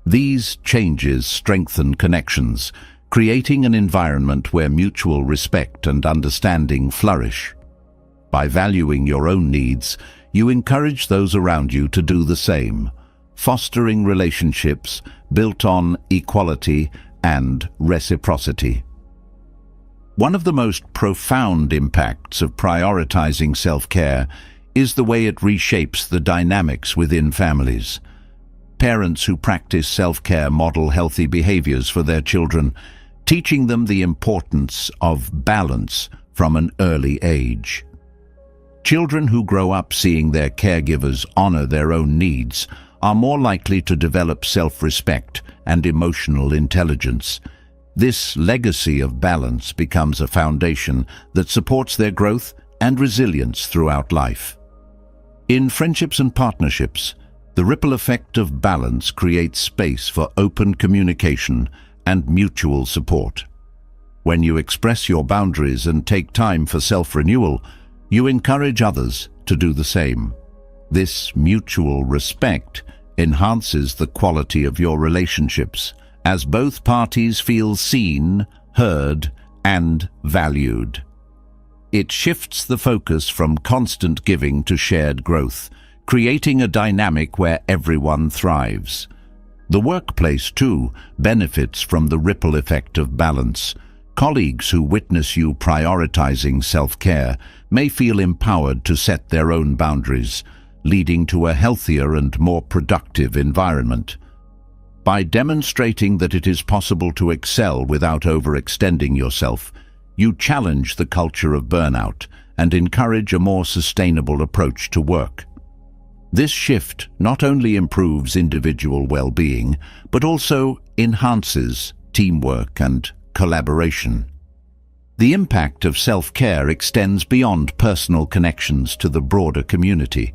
These changes strengthen connections, creating an environment where mutual respect and understanding flourish. By valuing your own needs, you encourage those around you to do the same, fostering relationships built on equality and reciprocity. One of the most profound impacts of prioritizing self-care is the way it reshapes the dynamics within families. Parents who practice self-care model healthy behaviors for their children, teaching them the importance of balance from an early age. Children who grow up seeing their caregivers honor their own needs are more likely to develop self-respect and emotional intelligence. This legacy of balance becomes a foundation that supports their growth and resilience throughout life. In friendships and partnerships, the ripple effect of balance creates space for open communication and mutual support. When you express your boundaries and take time for self-renewal, you encourage others to do the same. This mutual respect enhances the quality of your relationships, as both parties feel seen, heard, and valued. It shifts the focus from constant giving to shared growth, creating a dynamic where everyone thrives. The workplace, too, benefits from the ripple effect of balance. Colleagues who witness you prioritizing self-care may feel empowered to set their own boundaries, leading to a healthier and more productive environment. By demonstrating that it is possible to excel without overextending yourself, you challenge the culture of burnout and encourage a more sustainable approach to work. This shift not only improves individual well-being, but also enhances teamwork and collaboration. The impact of self-care extends beyond personal connections to the broader community.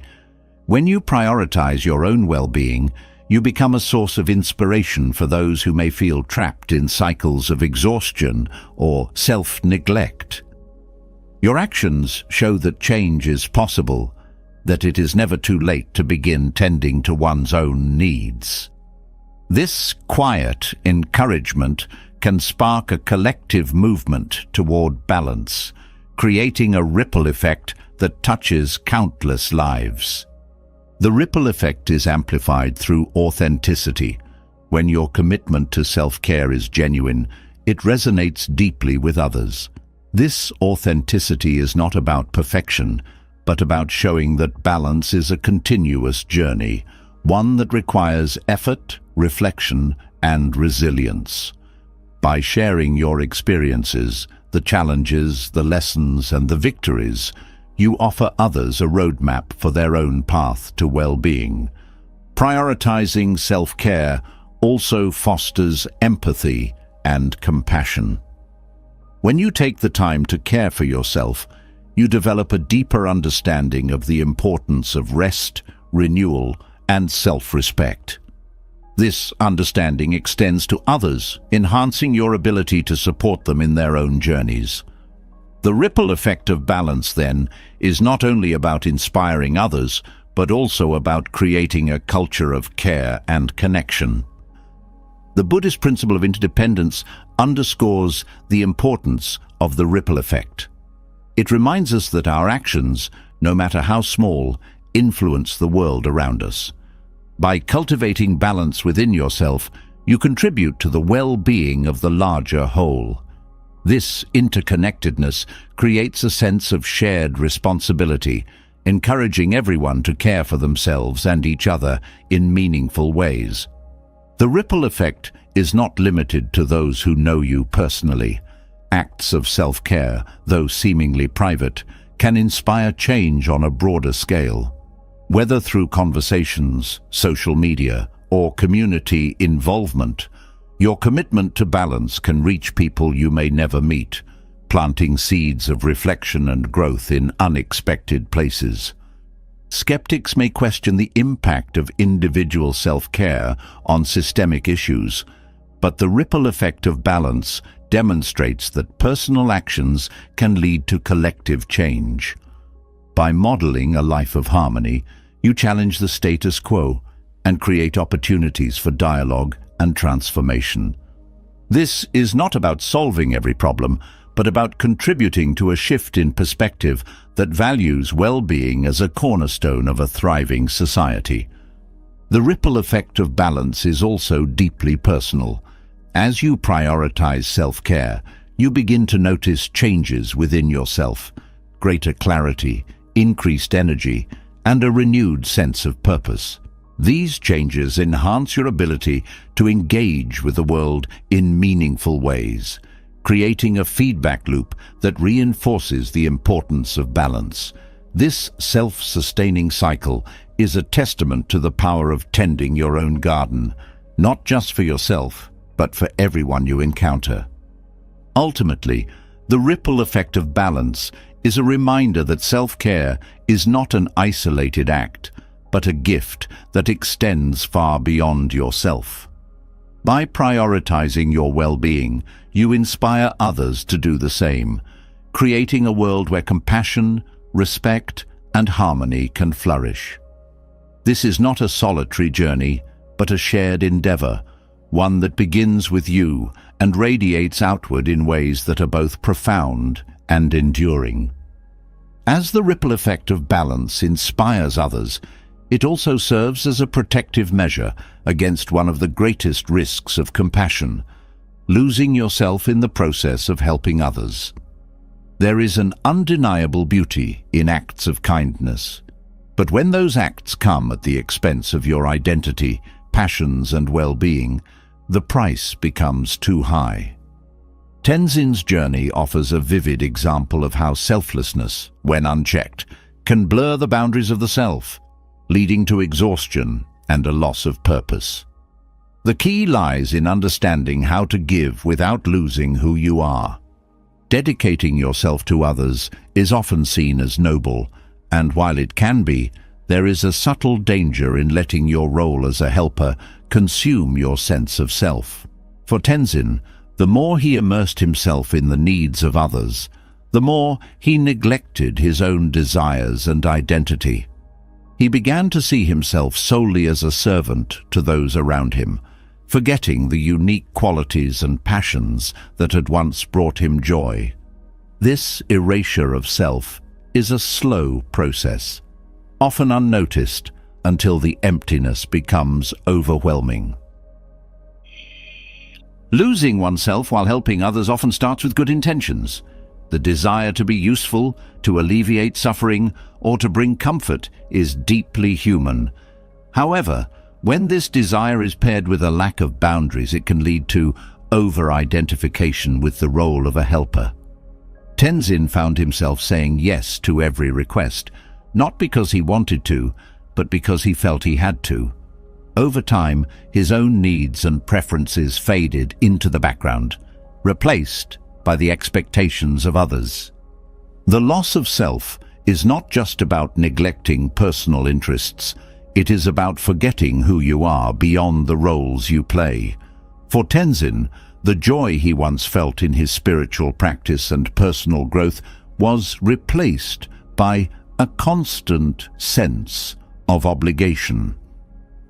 When you prioritize your own well-being, you become a source of inspiration for those who may feel trapped in cycles of exhaustion or self-neglect. Your actions show that change is possible, that it is never too late to begin tending to one's own needs. This quiet encouragement can spark a collective movement toward balance, creating a ripple effect that touches countless lives. The ripple effect is amplified through authenticity. When your commitment to self-care is genuine, it resonates deeply with others. This authenticity is not about perfection, but about showing that balance is a continuous journey, one that requires effort, reflection, and resilience. By sharing your experiences, the challenges, the lessons, and the victories, you offer others a roadmap for their own path to well-being. Prioritizing self-care also fosters empathy and compassion. When you take the time to care for yourself, you develop a deeper understanding of the importance of rest, renewal, and self-respect. This understanding extends to others, enhancing your ability to support them in their own journeys. The ripple effect of balance, then, is not only about inspiring others, but also about creating a culture of care and connection. The Buddhist principle of interdependence underscores the importance of the ripple effect. It reminds us that our actions, no matter how small, influence the world around us. By cultivating balance within yourself, you contribute to the well-being of the larger whole. This interconnectedness creates a sense of shared responsibility, encouraging everyone to care for themselves and each other in meaningful ways. The ripple effect is not limited to those who know you personally. Acts of self-care, though seemingly private, can inspire change on a broader scale. Whether through conversations, social media, or community involvement, your commitment to balance can reach people you may never meet, planting seeds of reflection and growth in unexpected places. Skeptics may question the impact of individual self-care on systemic issues, but the ripple effect of balance demonstrates that personal actions can lead to collective change. By modeling a life of harmony, you challenge the status quo and create opportunities for dialogue and transformation. This is not about solving every problem, but about contributing to a shift in perspective that values well-being as a cornerstone of a thriving society. The ripple effect of balance is also deeply personal. As you prioritize self-care, you begin to notice changes within yourself, greater clarity, increased energy, and a renewed sense of purpose. These changes enhance your ability to engage with the world in meaningful ways, creating a feedback loop that reinforces the importance of balance. This self-sustaining cycle is a testament to the power of tending your own garden, not just for yourself, but for everyone you encounter. Ultimately, the ripple effect of balance is a reminder that self-care is not an isolated act, but a gift that extends far beyond yourself. By prioritizing your well-being, you inspire others to do the same, creating a world where compassion, respect, and harmony can flourish. This is not a solitary journey, but a shared endeavor, one that begins with you and radiates outward in ways that are both profound and enduring. As the ripple effect of balance inspires others, it also serves as a protective measure against one of the greatest risks of compassion, losing yourself in the process of helping others. There is an undeniable beauty in acts of kindness, but when those acts come at the expense of your identity, passions, and well-being, the price becomes too high. Tenzin's journey offers a vivid example of how selflessness, when unchecked, can blur the boundaries of the self, leading to exhaustion and a loss of purpose. The key lies in understanding how to give without losing who you are. Dedicating yourself to others is often seen as noble, and while it can be, there is a subtle danger in letting your role as a helper consume your sense of self. For Tenzin, the more he immersed himself in the needs of others, the more he neglected his own desires and identity. He began to see himself solely as a servant to those around him, forgetting the unique qualities and passions that had once brought him joy. This erasure of self is a slow process, often unnoticed until the emptiness becomes overwhelming. Losing oneself while helping others often starts with good intentions. The desire to be useful, to alleviate suffering, or to bring comfort is deeply human. However, when this desire is paired with a lack of boundaries, it can lead to over-identification with the role of a helper. Tenzin found himself saying yes to every request, not because he wanted to, but because he felt he had to. Over time, his own needs and preferences faded into the background, replaced by the expectations of others. The loss of self is not just about neglecting personal interests. It is about forgetting who you are beyond the roles you play. For Tenzin, the joy he once felt in his spiritual practice and personal growth was replaced by a constant sense of obligation.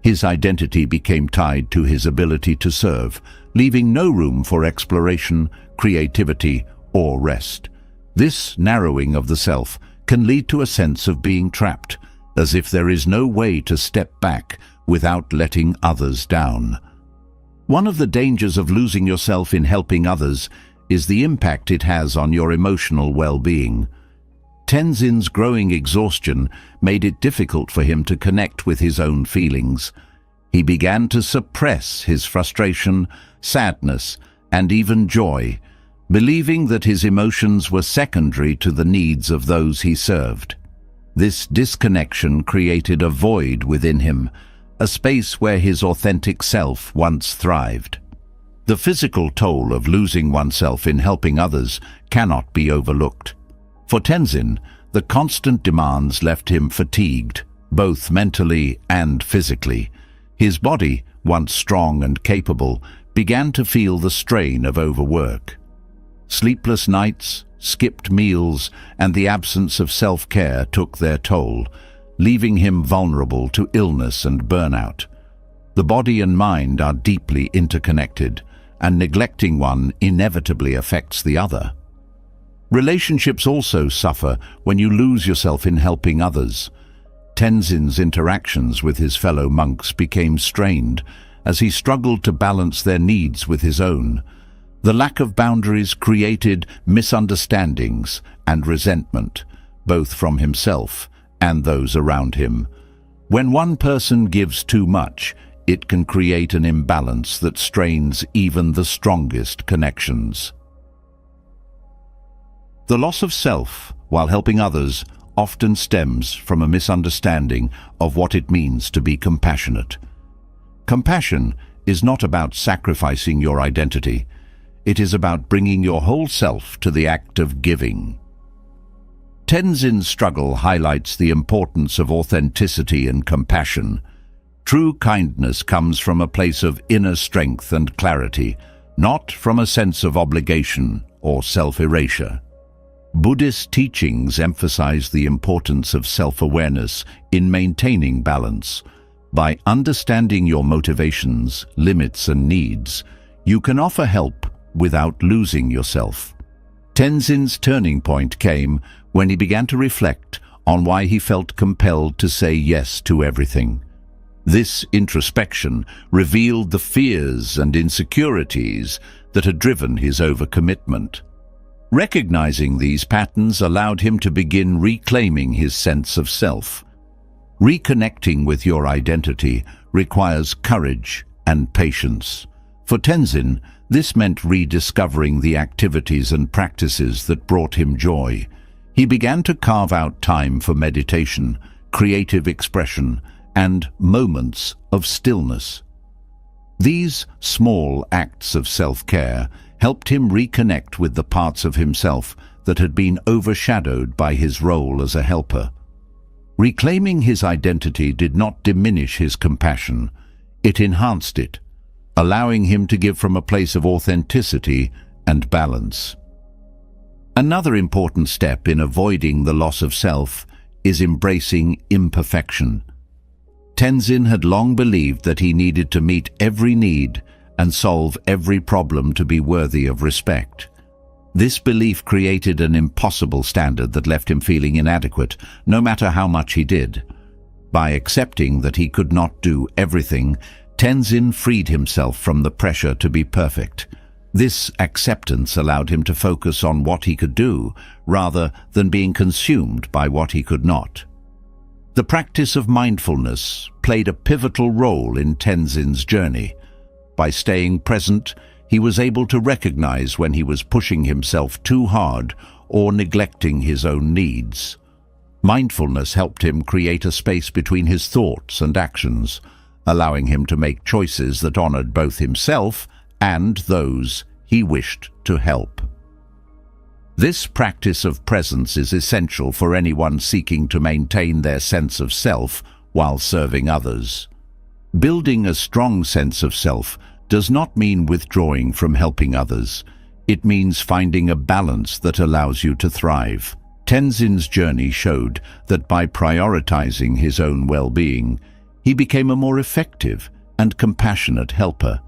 His identity became tied to his ability to serve, leaving no room for exploration, creativity, or rest. This narrowing of the self can lead to a sense of being trapped, as if there is no way to step back without letting others down. One of the dangers of losing yourself in helping others is the impact it has on your emotional well-being. Tenzin's growing exhaustion made it difficult for him to connect with his own feelings. He began to suppress his frustration, sadness, and even joy, believing that his emotions were secondary to the needs of those he served. This disconnection created a void within him, a space where his authentic self once thrived. The physical toll of losing oneself in helping others cannot be overlooked. For Tenzin, the constant demands left him fatigued, both mentally and physically. His body, once strong and capable, began to feel the strain of overwork. Sleepless nights, skipped meals, and the absence of self-care took their toll, leaving him vulnerable to illness and burnout. The body and mind are deeply interconnected, and neglecting one inevitably affects the other. Relationships also suffer when you lose yourself in helping others. Tenzin's interactions with his fellow monks became strained as he struggled to balance their needs with his own. The lack of boundaries created misunderstandings and resentment, both from himself and those around him. When one person gives too much, it can create an imbalance that strains even the strongest connections. The loss of self, while helping others, often stems from a misunderstanding of what it means to be compassionate. Compassion is not about sacrificing your identity. It is about bringing your whole self to the act of giving. Tenzin's struggle highlights the importance of authenticity and compassion. True kindness comes from a place of inner strength and clarity, not from a sense of obligation or self-erasure. Buddhist teachings emphasize the importance of self-awareness in maintaining balance. By understanding your motivations, limits, and needs, you can offer help without losing yourself. Tenzin's turning point came when he began to reflect on why he felt compelled to say yes to everything. This introspection revealed the fears and insecurities that had driven his overcommitment. Recognizing these patterns allowed him to begin reclaiming his sense of self. Reconnecting with your identity requires courage and patience. For Tenzin, this meant rediscovering the activities and practices that brought him joy. He began to carve out time for meditation, creative expression, and moments of stillness. These small acts of self-care helped him reconnect with the parts of himself that had been overshadowed by his role as a helper. Reclaiming his identity did not diminish his compassion, it enhanced it, allowing him to give from a place of authenticity and balance. Another important step in avoiding the loss of self is embracing imperfection. Tenzin had long believed that he needed to meet every need and solve every problem to be worthy of respect. This belief created an impossible standard that left him feeling inadequate, no matter how much he did. By accepting that he could not do everything, Tenzin freed himself from the pressure to be perfect. This acceptance allowed him to focus on what he could do, rather than being consumed by what he could not. The practice of mindfulness played a pivotal role in Tenzin's journey. By staying present, he was able to recognize when he was pushing himself too hard or neglecting his own needs. Mindfulness helped him create a space between his thoughts and actions, allowing him to make choices that honored both himself and those he wished to help. This practice of presence is essential for anyone seeking to maintain their sense of self while serving others. Building a strong sense of self does not mean withdrawing from helping others. It means finding a balance that allows you to thrive. Tenzin's journey showed that by prioritizing his own well-being, he became a more effective and compassionate helper.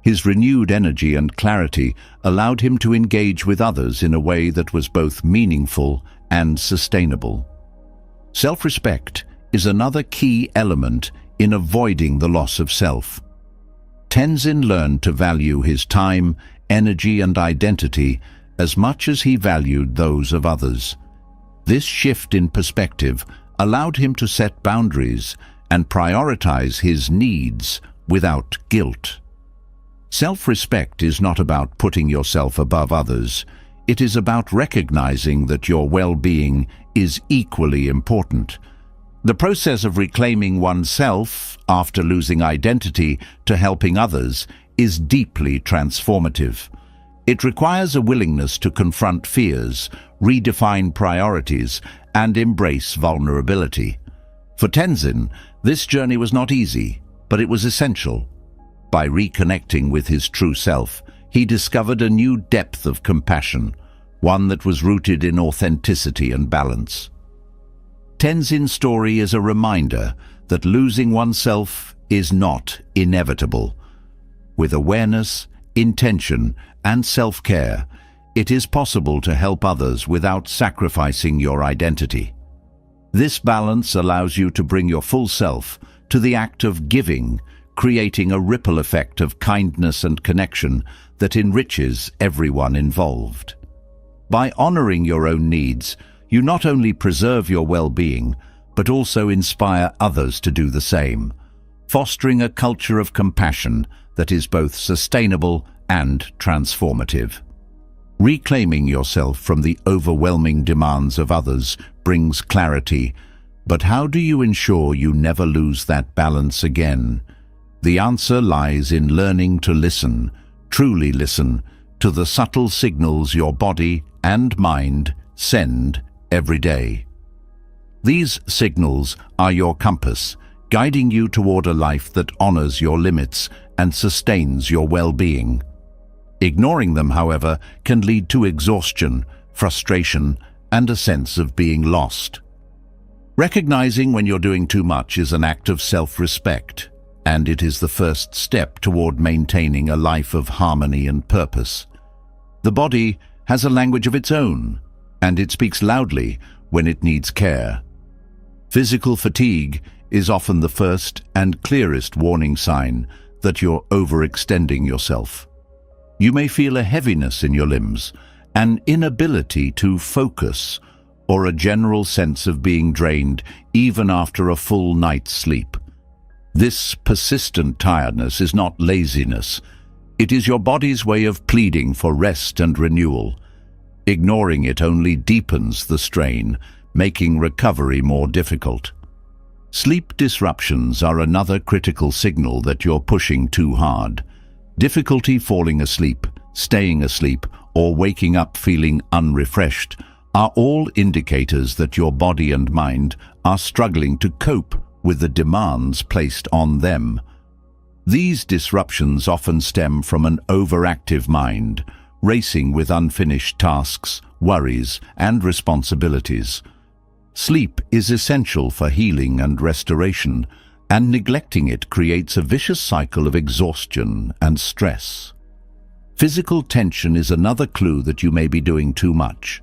His renewed energy and clarity allowed him to engage with others in a way that was both meaningful and sustainable. Self-respect is another key element in avoiding the loss of self. Tenzin learned to value his time, energy, and identity as much as he valued those of others. This shift in perspective allowed him to set boundaries and prioritize his needs without guilt. Self-respect is not about putting yourself above others. It is about recognizing that your well-being is equally important. The process of reclaiming oneself after losing identity to helping others is deeply transformative. It requires a willingness to confront fears, redefine priorities, and embrace vulnerability. For Tenzin, this journey was not easy, but it was essential. By reconnecting with his true self, he discovered a new depth of compassion, one that was rooted in authenticity and balance. Tenzin's story is a reminder that losing oneself is not inevitable. With awareness, intention, and self-care, it is possible to help others without sacrificing your identity. This balance allows you to bring your full self to the act of giving, creating a ripple effect of kindness and connection that enriches everyone involved. By honoring your own needs, you not only preserve your well-being, but also inspire others to do the same, fostering a culture of compassion that is both sustainable and transformative. Reclaiming yourself from the overwhelming demands of others brings clarity, but how do you ensure you never lose that balance again? The answer lies in learning to listen, truly listen, to the subtle signals your body and mind send every day. These signals are your compass, guiding you toward a life that honors your limits and sustains your well-being. Ignoring them, however, can lead to exhaustion, frustration, and a sense of being lost. Recognizing when you're doing too much is an act of self-respect, and it is the first step toward maintaining a life of harmony and purpose. The body has a language of its own, and it speaks loudly when it needs care. Physical fatigue is often the first and clearest warning sign that you're overextending yourself. You may feel a heaviness in your limbs, an inability to focus, or a general sense of being drained even after a full night's sleep. This persistent tiredness is not laziness. It is your body's way of pleading for rest and renewal. Ignoring it only deepens the strain, making recovery more difficult. Sleep disruptions are another critical signal that you're pushing too hard. Difficulty falling asleep, staying asleep, or waking up feeling unrefreshed are all indicators that your body and mind are struggling to cope with the demands placed on them. These disruptions often stem from an overactive mind, racing with unfinished tasks, worries, and responsibilities. Sleep is essential for healing and restoration, and neglecting it creates a vicious cycle of exhaustion and stress. Physical tension is another clue that you may be doing too much.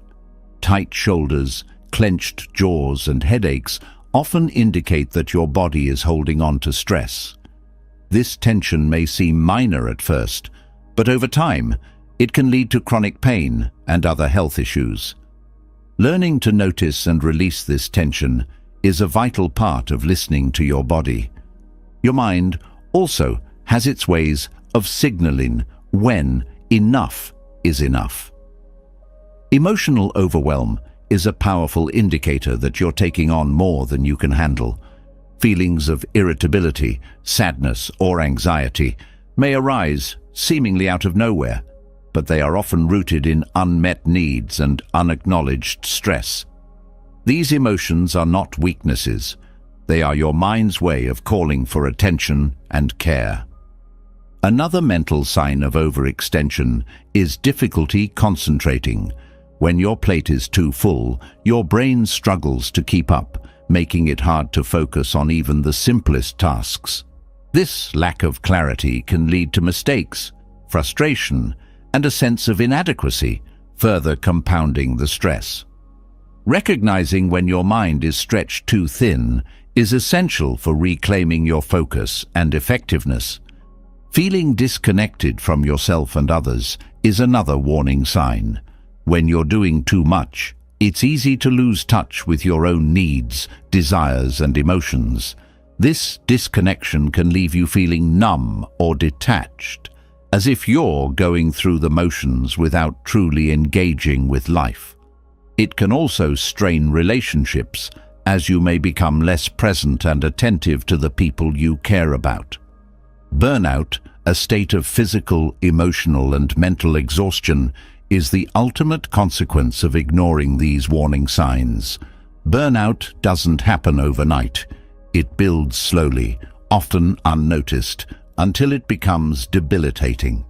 Tight shoulders, clenched jaws, and headaches often indicate that your body is holding on to stress. This tension may seem minor at first, but over time, it can lead to chronic pain and other health issues. Learning to notice and release this tension is a vital part of listening to your body. Your mind also has its ways of signaling when enough is enough. Emotional overwhelm is a powerful indicator that you're taking on more than you can handle. Feelings of irritability, sadness, or anxiety may arise seemingly out of nowhere, but they are often rooted in unmet needs and unacknowledged stress. These emotions are not weaknesses. They are your mind's way of calling for attention and care. Another mental sign of overextension is difficulty concentrating. When your plate is too full, your brain struggles to keep up, making it hard to focus on even the simplest tasks. This lack of clarity can lead to mistakes, frustration, and a sense of inadequacy, further compounding the stress. Recognizing when your mind is stretched too thin is essential for reclaiming your focus and effectiveness. Feeling disconnected from yourself and others is another warning sign. When you're doing too much, it's easy to lose touch with your own needs, desires, and emotions. This disconnection can leave you feeling numb or detached, as if you're going through the motions without truly engaging with life. It can also strain relationships, as you may become less present and attentive to the people you care about. Burnout, a state of physical, emotional, and mental exhaustion, is the ultimate consequence of ignoring these warning signs. Burnout doesn't happen overnight. It builds slowly, often unnoticed, until it becomes debilitating.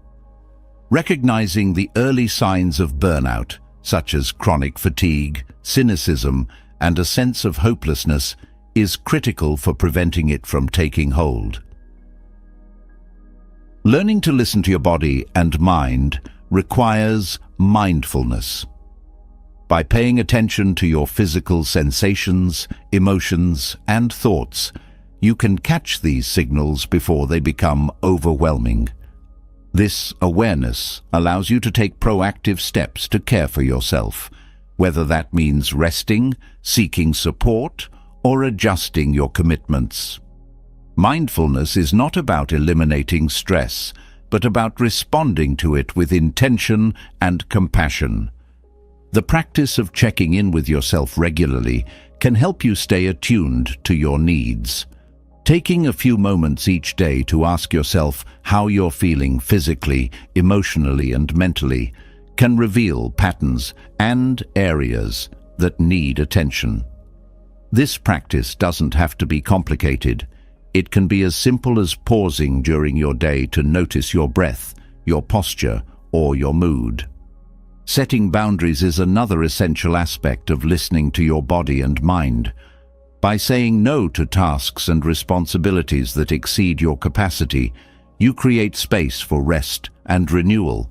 Recognizing the early signs of burnout, such as chronic fatigue, cynicism, and a sense of hopelessness is critical for preventing it from taking hold. Learning to listen to your body and mind requires mindfulness. By paying attention to your physical sensations, emotions, and thoughts, you can catch these signals before they become overwhelming. This awareness allows you to take proactive steps to care for yourself, whether that means resting, seeking support, or adjusting your commitments. Mindfulness is not about eliminating stress, but about responding to it with intention and compassion. The practice of checking in with yourself regularly can help you stay attuned to your needs. Taking a few moments each day to ask yourself how you're feeling physically, emotionally, and mentally can reveal patterns and areas that need attention. This practice doesn't have to be complicated. It can be as simple as pausing during your day to notice your breath, your posture, or your mood. Setting boundaries is another essential aspect of listening to your body and mind. By saying no to tasks and responsibilities that exceed your capacity, you create space for rest and renewal.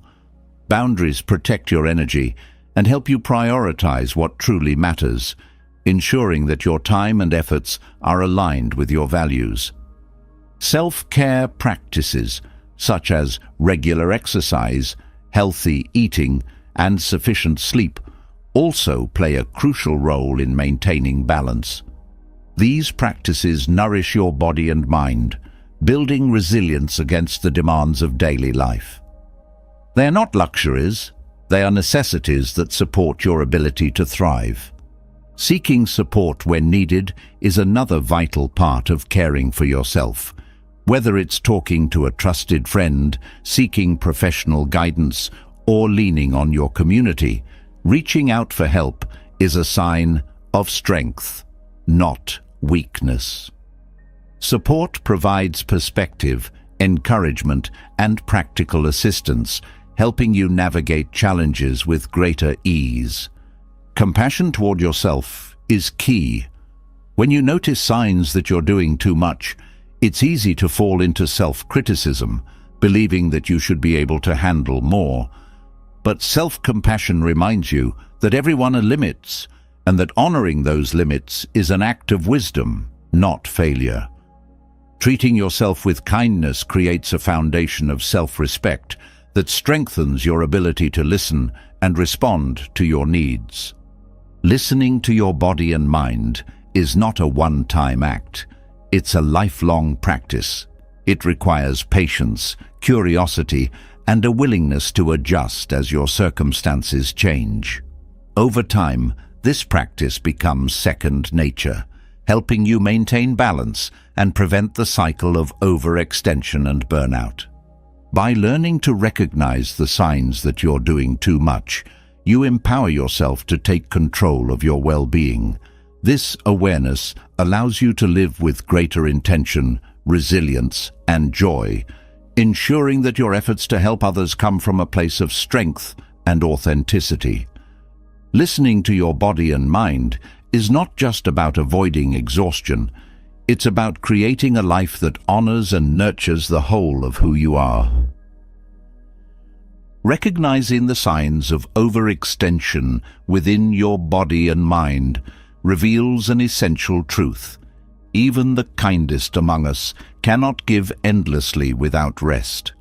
Boundaries protect your energy and help you prioritize what truly matters, ensuring that your time and efforts are aligned with your values. Self-care practices, such as regular exercise, healthy eating, and sufficient sleep, also play a crucial role in maintaining balance. These practices nourish your body and mind, building resilience against the demands of daily life. They are not luxuries, they are necessities that support your ability to thrive. Seeking support when needed is another vital part of caring for yourself. Whether it's talking to a trusted friend, seeking professional guidance, or leaning on your community, reaching out for help is a sign of strength, not weakness. Support provides perspective, encouragement, and practical assistance, helping you navigate challenges with greater ease. Compassion toward yourself is key. When you notice signs that you're doing too much, it's easy to fall into self-criticism, believing that you should be able to handle more. But self-compassion reminds you that everyone has limits, and that honoring those limits is an act of wisdom, not failure. Treating yourself with kindness creates a foundation of self-respect that strengthens your ability to listen and respond to your needs. Listening to your body and mind is not a one-time act. It's a lifelong practice. It requires patience, curiosity, and a willingness to adjust as your circumstances change. Over time, this practice becomes second nature, helping you maintain balance and prevent the cycle of overextension and burnout. By learning to recognize the signs that you're doing too much, you empower yourself to take control of your well-being. This awareness allows you to live with greater intention, resilience, and joy, ensuring that your efforts to help others come from a place of strength and authenticity. Listening to your body and mind is not just about avoiding exhaustion. It's about creating a life that honors and nurtures the whole of who you are. Recognizing the signs of overextension within your body and mind reveals an essential truth. Even the kindest among us cannot give endlessly without rest.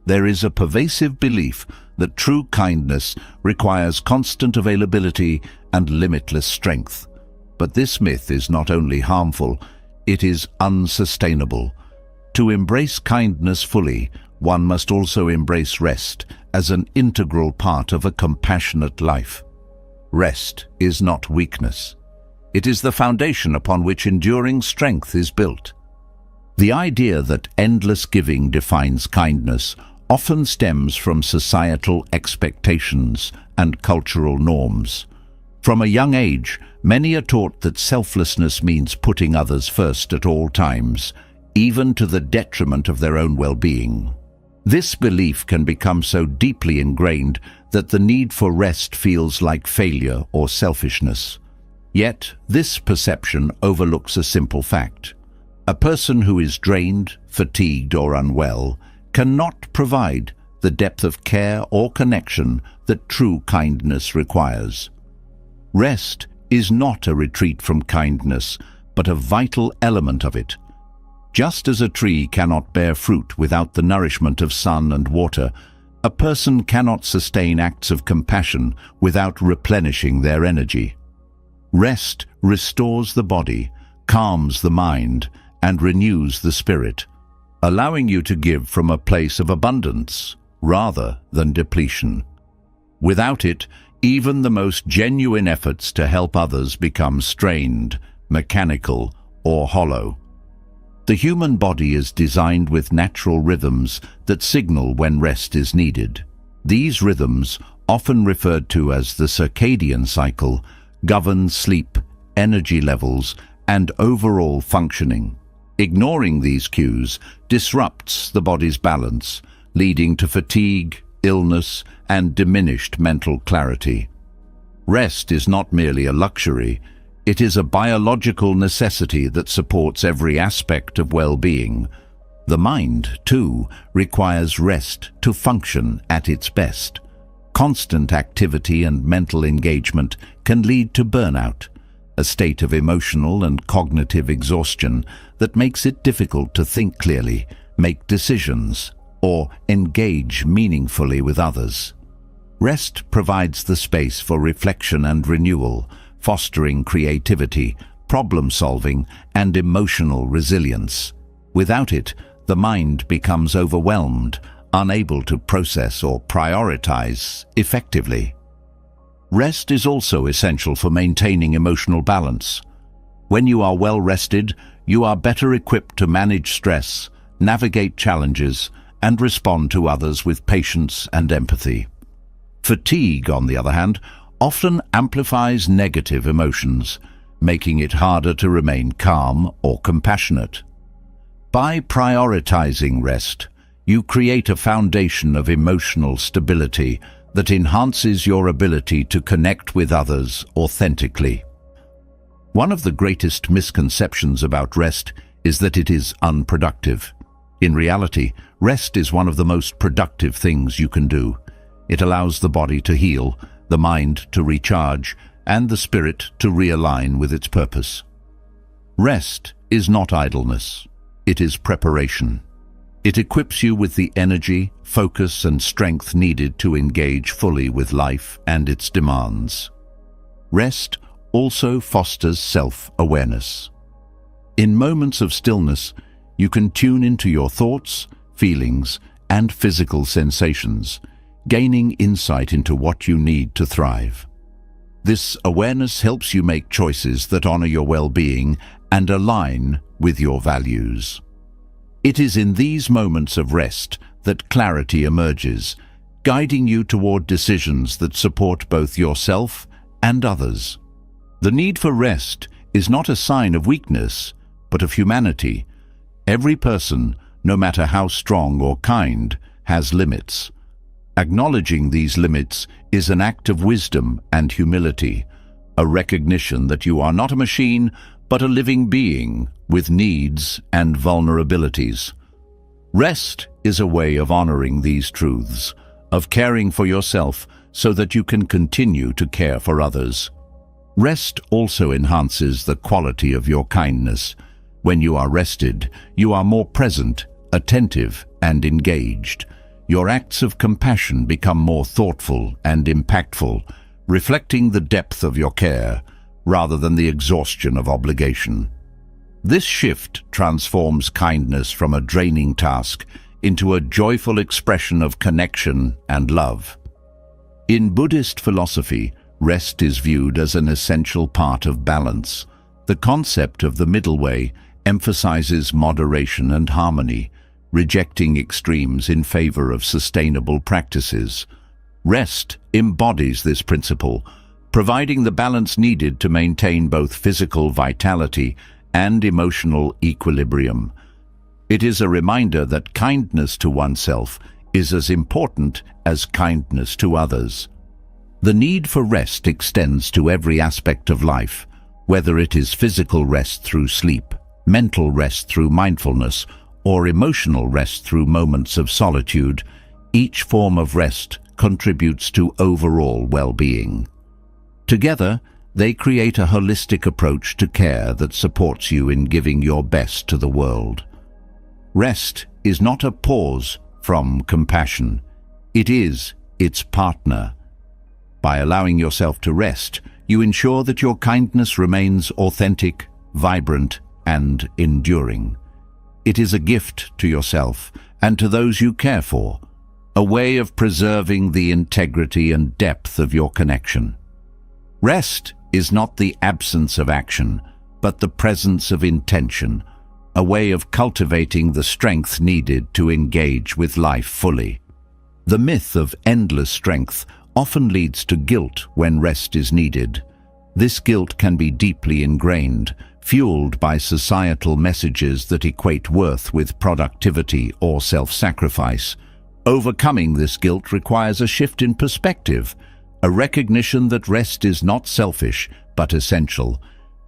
There is a pervasive belief that true kindness requires constant availability and limitless strength. But this myth is not only harmful, it is unsustainable. To embrace kindness fully, one must also embrace rest as an integral part of a compassionate life. Rest is not weakness. It is the foundation upon which enduring strength is built. The idea that endless giving defines kindness often stems from societal expectations and cultural norms. From a young age, many are taught that selflessness means putting others first at all times, even to the detriment of their own well-being. This belief can become so deeply ingrained that the need for rest feels like failure or selfishness. Yet, this perception overlooks a simple fact. A person who is drained, fatigued, or unwell cannot provide the depth of care or connection that true kindness requires. Rest is not a retreat from kindness, but a vital element of it. Just as a tree cannot bear fruit without the nourishment of sun and water, a person cannot sustain acts of compassion without replenishing their energy. Rest restores the body, calms the mind, and renews the spirit, allowing you to give from a place of abundance rather than depletion. Without it, even the most genuine efforts to help others become strained, mechanical, or hollow. The human body is designed with natural rhythms that signal when rest is needed. These rhythms, often referred to as the circadian cycle, govern sleep, energy levels, and overall functioning. Ignoring these cues disrupts the body's balance, leading to fatigue, illness, and diminished mental clarity. Rest is not merely a luxury, it is a biological necessity that supports every aspect of well-being. The mind, too, requires rest to function at its best. Constant activity and mental engagement can lead to burnout, a state of emotional and cognitive exhaustion that makes it difficult to think clearly, make decisions, or engage meaningfully with others. Rest provides the space for reflection and renewal, fostering creativity, problem-solving, and emotional resilience. Without it, the mind becomes overwhelmed, unable to process or prioritize effectively. Rest is also essential for maintaining emotional balance. When you are well rested, you are better equipped to manage stress, navigate challenges, and respond to others with patience and empathy. Fatigue, on the other hand, often amplifies negative emotions, making it harder to remain calm or compassionate. By prioritizing rest, you create a foundation of emotional stability that enhances your ability to connect with others authentically. One of the greatest misconceptions about rest is that it is unproductive. In reality, rest is one of the most productive things you can do. It allows the body to heal, the mind to recharge, and the spirit to realign with its purpose. Rest is not idleness. It is preparation. It equips you with the energy, focus, and strength needed to engage fully with life and its demands. Rest also fosters self-awareness. In moments of stillness, you can tune into your thoughts, feelings, and physical sensations, gaining insight into what you need to thrive. This awareness helps you make choices that honor your well-being and align with your values. It is in these moments of rest that clarity emerges, guiding you toward decisions that support both yourself and others. The need for rest is not a sign of weakness, but of humanity. Every person, no matter how strong or kind, has limits. Acknowledging these limits is an act of wisdom and humility, a recognition that you are not a machine, but a living being with needs and vulnerabilities. Rest is a way of honoring these truths, of caring for yourself so that you can continue to care for others. Rest also enhances the quality of your kindness. When you are rested, you are more present, attentive, and engaged. Your acts of compassion become more thoughtful and impactful, reflecting the depth of your care rather than the exhaustion of obligation. This shift transforms kindness from a draining task into a joyful expression of connection and love. In Buddhist philosophy, rest is viewed as an essential part of balance. The concept of the middle way emphasizes moderation and harmony, rejecting extremes in favor of sustainable practices. Rest embodies this principle, providing the balance needed to maintain both physical vitality and emotional equilibrium. It is a reminder that kindness to oneself is as important as kindness to others. The need for rest extends to every aspect of life, Whether it is physical rest through sleep, mental rest through mindfulness, or emotional rest through moments of solitude, each form of rest contributes to overall well-being. Together, they create a holistic approach to care that supports you in giving your best to the world. Rest is not a pause from compassion. It is its partner. By allowing yourself to rest, you ensure that your kindness remains authentic, vibrant, and enduring. It is a gift to yourself and to those you care for, a way of preserving the integrity and depth of your connection. Rest is not the absence of action, but the presence of intention, a way of cultivating the strength needed to engage with life fully. The myth of endless strength often leads to guilt when rest is needed. This guilt can be deeply ingrained, fueled by societal messages that equate worth with productivity or self-sacrifice. Overcoming this guilt requires a shift in perspective, a recognition that rest is not selfish, but essential.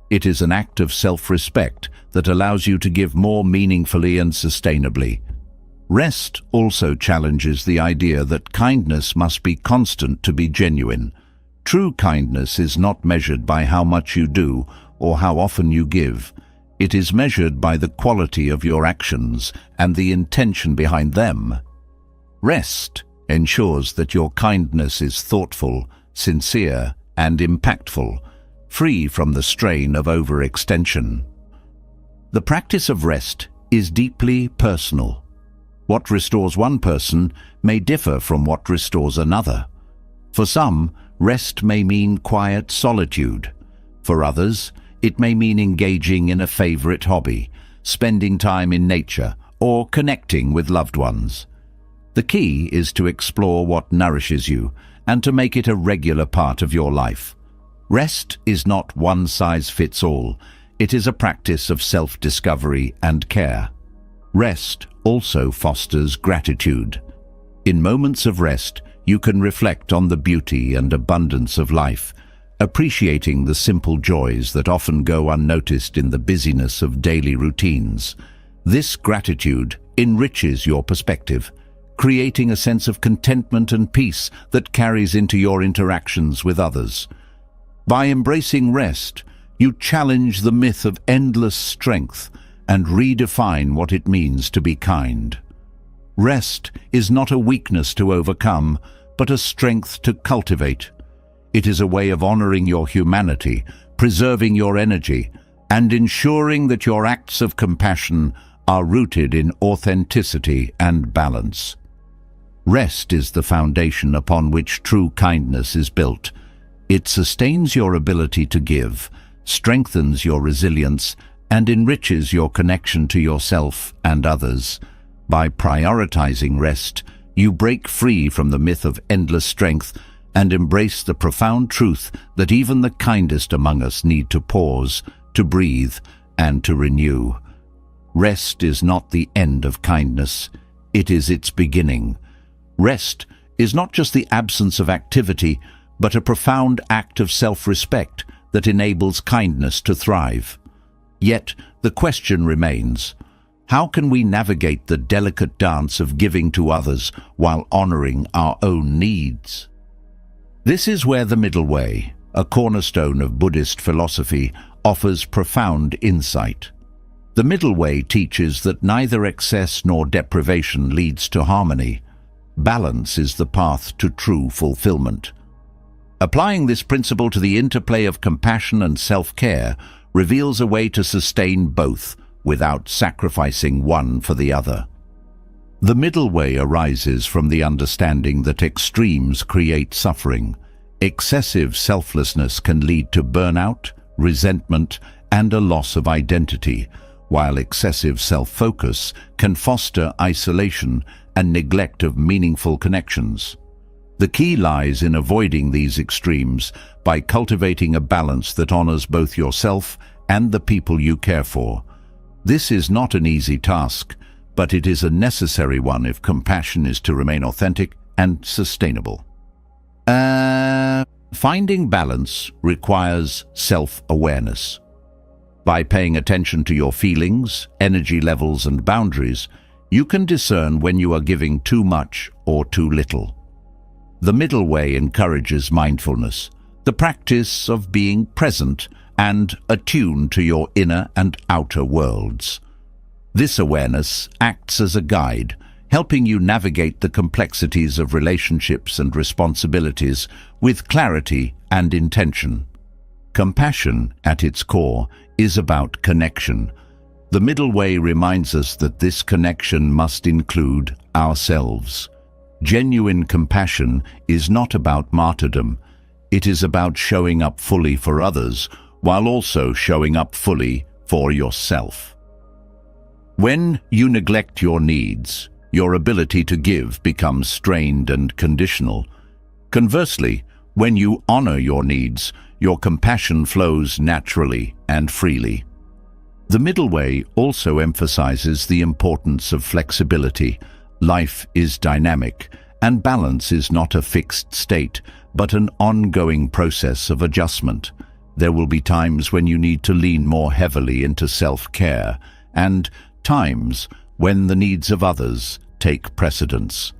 It is an act of self-respect that allows you to give more meaningfully and sustainably. Rest also challenges the idea that kindness must be constant to be genuine. True kindness is not measured by how much you do or how often you give. It is measured by the quality of your actions and the intention behind them. Rest ensures that your kindness is thoughtful, sincere, and impactful, free from the strain of overextension. The practice of rest is deeply personal. What restores one person may differ from what restores another. For some, rest may mean quiet solitude. For others, it may mean engaging in a favorite hobby, spending time in nature, or connecting with loved ones. The key is to explore what nourishes you and to make it a regular part of your life. Rest is not one size fits all. It is a practice of self-discovery and care. Rest also fosters gratitude. In moments of rest, you can reflect on the beauty and abundance of life, appreciating the simple joys that often go unnoticed in the busyness of daily routines. This gratitude enriches your perspective, creating a sense of contentment and peace that carries into your interactions with others. By embracing rest, you challenge the myth of endless strength and redefine what it means to be kind. Rest is not a weakness to overcome, but a strength to cultivate. It is a way of honoring your humanity, preserving your energy, and ensuring that your acts of compassion are rooted in authenticity and balance. Rest is the foundation upon which true kindness is built. It sustains your ability to give, strengthens your resilience, and enriches your connection to yourself and others. By prioritizing rest, you break free from the myth of endless strength and embrace the profound truth that even the kindest among us need to pause, to breathe, and to renew. Rest is not the end of kindness, it is its beginning. Rest is not just the absence of activity, but a profound act of self-respect that enables kindness to thrive. Yet, the question remains, how can we navigate the delicate dance of giving to others while honoring our own needs? This is where the middle way, a cornerstone of Buddhist philosophy, offers profound insight. The middle way teaches that neither excess nor deprivation leads to harmony. Balance is the path to true fulfillment. Applying this principle to the interplay of compassion and self-care reveals a way to sustain both without sacrificing one for the other. The middle way arises from the understanding that extremes create suffering. Excessive selflessness can lead to burnout, resentment, and a loss of identity, while excessive self-focus can foster isolation and neglect of meaningful connections. The key lies in avoiding these extremes by cultivating a balance that honors both yourself and the people you care for. This is not an easy task, but it is a necessary one if compassion is to remain authentic and sustainable. Finding balance requires self-awareness. By paying attention to your feelings, energy levels, and boundaries, you can discern when you are giving too much or too little. The middle way encourages mindfulness, the practice of being present and attuned to your inner and outer worlds. This awareness acts as a guide, helping you navigate the complexities of relationships and responsibilities with clarity and intention. Compassion, at its core, is about connection. The middle way reminds us that this connection must include ourselves. Genuine compassion is not about martyrdom. It is about showing up fully for others, while also showing up fully for yourself. When you neglect your needs, your ability to give becomes strained and conditional. Conversely, when you honor your needs, your compassion flows naturally and freely. The middle way also emphasizes the importance of flexibility. Life is dynamic, and balance is not a fixed state, but an ongoing process of adjustment. There will be times when you need to lean more heavily into self-care, and times when the needs of others take precedence.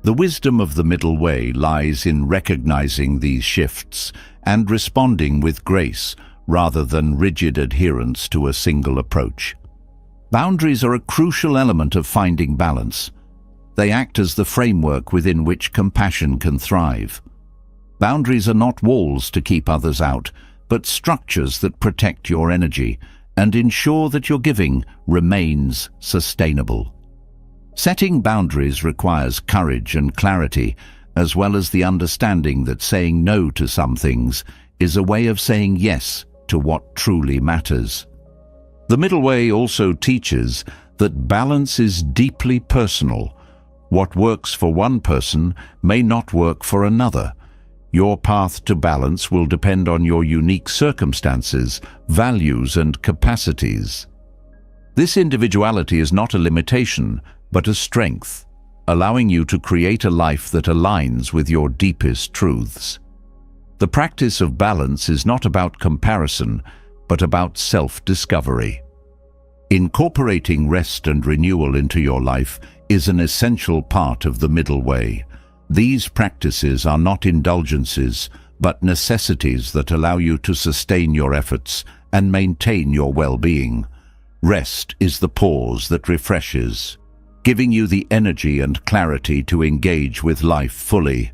The wisdom of the middle way lies in recognizing these shifts and responding with grace rather than rigid adherence to a single approach. Boundaries are a crucial element of finding balance. They act as the framework within which compassion can thrive. Boundaries are not walls to keep others out, but structures that protect your energy and ensure that your giving remains sustainable. Setting boundaries requires courage and clarity, as well as the understanding that saying no to some things is a way of saying yes to what truly matters. The middle way also teaches that balance is deeply personal. What works for one person may not work for another. Your path to balance will depend on your unique circumstances, values, and capacities. This individuality is not a limitation, but a strength, allowing you to create a life that aligns with your deepest truths. The practice of balance is not about comparison, but about self-discovery. Incorporating rest and renewal into your life is an essential part of the middle way. These practices are not indulgences, but necessities that allow you to sustain your efforts and maintain your well-being. Rest is the pause that refreshes, giving you the energy and clarity to engage with life fully.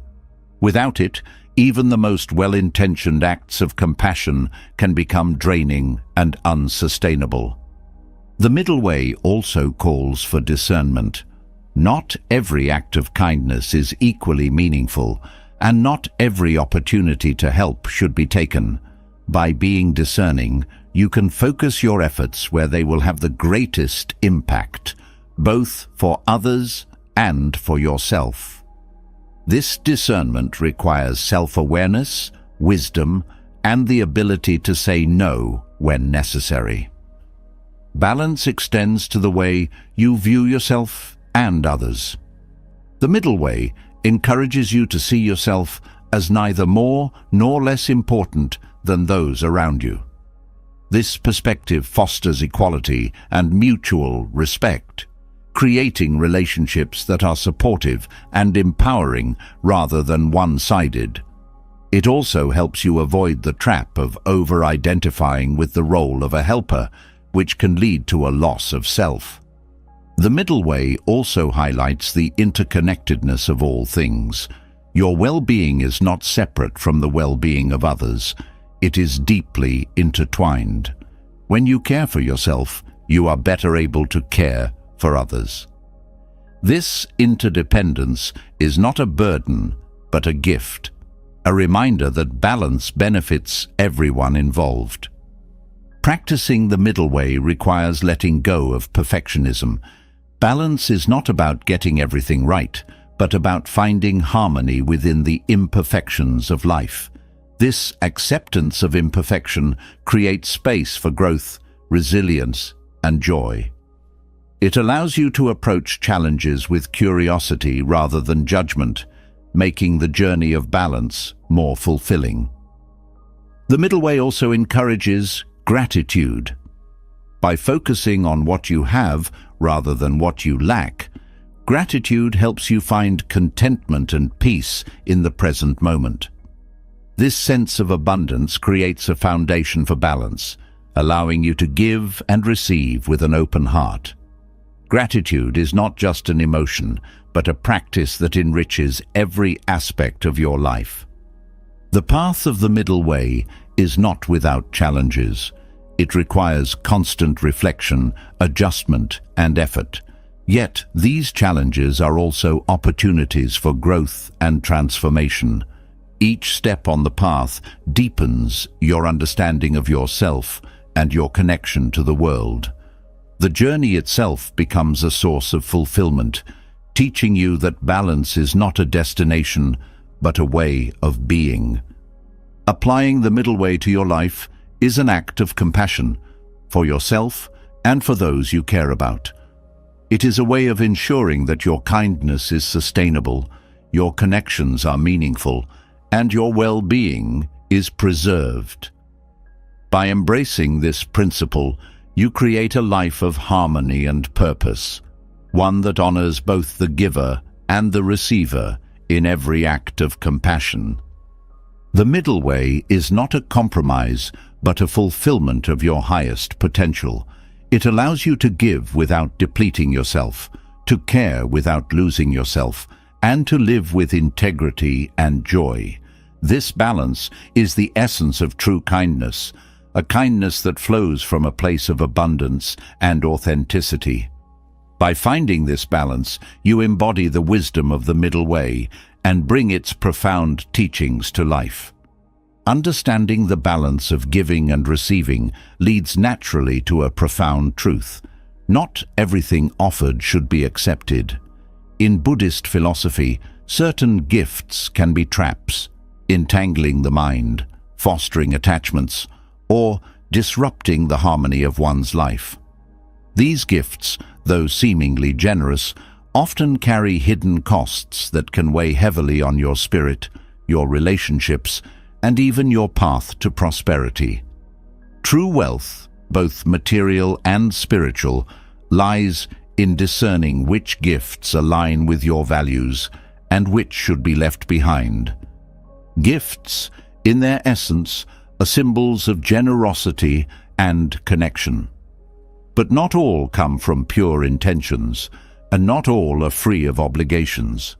Without it, even the most well-intentioned acts of compassion can become draining and unsustainable. The middle way also calls for discernment. Not every act of kindness is equally meaningful, and not every opportunity to help should be taken. By being discerning, you can focus your efforts where they will have the greatest impact, both for others and for yourself. This discernment requires self-awareness, wisdom, and the ability to say no when necessary. Balance extends to the way you view yourself and others. The middle way encourages you to see yourself as neither more nor less important than those around you. This perspective fosters equality and mutual respect, creating relationships that are supportive and empowering rather than one-sided. It also helps you avoid the trap of over-identifying with the role of a helper, which can lead to a loss of self. The middle way also highlights the interconnectedness of all things. Your well-being is not separate from the well-being of others. It is deeply intertwined. When you care for yourself, you are better able to care for others. This interdependence is not a burden, but a gift, a reminder that balance benefits everyone involved. Practicing the middle way requires letting go of perfectionism. Balance is not about getting everything right, but about finding harmony within the imperfections of life. This acceptance of imperfection creates space for growth, resilience, and joy. It allows you to approach challenges with curiosity rather than judgment, making the journey of balance more fulfilling. The middle way also encourages gratitude. By focusing on what you have rather than what you lack, gratitude helps you find contentment and peace in the present moment. This sense of abundance creates a foundation for balance, allowing you to give and receive with an open heart. Gratitude is not just an emotion, but a practice that enriches every aspect of your life. The path of the middle way is not without challenges. It requires constant reflection, adjustment, and effort. Yet, these challenges are also opportunities for growth and transformation. Each step on the path deepens your understanding of yourself and your connection to the world. The journey itself becomes a source of fulfillment, teaching you that balance is not a destination, but a way of being. Applying the middle way to your life is an act of compassion for yourself and for those you care about. It is a way of ensuring that your kindness is sustainable, your connections are meaningful, and your well-being is preserved. By embracing this principle, you create a life of harmony and purpose, one that honors both the giver and the receiver in every act of compassion. The middle way is not a compromise, but a fulfillment of your highest potential. It allows you to give without depleting yourself, to care without losing yourself, and to live with integrity and joy. This balance is the essence of true kindness, a kindness that flows from a place of abundance and authenticity. By finding this balance, you embody the wisdom of the middle way and bring its profound teachings to life. Understanding the balance of giving and receiving leads naturally to a profound truth. Not everything offered should be accepted. In Buddhist philosophy, certain gifts can be traps, entangling the mind, fostering attachments, or disrupting the harmony of one's life. These gifts, though seemingly generous, often carry hidden costs that can weigh heavily on your spirit, your relationships, and even your path to prosperity. True wealth, both material and spiritual, lies in discerning which gifts align with your values and which should be left behind. Gifts, in their essence, are symbols of generosity and connection. But not all come from pure intentions, and not all are free of obligations.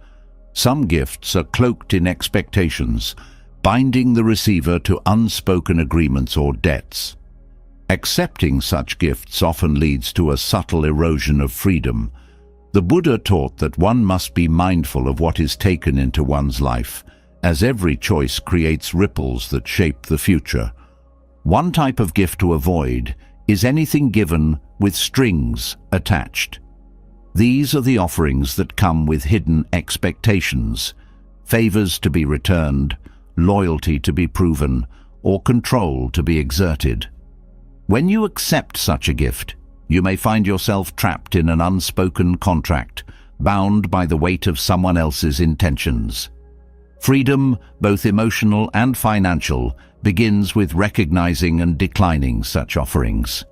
Some gifts are cloaked in expectations, binding the receiver to unspoken agreements or debts. Accepting such gifts often leads to a subtle erosion of freedom. The Buddha taught that one must be mindful of what is taken into one's life, as every choice creates ripples that shape the future. One type of gift to avoid is anything given with strings attached. These are the offerings that come with hidden expectations, favors to be returned, loyalty to be proven, or control to be exerted. When you accept such a gift, you may find yourself trapped in an unspoken contract, bound by the weight of someone else's intentions. Freedom, both emotional and financial, begins with recognizing and declining such offerings.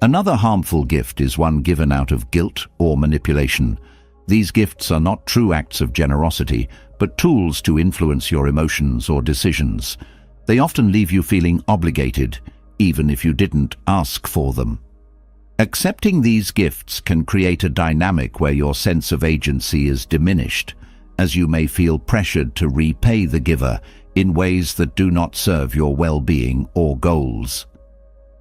Another harmful gift is one given out of guilt or manipulation. These gifts are not true acts of generosity, but tools to influence your emotions or decisions. They often leave you feeling obligated, even if you didn't ask for them. Accepting these gifts can create a dynamic where your sense of agency is diminished, as you may feel pressured to repay the giver in ways that do not serve your well-being or goals.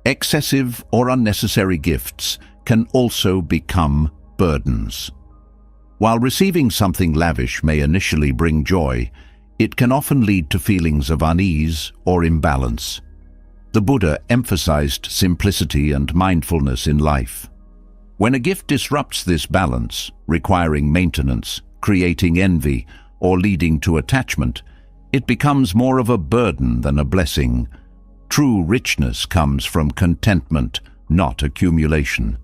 Excessive or unnecessary gifts can also become burdens. While receiving something lavish may initially bring joy, it can often lead to feelings of unease or imbalance. The Buddha emphasized simplicity and mindfulness in life. When a gift disrupts this balance, requiring maintenance, creating envy, or leading to attachment, it becomes more of a burden than a blessing. True richness comes from contentment, not accumulation.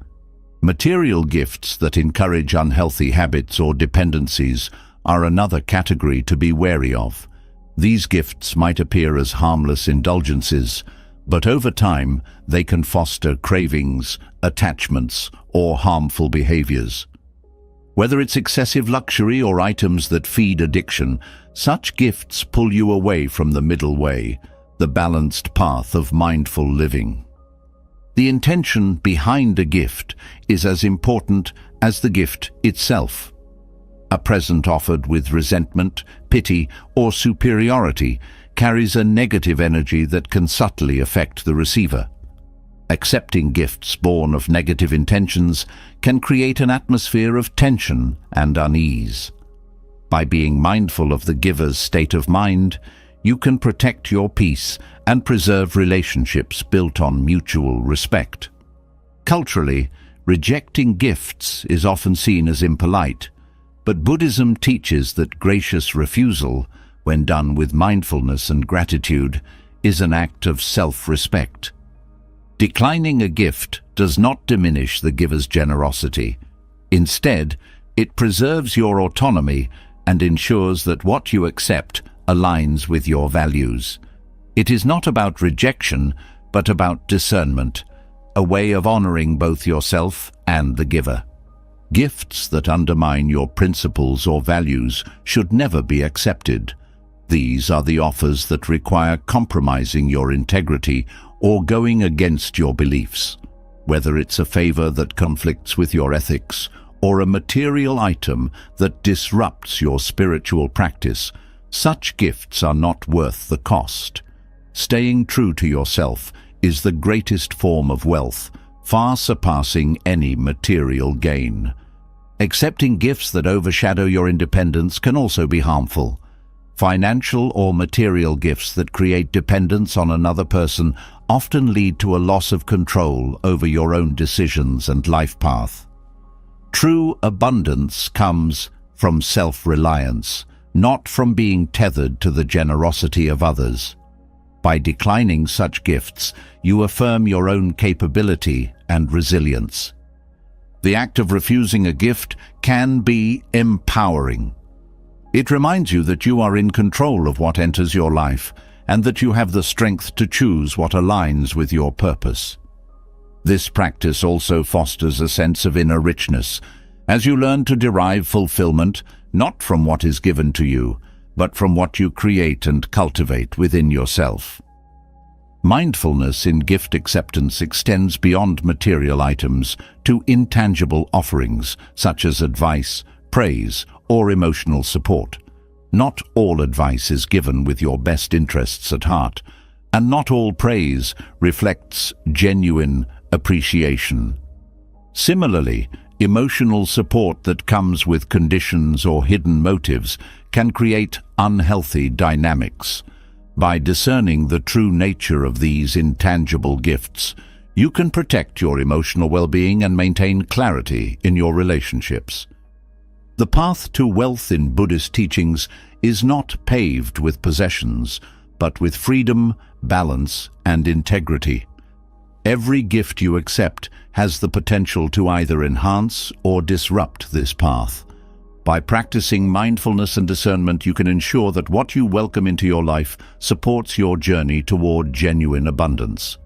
Material gifts that encourage unhealthy habits or dependencies are another category to be wary of. These gifts might appear as harmless indulgences, but over time they can foster cravings, attachments, or harmful behaviors. Whether it's excessive luxury or items that feed addiction, such gifts pull you away from the middle way, the balanced path of mindful living. The intention behind a gift is as important as the gift itself. A present offered with resentment, pity, or superiority carries a negative energy that can subtly affect the receiver. Accepting gifts born of negative intentions can create an atmosphere of tension and unease. By being mindful of the giver's state of mind, you can protect your peace and preserve relationships built on mutual respect. Culturally, rejecting gifts is often seen as impolite, but Buddhism teaches that gracious refusal, when done with mindfulness and gratitude, is an act of self-respect. Declining a gift does not diminish the giver's generosity. Instead, it preserves your autonomy and ensures that what you accept aligns with your values. It is not about rejection, but about discernment, a way of honoring both yourself and the giver. Gifts that undermine your principles or values should never be accepted. These are the offers that require compromising your integrity or going against your beliefs. Whether it's a favor that conflicts with your ethics or a material item that disrupts your spiritual practice, such gifts are not worth the cost. Staying true to yourself is the greatest form of wealth, far surpassing any material gain. Accepting gifts that overshadow your independence can also be harmful. Financial or material gifts that create dependence on another person often lead to a loss of control over your own decisions and life path. True abundance comes from self-reliance, not from being tethered to the generosity of others. By declining such gifts, you affirm your own capability and resilience. The act of refusing a gift can be empowering. It reminds you that you are in control of what enters your life and that you have the strength to choose what aligns with your purpose. This practice also fosters a sense of inner richness, as you learn to derive fulfillment not from what is given to you, but from what you create and cultivate within yourself. Mindfulness in gift acceptance extends beyond material items to intangible offerings such as advice, praise, or emotional support. Not all advice is given with your best interests at heart, and not all praise reflects genuine appreciation. Similarly, emotional support that comes with conditions or hidden motives can create unhealthy dynamics. By discerning the true nature of these intangible gifts, you can protect your emotional well-being and maintain clarity in your relationships. The path to wealth in Buddhist teachings is not paved with possessions, but with freedom, balance, and integrity. Every gift you accept has the potential to either enhance or disrupt this path. By practicing mindfulness and discernment, you can ensure that what you welcome into your life supports your journey toward genuine abundance.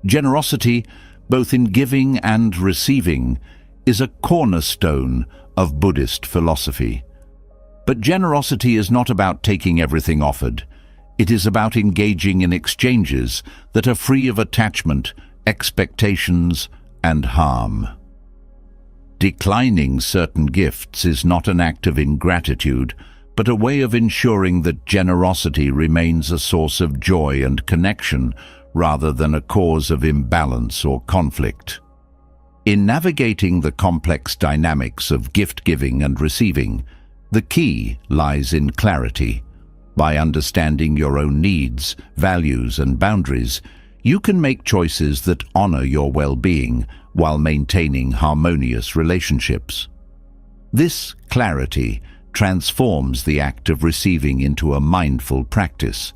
Generosity, both in giving and receiving, is a cornerstone of Buddhist philosophy. But generosity is not about taking everything offered. It is about engaging in exchanges that are free of attachment, expectations, and harm. Declining certain gifts is not an act of ingratitude, but a way of ensuring that generosity remains a source of joy and connection rather than a cause of imbalance or conflict. In navigating the complex dynamics of gift-giving and receiving, the key lies in clarity. By understanding your own needs, values, and boundaries, you can make choices that honor your well-being while maintaining harmonious relationships. This clarity transforms the act of receiving into a mindful practice,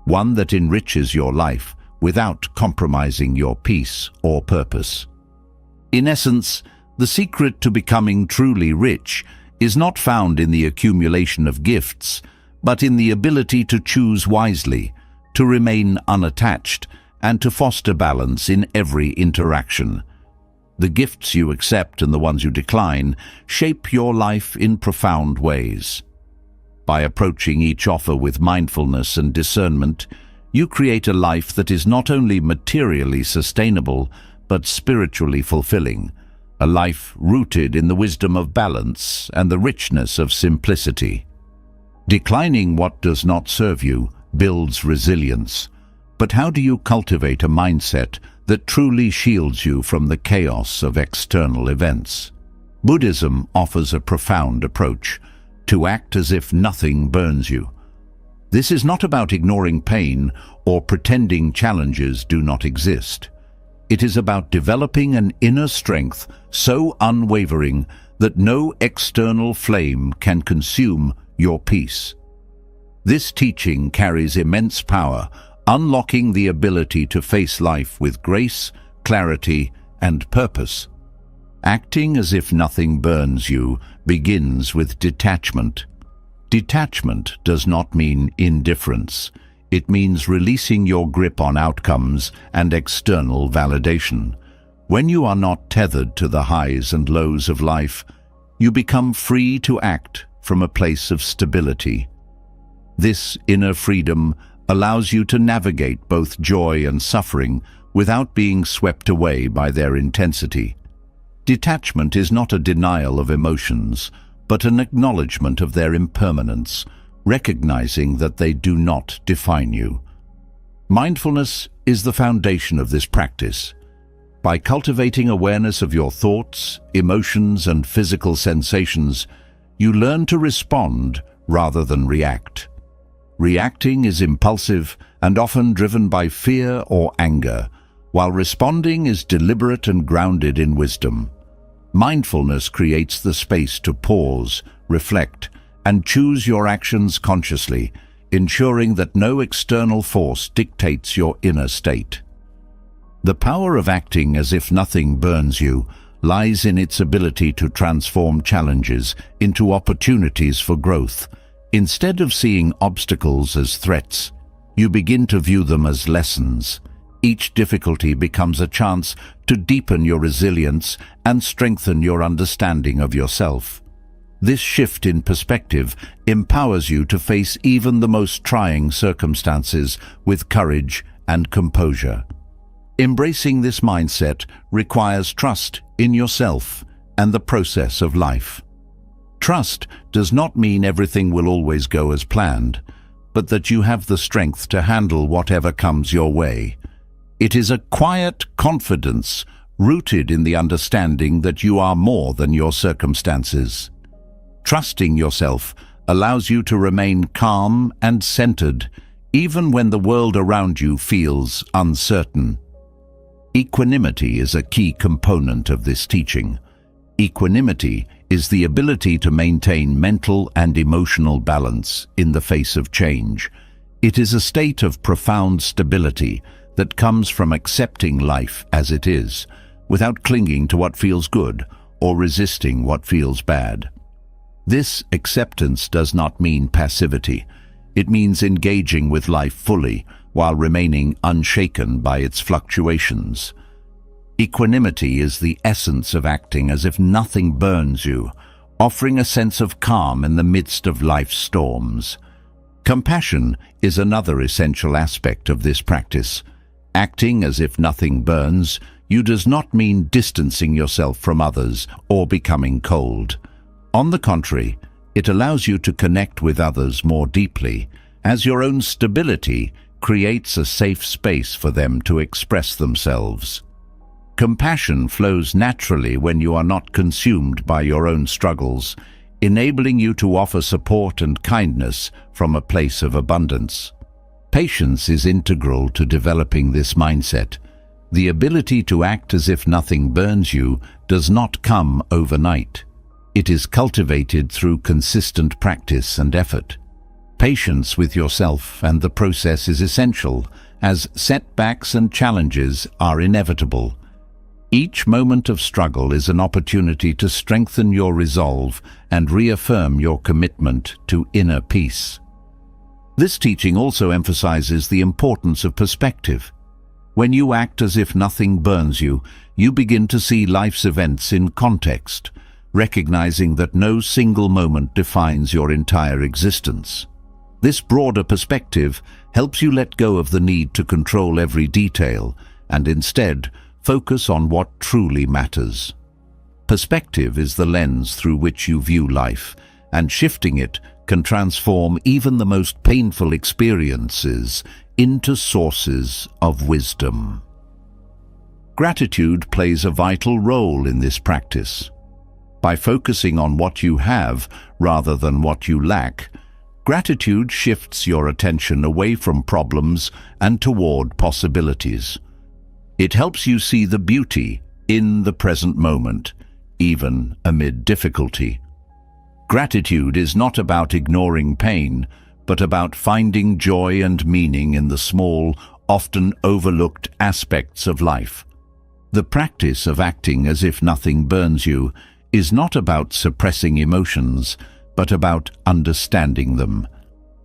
one that enriches your life without compromising your peace or purpose. In essence, the secret to becoming truly rich is not found in the accumulation of gifts, but in the ability to choose wisely, to remain unattached, and to foster balance in every interaction. The gifts you accept and the ones you decline shape your life in profound ways. By approaching each offer with mindfulness and discernment, you create a life that is not only materially sustainable, but spiritually fulfilling, a life rooted in the wisdom of balance and the richness of simplicity. Declining what does not serve you builds resilience. But how do you cultivate a mindset that truly shields you from the chaos of external events? Buddhism offers a profound approach: to act as if nothing burns you. This is not about ignoring pain or pretending challenges do not exist. It is about developing an inner strength so unwavering that no external flame can consume your peace. This teaching carries immense power, unlocking the ability to face life with grace, clarity, and purpose. Acting as if nothing burns you begins with detachment. Detachment does not mean indifference. It means releasing your grip on outcomes and external validation. When you are not tethered to the highs and lows of life, you become free to act from a place of stability. This inner freedom allows you to navigate both joy and suffering without being swept away by their intensity. Detachment is not a denial of emotions, but an acknowledgement of their impermanence, recognizing that they do not define you. Mindfulness is the foundation of this practice. By cultivating awareness of your thoughts, emotions, and physical sensations, you learn to respond rather than react. Reacting is impulsive and often driven by fear or anger, while responding is deliberate and grounded in wisdom. Mindfulness creates the space to pause, reflect, and choose your actions consciously, ensuring that no external force dictates your inner state. The power of acting as if nothing burns you lies in its ability to transform challenges into opportunities for growth. Instead of seeing obstacles as threats, you begin to view them as lessons. Each difficulty becomes a chance to deepen your resilience and strengthen your understanding of yourself. This shift in perspective empowers you to face even the most trying circumstances with courage and composure. Embracing this mindset requires trust in yourself and the process of life. Trust does not mean everything will always go as planned, but that you have the strength to handle whatever comes your way. It is a quiet confidence rooted in the understanding that you are more than your circumstances. Trusting yourself allows you to remain calm and centered, even when the world around you feels uncertain. Equanimity is a key component of this teaching. Equanimity is the ability to maintain mental and emotional balance in the face of change. It is a state of profound stability that comes from accepting life as it is, without clinging to what feels good or resisting what feels bad. This acceptance does not mean passivity. It means engaging with life fully while remaining unshaken by its fluctuations. Equanimity is the essence of acting as if nothing burns you, offering a sense of calm in the midst of life's storms. Compassion is another essential aspect of this practice. Acting as if nothing burns you does not mean distancing yourself from others or becoming cold. On the contrary, it allows you to connect with others more deeply, as your own stability creates a safe space for them to express themselves. Compassion flows naturally when you are not consumed by your own struggles, enabling you to offer support and kindness from a place of abundance. Patience is integral to developing this mindset. The ability to act as if nothing burns you does not come overnight. It is cultivated through consistent practice and effort. Patience with yourself and the process is essential, as setbacks and challenges are inevitable. Each moment of struggle is an opportunity to strengthen your resolve and reaffirm your commitment to inner peace. This teaching also emphasizes the importance of perspective. When you act as if nothing burns you, you begin to see life's events in context, recognizing that no single moment defines your entire existence. This broader perspective helps you let go of the need to control every detail and instead focus on what truly matters. Perspective is the lens through which you view life, and shifting it can transform even the most painful experiences into sources of wisdom. Gratitude plays a vital role in this practice. By focusing on what you have rather than what you lack, gratitude shifts your attention away from problems and toward possibilities. It helps you see the beauty in the present moment, even amid difficulty. Gratitude is not about ignoring pain, but about finding joy and meaning in the small, often overlooked aspects of life. The practice of acting as if nothing burns you is not about suppressing emotions, but about understanding them.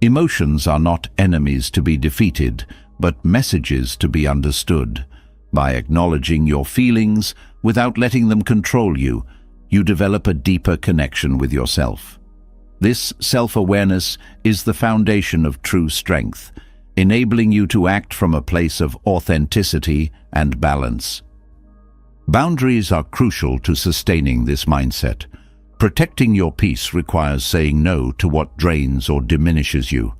Emotions are not enemies to be defeated, but messages to be understood. By acknowledging your feelings without letting them control you, you develop a deeper connection with yourself. This self-awareness is the foundation of true strength, enabling you to act from a place of authenticity and balance. Boundaries are crucial to sustaining this mindset. Protecting your peace requires saying no to what drains or diminishes you.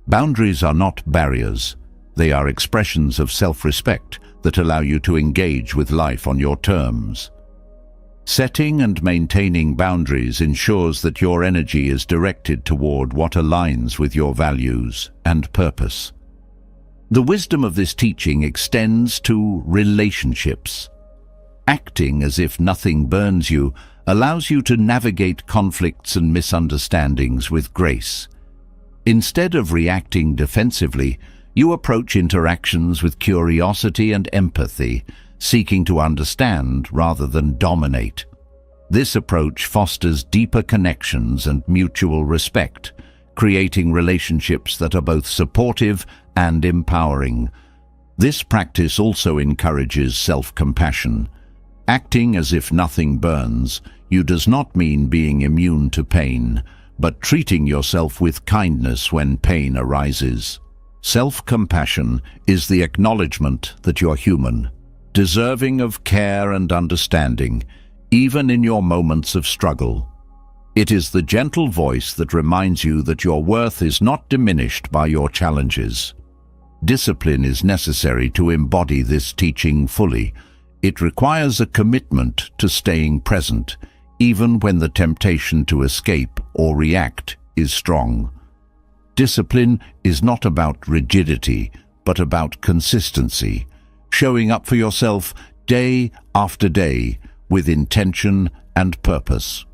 Boundaries are not barriers. They are expressions of self-respect that allow you to engage with life on your terms. Setting and maintaining boundaries ensures that your energy is directed toward what aligns with your values and purpose. The wisdom of this teaching extends to relationships. Acting as if nothing burns you allows you to navigate conflicts and misunderstandings with grace. Instead of reacting defensively, you approach interactions with curiosity and empathy, seeking to understand rather than dominate. This approach fosters deeper connections and mutual respect, creating relationships that are both supportive and empowering. This practice also encourages self-compassion. Acting as if nothing burns you does not mean being immune to pain, but treating yourself with kindness when pain arises. Self-compassion is the acknowledgement that you're human, deserving of care and understanding, even in your moments of struggle. It is the gentle voice that reminds you that your worth is not diminished by your challenges. Discipline is necessary to embody this teaching fully. It requires a commitment to staying present, even when the temptation to escape or react is strong. Discipline is not about rigidity, but about consistency, showing up for yourself day after day with intention and purpose.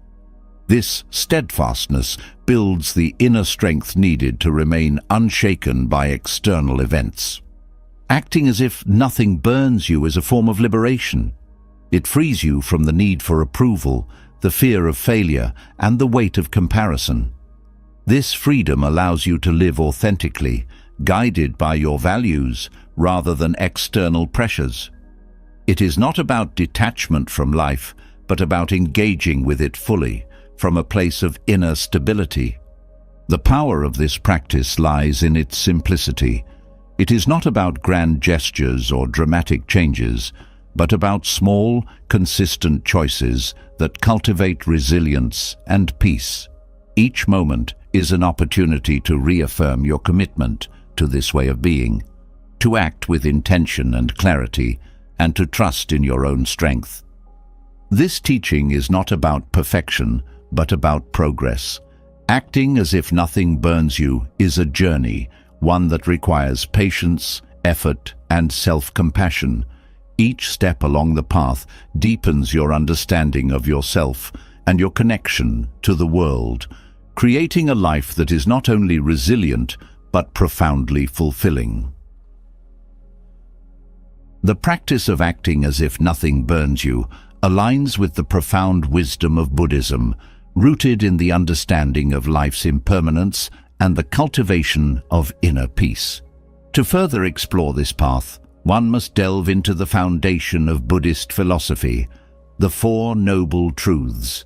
This steadfastness builds the inner strength needed to remain unshaken by external events. Acting as if nothing burns you is a form of liberation. It frees you from the need for approval, the fear of failure, and the weight of comparison. This freedom allows you to live authentically, guided by your values rather than external pressures. It is not about detachment from life, but about engaging with it fully, from a place of inner stability. The power of this practice lies in its simplicity. It is not about grand gestures or dramatic changes, but about small, consistent choices that cultivate resilience and peace. Each moment is an opportunity to reaffirm your commitment to this way of being, to act with intention and clarity, and to trust in your own strength. This teaching is not about perfection, but about progress. Acting as if nothing burns you is a journey, one that requires patience, effort, and self-compassion. Each step along the path deepens your understanding of yourself and your connection to the world, creating a life that is not only resilient, but profoundly fulfilling. The practice of acting as if nothing burns you aligns with the profound wisdom of Buddhism, rooted in the understanding of life's impermanence and the cultivation of inner peace. To further explore this path, one must delve into the foundation of Buddhist philosophy, the Four Noble Truths.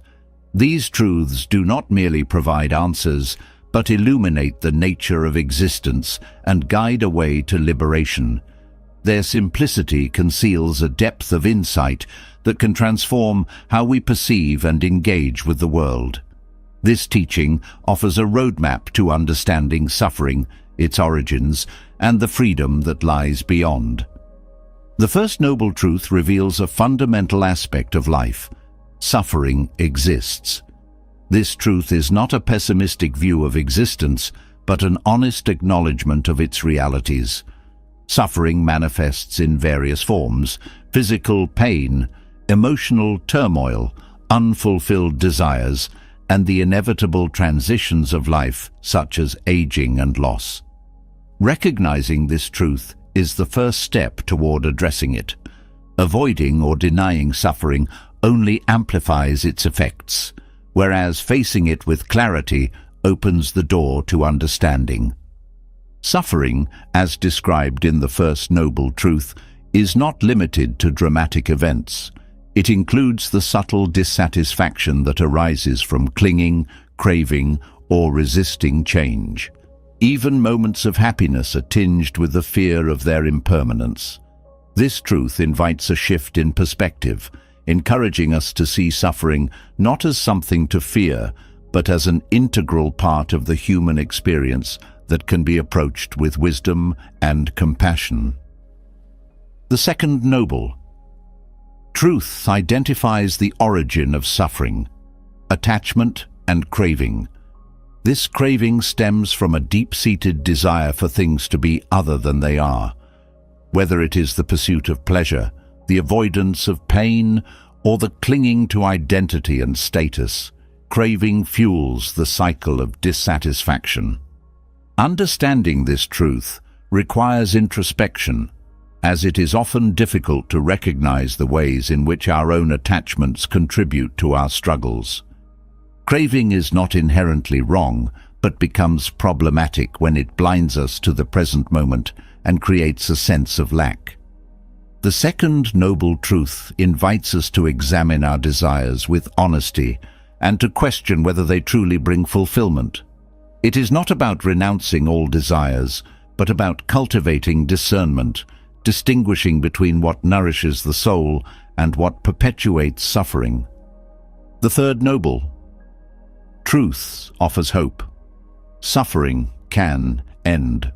These truths do not merely provide answers, but illuminate the nature of existence and guide a way to liberation. Their simplicity conceals a depth of insight that can transform how we perceive and engage with the world. This teaching offers a roadmap to understanding suffering, its origins, and the freedom that lies beyond. The first noble truth reveals a fundamental aspect of life. Suffering exists. This truth is not a pessimistic view of existence, but an honest acknowledgement of its realities. Suffering manifests in various forms: physical pain, emotional turmoil, unfulfilled desires, and the inevitable transitions of life, such as aging and loss. Recognizing this truth is the first step toward addressing it. Avoiding or denying suffering only amplifies its effects, whereas facing it with clarity opens the door to understanding. Suffering, as described in the first noble truth, is not limited to dramatic events. It includes the subtle dissatisfaction that arises from clinging, craving, or resisting change. Even moments of happiness are tinged with the fear of their impermanence. This truth invites a shift in perspective, encouraging us to see suffering not as something to fear, but as an integral part of the human experience that can be approached with wisdom and compassion. The second noble truth identifies the origin of suffering: attachment and craving. This craving stems from a deep-seated desire for things to be other than they are. Whether it is the pursuit of pleasure, the avoidance of pain, or the clinging to identity and status, craving fuels the cycle of dissatisfaction. Understanding this truth requires introspection, as it is often difficult to recognize the ways in which our own attachments contribute to our struggles. Craving is not inherently wrong, but becomes problematic when it blinds us to the present moment and creates a sense of lack. The second noble truth invites us to examine our desires with honesty and to question whether they truly bring fulfillment. It is not about renouncing all desires, but about cultivating discernment, distinguishing between what nourishes the soul and what perpetuates suffering. The third noble truth offers hope. Suffering can end.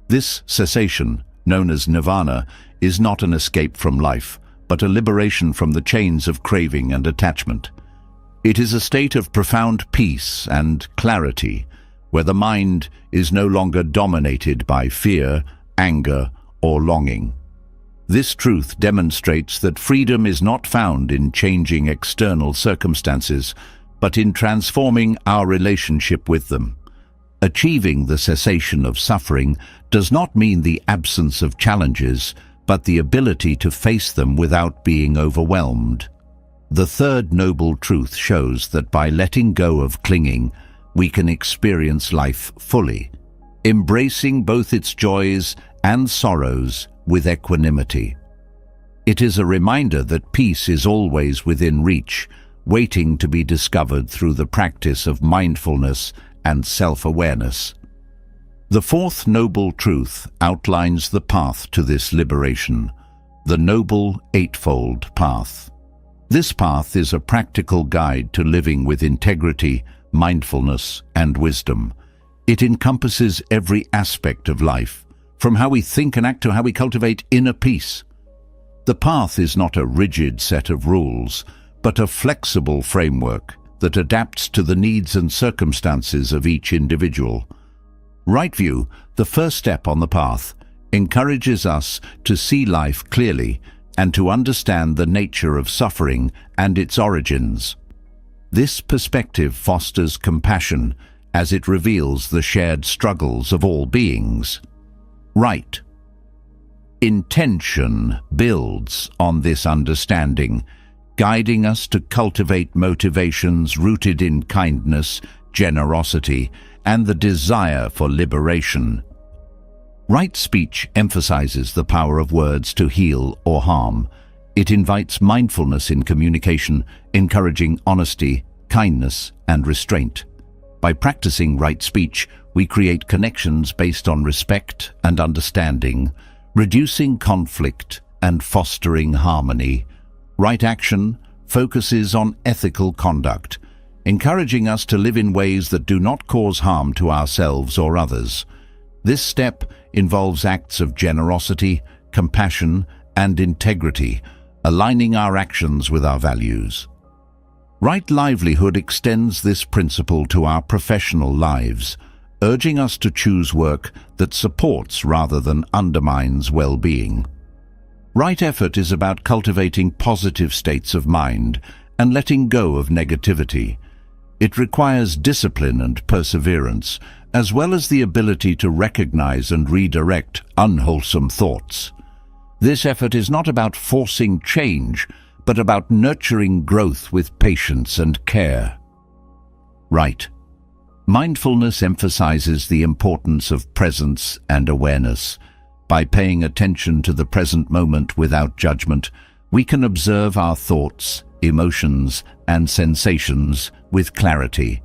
This cessation, known as nirvana, is not an escape from life, but a liberation from the chains of craving and attachment. It is a state of profound peace and clarity, where the mind is no longer dominated by fear, anger, or longing. This truth demonstrates that freedom is not found in changing external circumstances, but in transforming our relationship with them. Achieving the cessation of suffering does not mean the absence of challenges, but the ability to face them without being overwhelmed. The third noble truth shows that by letting go of clinging, we can experience life fully, embracing both its joys and sorrows with equanimity. It is a reminder that peace is always within reach, waiting to be discovered through the practice of mindfulness and self-awareness. The fourth noble truth outlines the path to this liberation, the noble Eightfold path. This path is a practical guide to living with integrity, mindfulness, and wisdom. It encompasses every aspect of life, from how we think and act to how we cultivate inner peace. The path is not a rigid set of rules, but a flexible framework that adapts to the needs and circumstances of each individual. Right view, the first step on the path, encourages us to see life clearly and to understand the nature of suffering and its origins. This perspective fosters compassion as it reveals the shared struggles of all beings. Right Intention builds on this understanding, guiding us to cultivate motivations rooted in kindness, generosity, and the desire for liberation. Right speech emphasizes the power of words to heal or harm. It invites mindfulness in communication, encouraging honesty, kindness, and restraint. By practicing right speech, we create connections based on respect and understanding, reducing conflict and fostering harmony. Right action focuses on ethical conduct, encouraging us to live in ways that do not cause harm to ourselves or others. This step involves acts of generosity, compassion, and integrity, aligning our actions with our values. Right livelihood extends this principle to our professional lives, urging us to choose work that supports rather than undermines well-being. Right effort is about cultivating positive states of mind and letting go of negativity. It requires discipline and perseverance, as well as the ability to recognize and redirect unwholesome thoughts. This effort is not about forcing change, but about nurturing growth with patience and care. Right. Mindfulness emphasizes the importance of presence and awareness. By paying attention to the present moment without judgment, we can observe our thoughts, emotions, and sensations with clarity.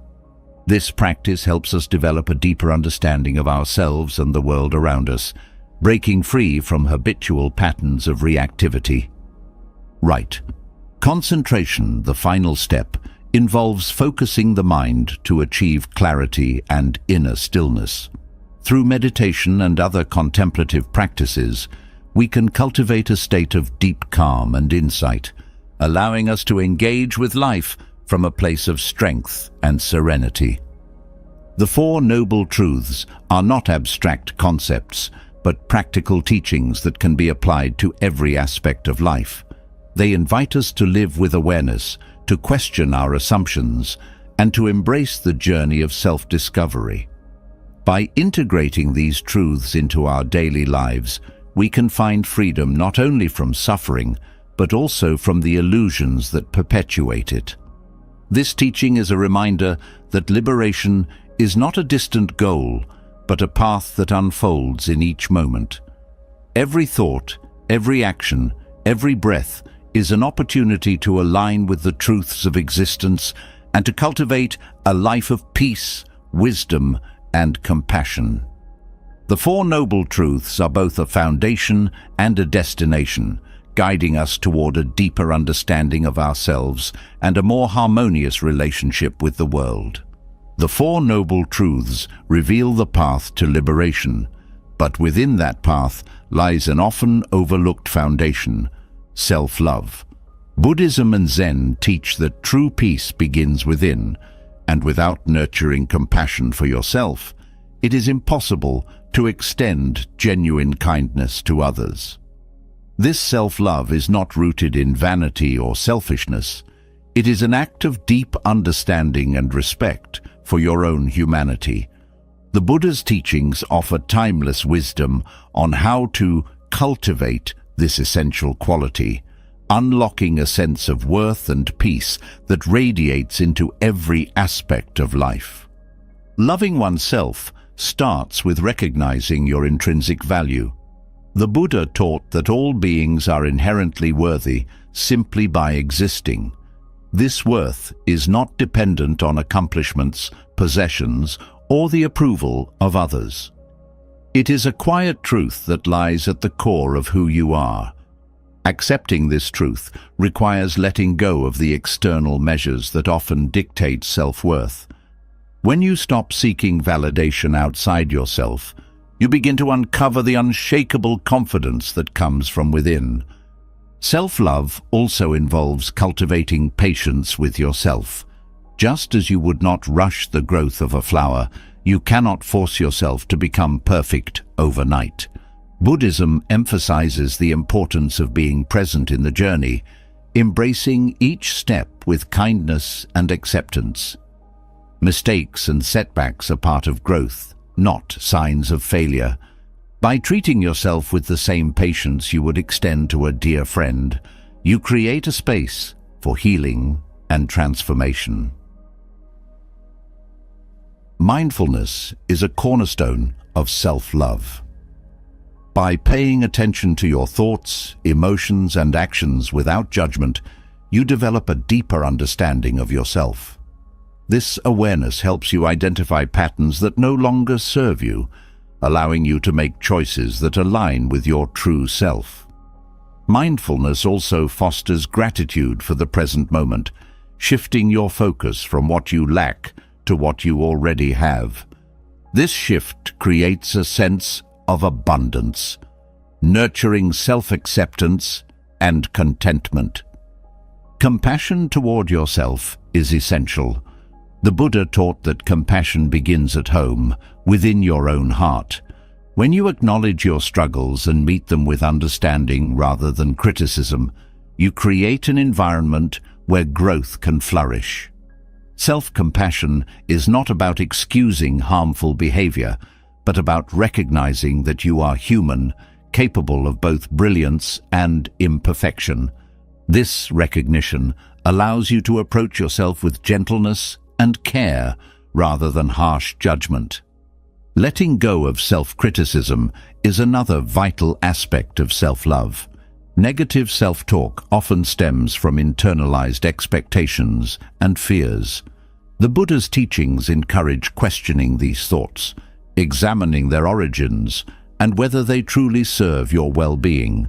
This practice helps us develop a deeper understanding of ourselves and the world around us, breaking free from habitual patterns of reactivity. Right. Concentration, the final step, involves focusing the mind to achieve clarity and inner stillness. Through meditation and other contemplative practices, we can cultivate a state of deep calm and insight, allowing us to engage with life from a place of strength and serenity. The Four Noble Truths are not abstract concepts, but practical teachings that can be applied to every aspect of life. They invite us to live with awareness, to question our assumptions, and to embrace the journey of self-discovery. By integrating these truths into our daily lives, we can find freedom not only from suffering, but also from the illusions that perpetuate it. This teaching is a reminder that liberation is not a distant goal, but a path that unfolds in each moment. Every thought, every action, every breath is an opportunity to align with the truths of existence and to cultivate a life of peace, wisdom, and compassion. The Four Noble Truths are both a foundation and a destination, guiding us toward a deeper understanding of ourselves and a more harmonious relationship with the world. The Four Noble Truths reveal the path to liberation, but within that path lies an often overlooked foundation: self-love. Buddhism and Zen teach that true peace begins within, and without nurturing compassion for yourself, it is impossible to extend genuine kindness to others. This self-love is not rooted in vanity or selfishness. It is an act of deep understanding and respect for your own humanity. The Buddha's teachings offer timeless wisdom on how to cultivate this essential quality, unlocking a sense of worth and peace that radiates into every aspect of life. Loving oneself starts with recognizing your intrinsic value. The Buddha taught that all beings are inherently worthy simply by existing. This worth is not dependent on accomplishments, possessions, or the approval of others. It is a quiet truth that lies at the core of who you are. Accepting this truth requires letting go of the external measures that often dictate self-worth. When you stop seeking validation outside yourself, you begin to uncover the unshakable confidence that comes from within. Self-love also involves cultivating patience with yourself. Just as you would not rush the growth of a flower, you cannot force yourself to become perfect overnight. Buddhism emphasizes the importance of being present in the journey, embracing each step with kindness and acceptance. Mistakes and setbacks are part of growth, not signs of failure. By treating yourself with the same patience you would extend to a dear friend, you create a space for healing and transformation. Mindfulness is a cornerstone of self-love. By paying attention to your thoughts, emotions, and actions without judgment, you develop a deeper understanding of yourself. This awareness helps you identify patterns that no longer serve you, allowing you to make choices that align with your true self. Mindfulness also fosters gratitude for the present moment, shifting your focus from what you lack to what you already have. This shift creates a sense of abundance, nurturing self-acceptance and contentment. Compassion toward yourself is essential. The Buddha taught that compassion begins at home, within your own heart. When you acknowledge your struggles and meet them with understanding rather than criticism, you create an environment where growth can flourish. Self-compassion is not about excusing harmful behavior, but about recognizing that you are human, capable of both brilliance and imperfection. This recognition allows you to approach yourself with gentleness and care rather than harsh judgment. Letting go of self-criticism is another vital aspect of self-love. Negative self-talk often stems from internalized expectations and fears. The Buddha's teachings encourage questioning these thoughts, examining their origins, and whether they truly serve your well-being.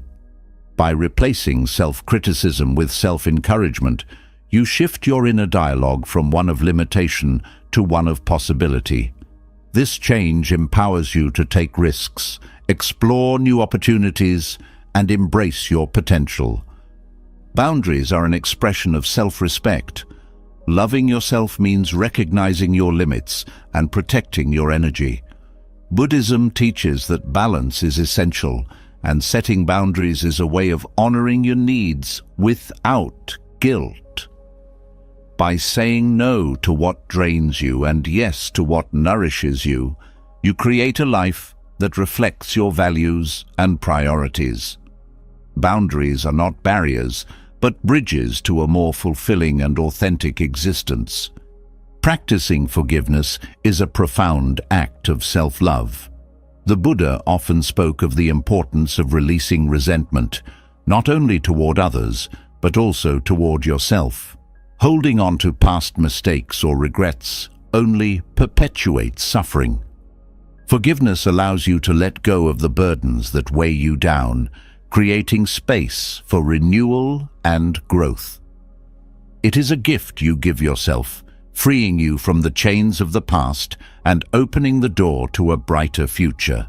By replacing self-criticism with self-encouragement, you shift your inner dialogue from one of limitation to one of possibility. This change empowers you to take risks, explore new opportunities, and embrace your potential. Boundaries are an expression of self-respect. Loving yourself means recognizing your limits and protecting your energy. Buddhism teaches that balance is essential, and setting boundaries is a way of honoring your needs without guilt. By saying no to what drains you and yes to what nourishes you, you create a life that reflects your values and priorities. Boundaries are not barriers, but bridges to a more fulfilling and authentic existence. Practicing forgiveness is a profound act of self-love. The Buddha often spoke of the importance of releasing resentment, not only toward others, but also toward yourself. Holding on to past mistakes or regrets only perpetuates suffering. Forgiveness allows you to let go of the burdens that weigh you down, creating space for renewal and growth. It is a gift you give yourself, freeing you from the chains of the past and opening the door to a brighter future.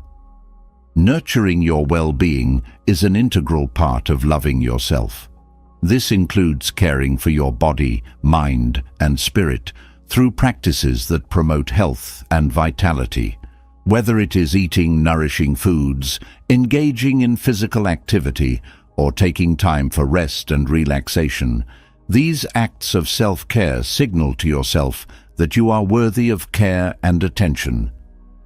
Nurturing your well-being is an integral part of loving yourself. This includes caring for your body, mind, and spirit through practices that promote health and vitality. Whether it is eating nourishing foods, engaging in physical activity, or taking time for rest and relaxation, these acts of self-care signal to yourself that you are worthy of care and attention.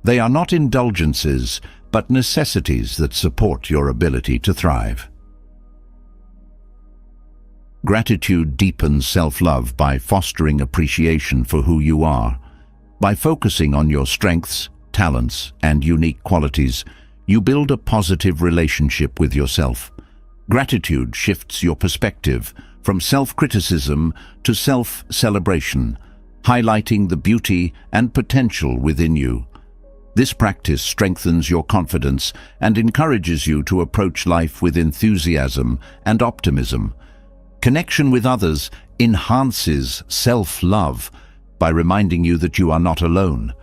They are not indulgences, but necessities that support your ability to thrive. Gratitude deepens self-love by fostering appreciation for who you are. By focusing on your strengths, talents, and unique qualities, you build a positive relationship with yourself. Gratitude shifts your perspective from self-criticism to self-celebration, highlighting the beauty and potential within you. This practice strengthens your confidence and encourages you to approach life with enthusiasm and optimism. Connection with others enhances self-love by reminding you that you are not alone.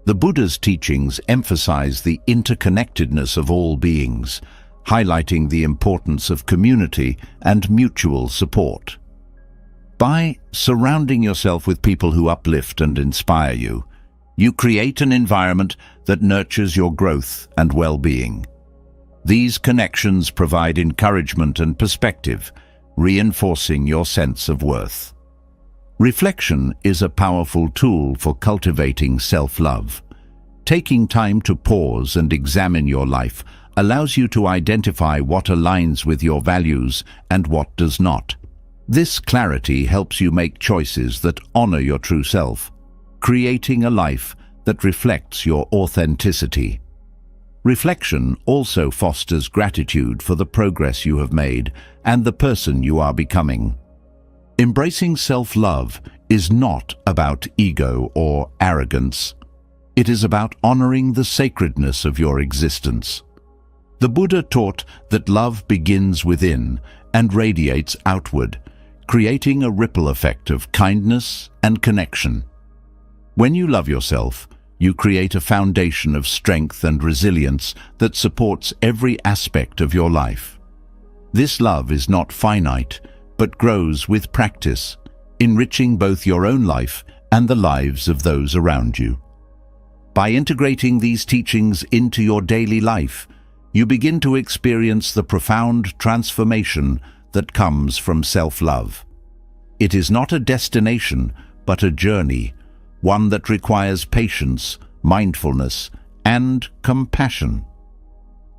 The Buddha's teachings emphasize the interconnectedness of all beings, highlighting the importance of community and mutual support. By surrounding yourself with people who uplift and inspire you, you create an environment that nurtures your growth and well-being. These connections provide encouragement and perspective, reinforcing your sense of worth. Reflection is a powerful tool for cultivating self-love. Taking time to pause and examine your life allows you to identify what aligns with your values and what does not. This clarity helps you make choices that honor your true self, creating a life that reflects your authenticity. Reflection also fosters gratitude for the progress you have made and the person you are becoming. Embracing self-love is not about ego or arrogance. It is about honoring the sacredness of your existence. The Buddha taught that love begins within and radiates outward, creating a ripple effect of kindness and connection. When you love yourself, you create a foundation of strength and resilience that supports every aspect of your life. This love is not finite, but grows with practice, enriching both your own life and the lives of those around you. By integrating these teachings into your daily life, you begin to experience the profound transformation that comes from self-love. It is not a destination, but a journey, one that requires patience, mindfulness, and compassion.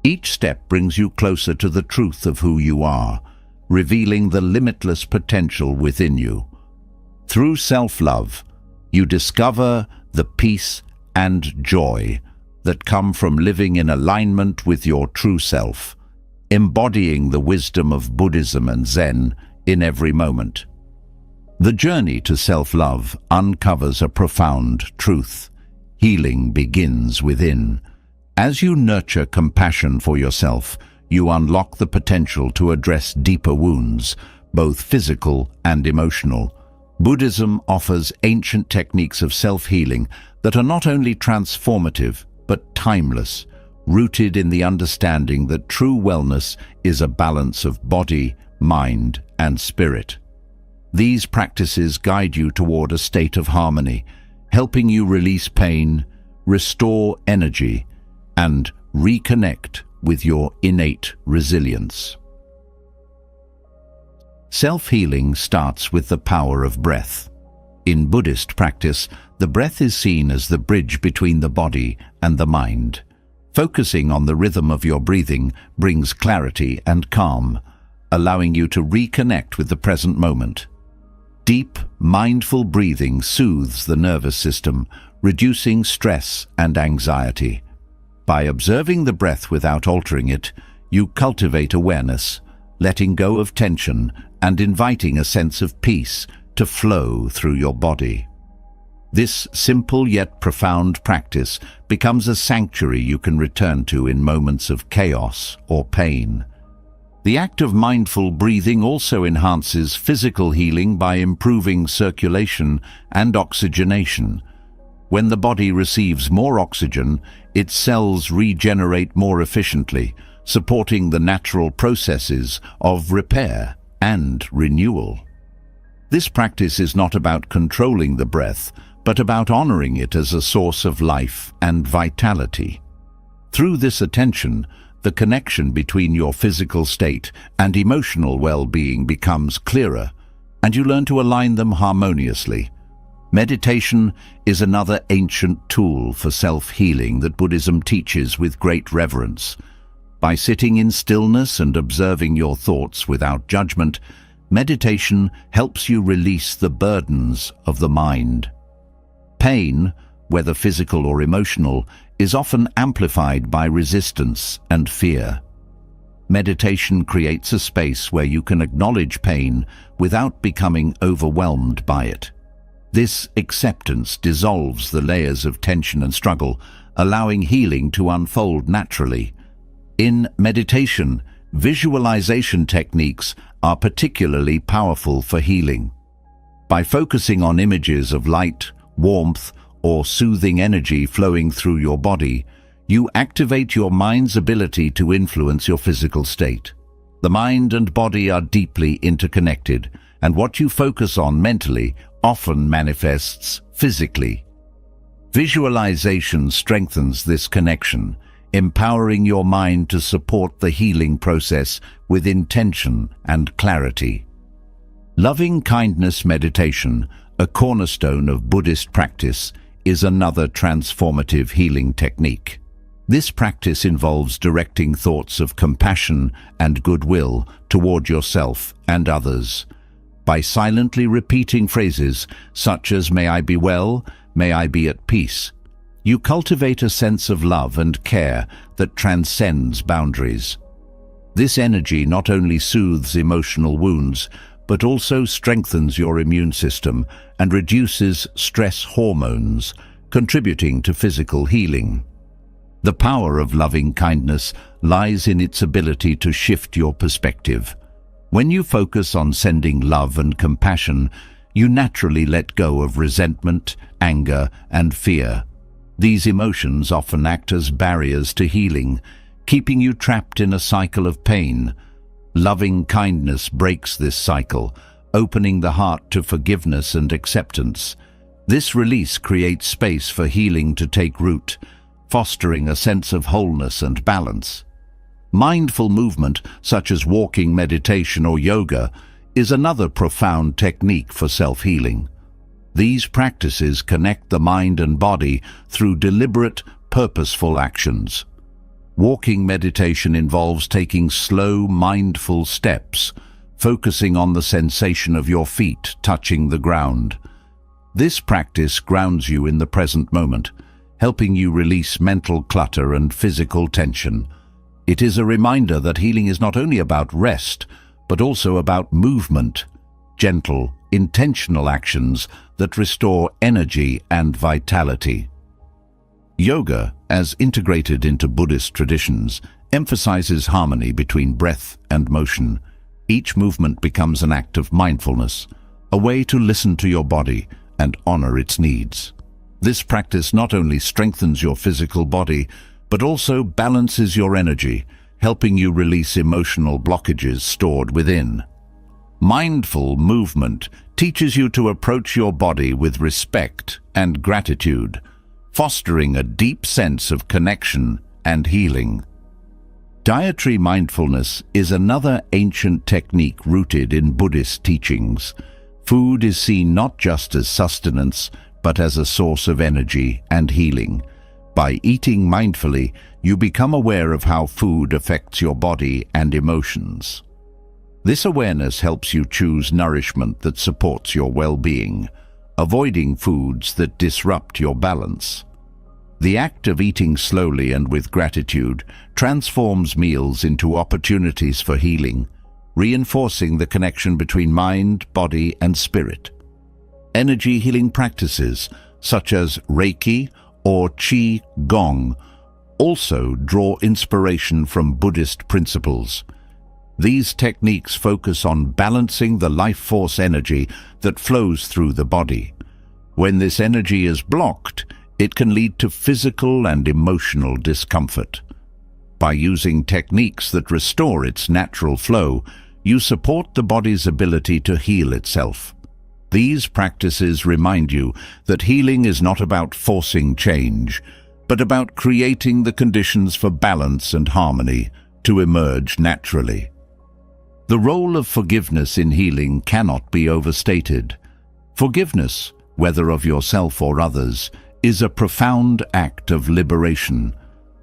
Each step brings you closer to the truth of who you are, revealing the limitless potential within you. Through self-love, you discover the peace and joy that come from living in alignment with your true self, embodying the wisdom of Buddhism and Zen in every moment. The journey to self-love uncovers a profound truth. Healing begins within. As you nurture compassion for yourself, you unlock the potential to address deeper wounds, both physical and emotional. Buddhism offers ancient techniques of self-healing that are not only transformative, but timeless, rooted in the understanding that true wellness is a balance of body, mind, and spirit. These practices guide you toward a state of harmony, helping you release pain, restore energy, and reconnect with your innate resilience. Self-healing starts with the power of breath. In Buddhist practice, the breath is seen as the bridge between the body and the mind. Focusing on the rhythm of your breathing brings clarity and calm, allowing you to reconnect with the present moment. Deep, mindful breathing soothes the nervous system, reducing stress and anxiety. By observing the breath without altering it, you cultivate awareness, letting go of tension and inviting a sense of peace to flow through your body. This simple yet profound practice becomes a sanctuary you can return to in moments of chaos or pain. The act of mindful breathing also enhances physical healing by improving circulation and oxygenation. When the body receives more oxygen, its cells regenerate more efficiently, supporting the natural processes of repair and renewal. This practice is not about controlling the breath, but about honoring it as a source of life and vitality. Through this attention, the connection between your physical state and emotional well-being becomes clearer, and you learn to align them harmoniously. Meditation is another ancient tool for self-healing that Buddhism teaches with great reverence. By sitting in stillness and observing your thoughts without judgment, meditation helps you release the burdens of the mind. Pain, whether physical or emotional, is often amplified by resistance and fear. Meditation creates a space where you can acknowledge pain without becoming overwhelmed by it. This acceptance dissolves the layers of tension and struggle, allowing healing to unfold naturally. In meditation, visualization techniques are particularly powerful for healing. By focusing on images of light, warmth, or soothing energy flowing through your body, you activate your mind's ability to influence your physical state. The mind and body are deeply interconnected, and what you focus on mentally often manifests physically. Visualization strengthens this connection, empowering your mind to support the healing process with intention and clarity. Loving kindness meditation, a cornerstone of Buddhist practice, is another transformative healing technique. This practice involves directing thoughts of compassion and goodwill toward yourself and others. By silently repeating phrases such as "May I be well, may I be at peace," you cultivate a sense of love and care that transcends boundaries. This energy not only soothes emotional wounds, but also strengthens your immune system and reduces stress hormones, contributing to physical healing. The power of loving kindness lies in its ability to shift your perspective. When you focus on sending love and compassion, you naturally let go of resentment, anger, and fear. These emotions often act as barriers to healing, keeping you trapped in a cycle of pain. Loving kindness breaks this cycle, opening the heart to forgiveness and acceptance. This release creates space for healing to take root, fostering a sense of wholeness and balance. Mindful movement, such as walking, meditation, or yoga, is another profound technique for self-healing. These practices connect the mind and body through deliberate, purposeful actions. Walking meditation involves taking slow, mindful steps, focusing on the sensation of your feet touching the ground. This practice grounds you in the present moment, helping you release mental clutter and physical tension. It is a reminder that healing is not only about rest, but also about movement, gentle, intentional actions that restore energy and vitality. Yoga, as integrated into Buddhist traditions, emphasizes harmony between breath and motion. Each movement becomes an act of mindfulness, a way to listen to your body and honor its needs. This practice not only strengthens your physical body, but also balances your energy, helping you release emotional blockages stored within. Mindful movement teaches you to approach your body with respect and gratitude, fostering a deep sense of connection and healing. Dietary mindfulness is another ancient technique rooted in Buddhist teachings. Food is seen not just as sustenance, but as a source of energy and healing. By eating mindfully, you become aware of how food affects your body and emotions. This awareness helps you choose nourishment that supports your well-being, avoiding foods that disrupt your balance. The act of eating slowly and with gratitude transforms meals into opportunities for healing, reinforcing the connection between mind, body, and spirit. Energy healing practices, such as Reiki or Qi Gong, also draw inspiration from Buddhist principles. These techniques focus on balancing the life force energy that flows through the body. When this energy is blocked, it can lead to physical and emotional discomfort. By using techniques that restore its natural flow, you support the body's ability to heal itself. These practices remind you that healing is not about forcing change, but about creating the conditions for balance and harmony to emerge naturally. The role of forgiveness in healing cannot be overstated. Forgiveness, whether of yourself or others, is a profound act of liberation.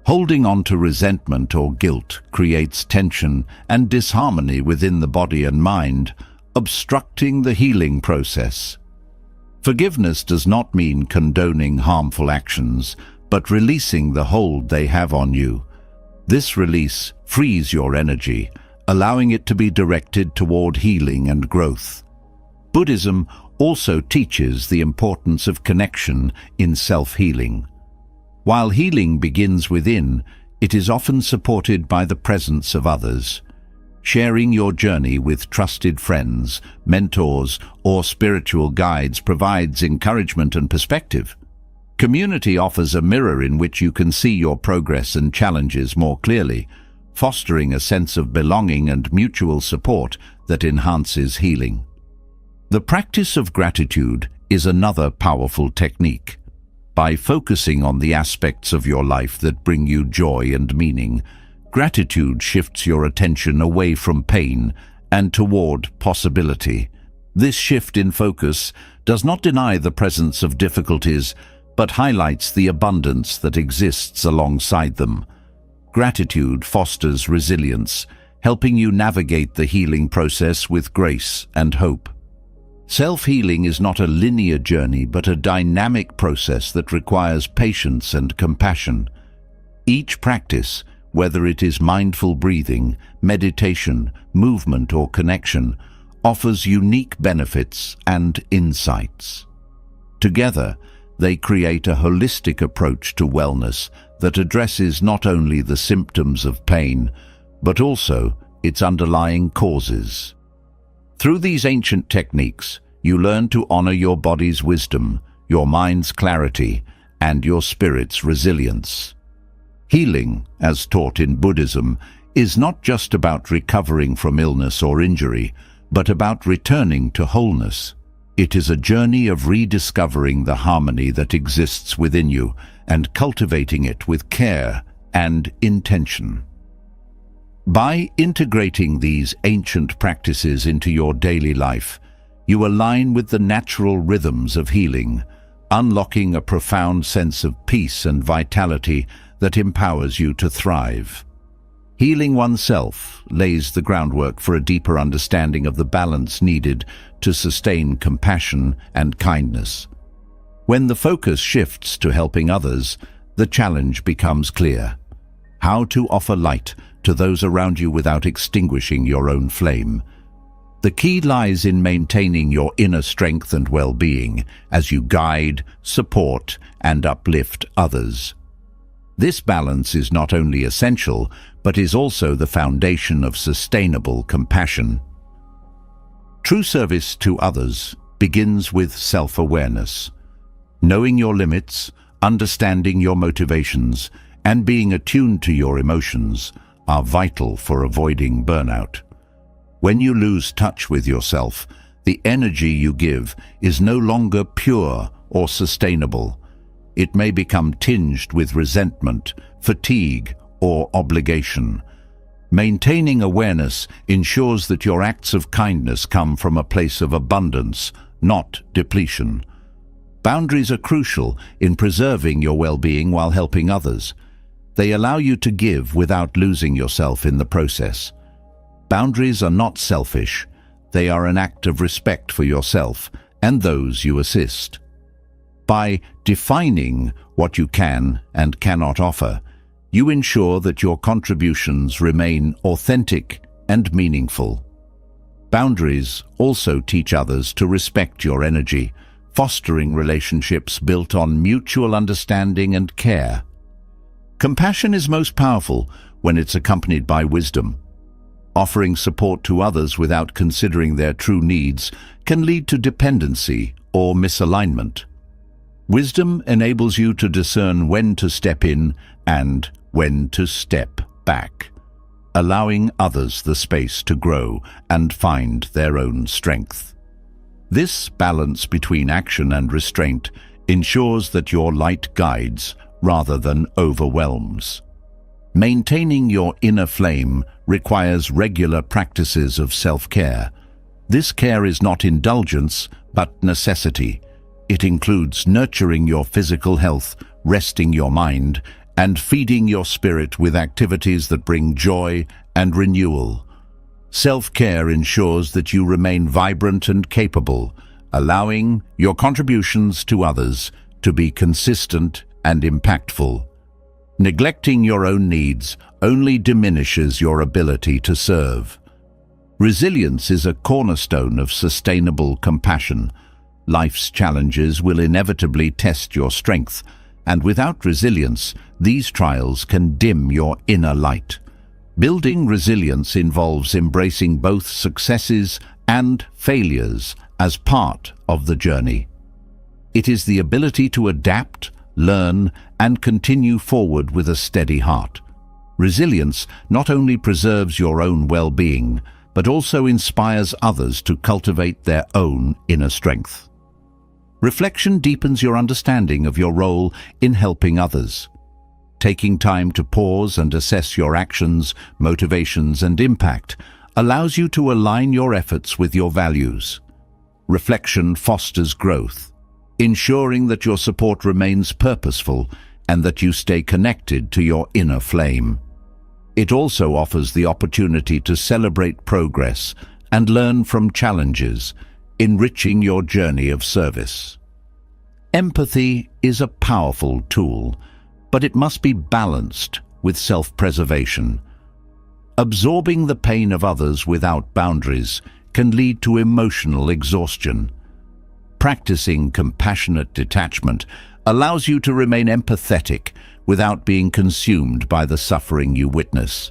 Holding on to resentment or guilt creates tension and disharmony within the body and mind, obstructing the healing process. Forgiveness does not mean condoning harmful actions, but releasing the hold they have on you. This release frees your energy, allowing it to be directed toward healing and growth. Buddhism also teaches the importance of connection in self-healing. While healing begins within, it is often supported by the presence of others. Sharing your journey with trusted friends, mentors, or spiritual guides provides encouragement and perspective. Community offers a mirror in which you can see your progress and challenges more clearly, fostering a sense of belonging and mutual support that enhances healing. The practice of gratitude is another powerful technique. By focusing on the aspects of your life that bring you joy and meaning, gratitude shifts your attention away from pain and toward possibility. This shift in focus does not deny the presence of difficulties, but highlights the abundance that exists alongside them. Gratitude fosters resilience, helping you navigate the healing process with grace and hope. Self-healing is not a linear journey, but a dynamic process that requires patience and compassion. Each practice, whether it is mindful breathing, meditation, movement, or connection, offers unique benefits and insights. Together, they create a holistic approach to wellness that addresses not only the symptoms of pain, but also its underlying causes. Through these ancient techniques, you learn to honor your body's wisdom, your mind's clarity, and your spirit's resilience. Healing, as taught in Buddhism, is not just about recovering from illness or injury, but about returning to wholeness. It is a journey of rediscovering the harmony that exists within you and cultivating it with care and intention. By integrating these ancient practices into your daily life, you align with the natural rhythms of healing, unlocking a profound sense of peace and vitality that empowers you to thrive. Healing oneself lays the groundwork for a deeper understanding of the balance needed to sustain compassion and kindness. When the focus shifts to helping others, the challenge becomes clear: how to offer light to those around you without extinguishing your own flame. The key lies in maintaining your inner strength and well-being as you guide, support, and uplift others. This balance is not only essential, but is also the foundation of sustainable compassion. True service to others begins with self-awareness. Knowing your limits, understanding your motivations, and being attuned to your emotions are vital for avoiding burnout. When you lose touch with yourself, the energy you give is no longer pure or sustainable. It may become tinged with resentment, fatigue, or obligation. Maintaining awareness ensures that your acts of kindness come from a place of abundance, not depletion. Boundaries are crucial in preserving your well-being while helping others. They allow you to give without losing yourself in the process. Boundaries are not selfish. They are an act of respect for yourself and those you assist. By defining what you can and cannot offer, you ensure that your contributions remain authentic and meaningful. Boundaries also teach others to respect your energy, fostering relationships built on mutual understanding and care. Compassion is most powerful when it's accompanied by wisdom. Offering support to others without considering their true needs can lead to dependency or misalignment. Wisdom enables you to discern when to step in and when to step back, allowing others the space to grow and find their own strength. This balance between action and restraint ensures that your light guides rather than overwhelms. Maintaining your inner flame requires regular practices of self-care. This care is not indulgence, but necessity. It includes nurturing your physical health, resting your mind, and feeding your spirit with activities that bring joy and renewal. Self-care ensures that you remain vibrant and capable, allowing your contributions to others to be consistent and impactful. Neglecting your own needs only diminishes your ability to serve. Resilience is a cornerstone of sustainable compassion. Life's challenges will inevitably test your strength, and without resilience, these trials can dim your inner light. Building resilience involves embracing both successes and failures as part of the journey. It is the ability to adapt, learn, and continue forward with a steady heart. Resilience not only preserves your own well-being, but also inspires others to cultivate their own inner strength. Reflection deepens your understanding of your role in helping others. Taking time to pause and assess your actions, motivations, and impact allows you to align your efforts with your values. Reflection fosters growth. ensuring that your support remains purposeful and that you stay connected to your inner flame. It also offers the opportunity to celebrate progress and learn from challenges, enriching your journey of service. Empathy is a powerful tool, but it must be balanced with self-preservation. Absorbing the pain of others without boundaries can lead to emotional exhaustion. Practicing compassionate detachment allows you to remain empathetic without being consumed by the suffering you witness.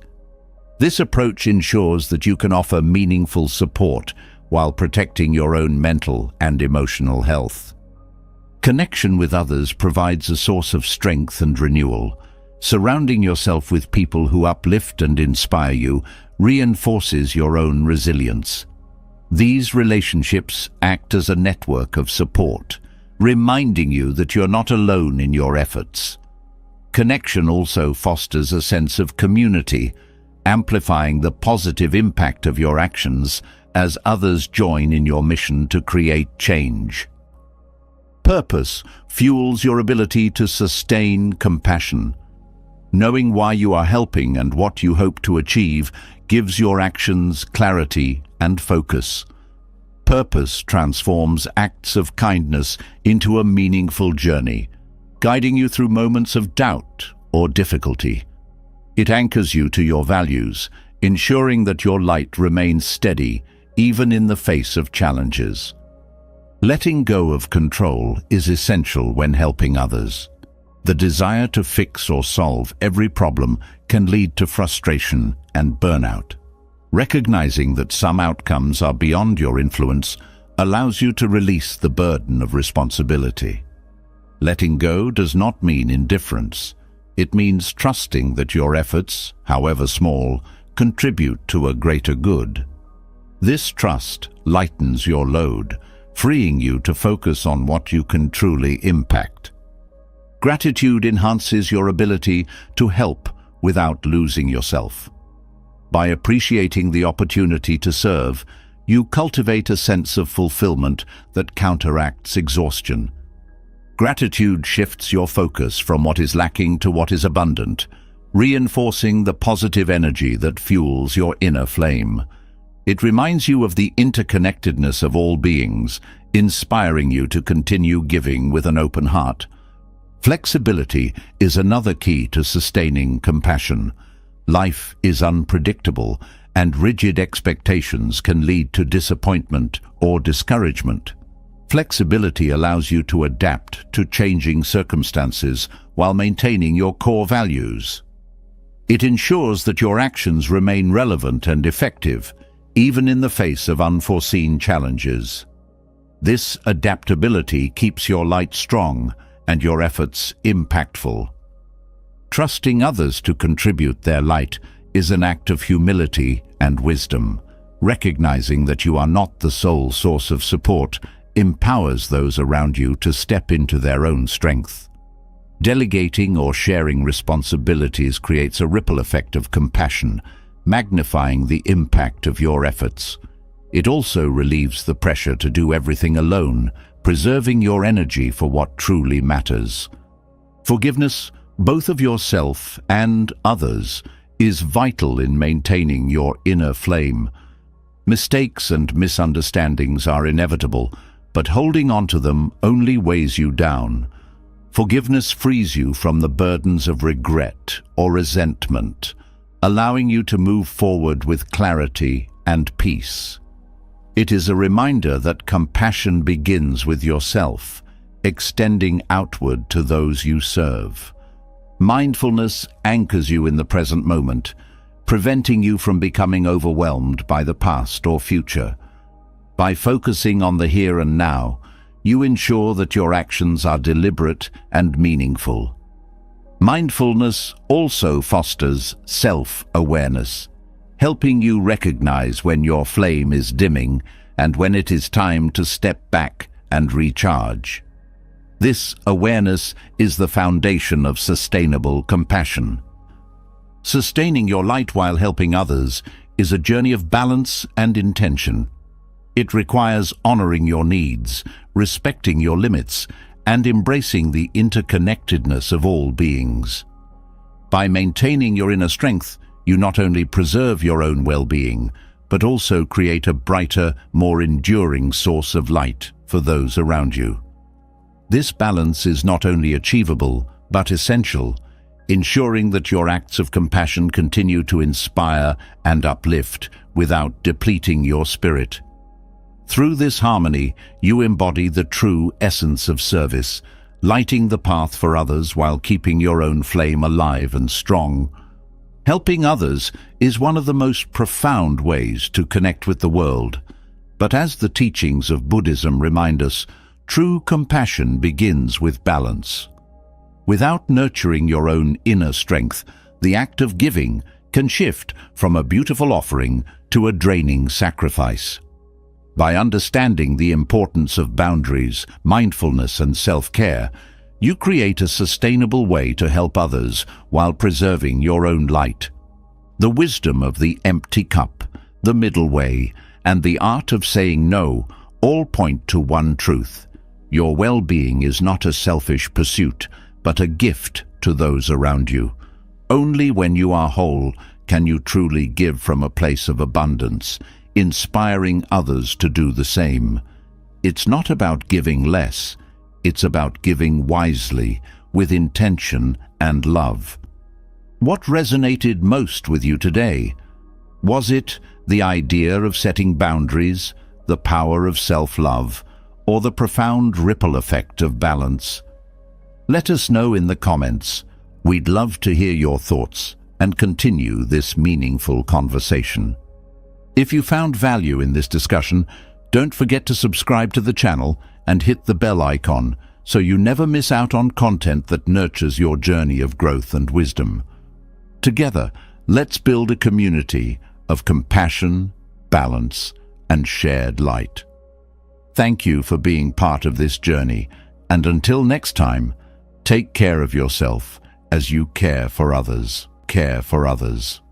This approach ensures that you can offer meaningful support while protecting your own mental and emotional health. Connection with others provides a source of strength and renewal. Surrounding yourself with people who uplift and inspire you reinforces your own resilience. These relationships act as a network of support, reminding you that you're not alone in your efforts. Connection also fosters a sense of community, amplifying the positive impact of your actions as others join in your mission to create change. Purpose fuels your ability to sustain compassion. Knowing why you are helping and what you hope to achieve gives your actions clarity and focus. Purpose transforms acts of kindness into a meaningful journey, guiding you through moments of doubt or difficulty. It anchors you to your values, ensuring that your light remains steady even in the face of challenges. Letting go of control is essential when helping others. The desire to fix or solve every problem can lead to frustration and burnout. Recognizing that some outcomes are beyond your influence allows you to release the burden of responsibility. Letting go does not mean indifference. It means trusting that your efforts, however small, contribute to a greater good. This trust lightens your load, freeing you to focus on what you can truly impact. Gratitude enhances your ability to help without losing yourself. By appreciating the opportunity to serve, you cultivate a sense of fulfillment that counteracts exhaustion. Gratitude shifts your focus from what is lacking to what is abundant, reinforcing the positive energy that fuels your inner flame. It reminds you of the interconnectedness of all beings, inspiring you to continue giving with an open heart. Flexibility is another key to sustaining compassion. Life is unpredictable, and rigid expectations can lead to disappointment or discouragement. Flexibility allows you to adapt to changing circumstances while maintaining your core values. It ensures that your actions remain relevant and effective, even in the face of unforeseen challenges. This adaptability keeps your light strong and your efforts impactful. Trusting others to contribute their light is an act of humility and wisdom. Recognizing that you are not the sole source of support empowers those around you to step into their own strength. Delegating or sharing responsibilities creates a ripple effect of compassion, magnifying the impact of your efforts. It also relieves the pressure to do everything alone, preserving your energy for what truly matters. Forgiveness, both of yourself and others, is vital in maintaining your inner flame. Mistakes and misunderstandings are inevitable, but holding on to them only weighs you down. Forgiveness frees you from the burdens of regret or resentment, allowing you to move forward with clarity and peace. It is a reminder that compassion begins with yourself, extending outward to those you serve. Mindfulness anchors you in the present moment, preventing you from becoming overwhelmed by the past or future. By focusing on the here and now, you ensure that your actions are deliberate and meaningful. Mindfulness also fosters self-awareness, helping you recognize when your flame is dimming and when it is time to step back and recharge. This awareness is the foundation of sustainable compassion. Sustaining your light while helping others is a journey of balance and intention. It requires honoring your needs, respecting your limits, and embracing the interconnectedness of all beings. By maintaining your inner strength, you not only preserve your own well-being, but also create a brighter, more enduring source of light for those around you. This balance is not only achievable, but essential, ensuring that your acts of compassion continue to inspire and uplift without depleting your spirit. Through this harmony, you embody the true essence of service, lighting the path for others while keeping your own flame alive and strong. Helping others is one of the most profound ways to connect with the world. But as the teachings of Buddhism remind us, true compassion begins with balance. Without nurturing your own inner strength, the act of giving can shift from a beautiful offering to a draining sacrifice. By understanding the importance of boundaries, mindfulness, and self-care, you create a sustainable way to help others while preserving your own light. The wisdom of the empty cup, the middle way, and the art of saying no all point to one truth. Your well-being is not a selfish pursuit, but a gift to those around you. Only when you are whole can you truly give from a place of abundance, inspiring others to do the same. It's not about giving less, it's about giving wisely, with intention and love. What resonated most with you today? Was it the idea of setting boundaries, the power of self-love, or the profound ripple effect of balance? Let us know in the comments. We'd love to hear your thoughts and continue this meaningful conversation. If you found value in this discussion, don't forget to subscribe to the channel and hit the bell icon so you never miss out on content that nurtures your journey of growth and wisdom. Together, let's build a community of compassion, balance, and shared light. Thank you for being part of this journey, and until next time, take care of yourself as you care for others.